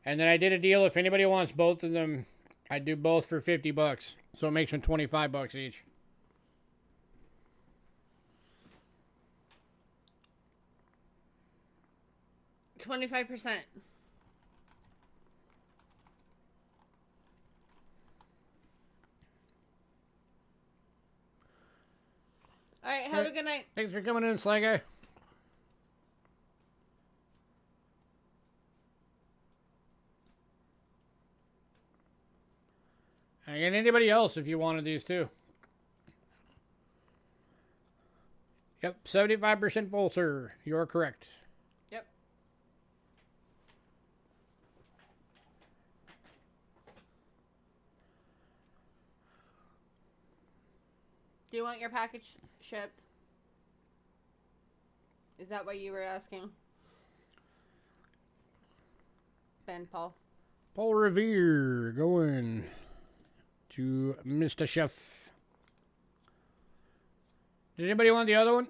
And then I did a deal. If anybody wants both of them, I do both for $50. So it makes them $25 each. $25%. All right, have a good night. Thanks for coming in, Sly Guy. And anybody else if you wanted these too. Yep, 75% full, sir. You're correct. Yep. Do you want your package shipped? Is that what you were asking? Ben Paul. Paul Revere going to Mr. Chef. Did anybody want the other one?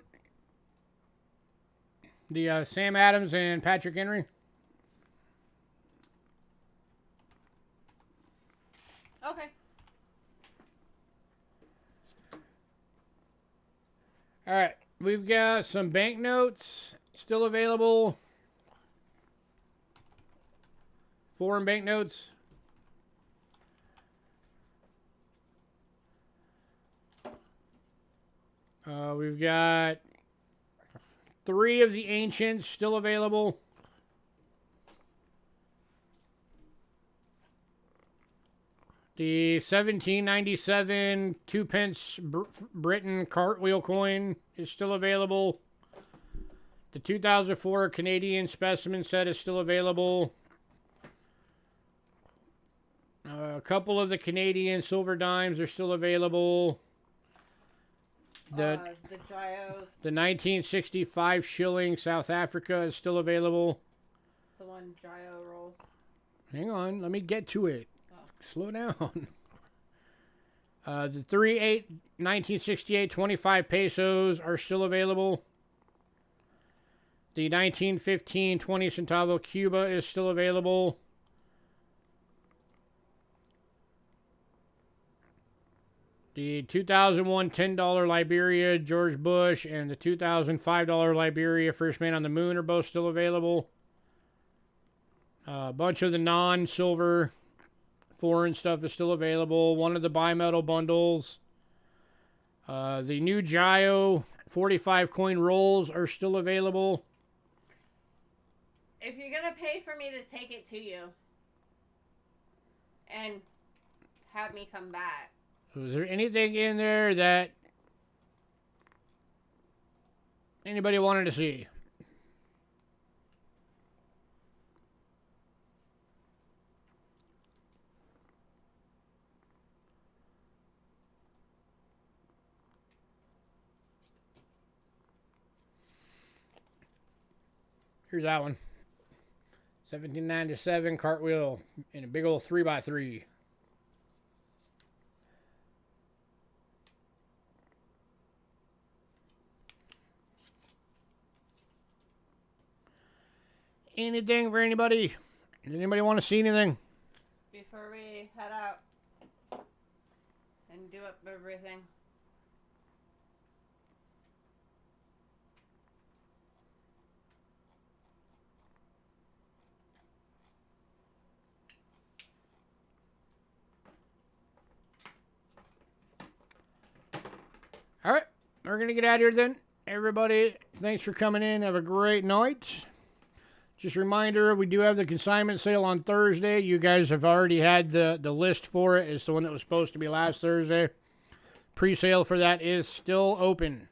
The Sam Adams and Patrick Henry? Okay. All right, we've got some banknotes still available. Foreign banknotes. We've got 3 of the ancients still available. The 1797 2-pence Britain cartwheel coin is still available. The 2004 Canadian specimen set is still available. A couple of the Canadian silver dimes are still available. The gyros. The 1965 shilling South Africa is still available. The one gyro rolls. Hang on, let me get to it. Oh. Slow down. The 3/8 1968 25 pesos are still available. The 1915 20 centavo Cuba is still available. The 2001 $10 Liberia George Bush and the 2005 Liberia First Man on the Moon are both still available. A bunch of the non-silver foreign stuff is still available. One of the bimetal bundles. The new Gio 45 coin rolls are still available. If you're going to pay for me to take it to you and have me come back. Was there anything in there that anybody wanted to see? Here's that one. 1797 cartwheel in a big old 3x3. Anything for anybody? Does anybody want to see anything? Before we head out and do up everything. All right, we're going to get out of here then. Everybody, thanks for coming in. Have a great night. Just a reminder, we do have the consignment sale on Thursday. You guys have already had the list for it. It's the one that was supposed to be last Thursday. Pre-sale for that is still open.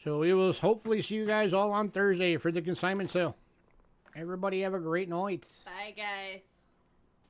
So we will hopefully see you guys all on Thursday for the consignment sale. Everybody have a great night. Bye, guys.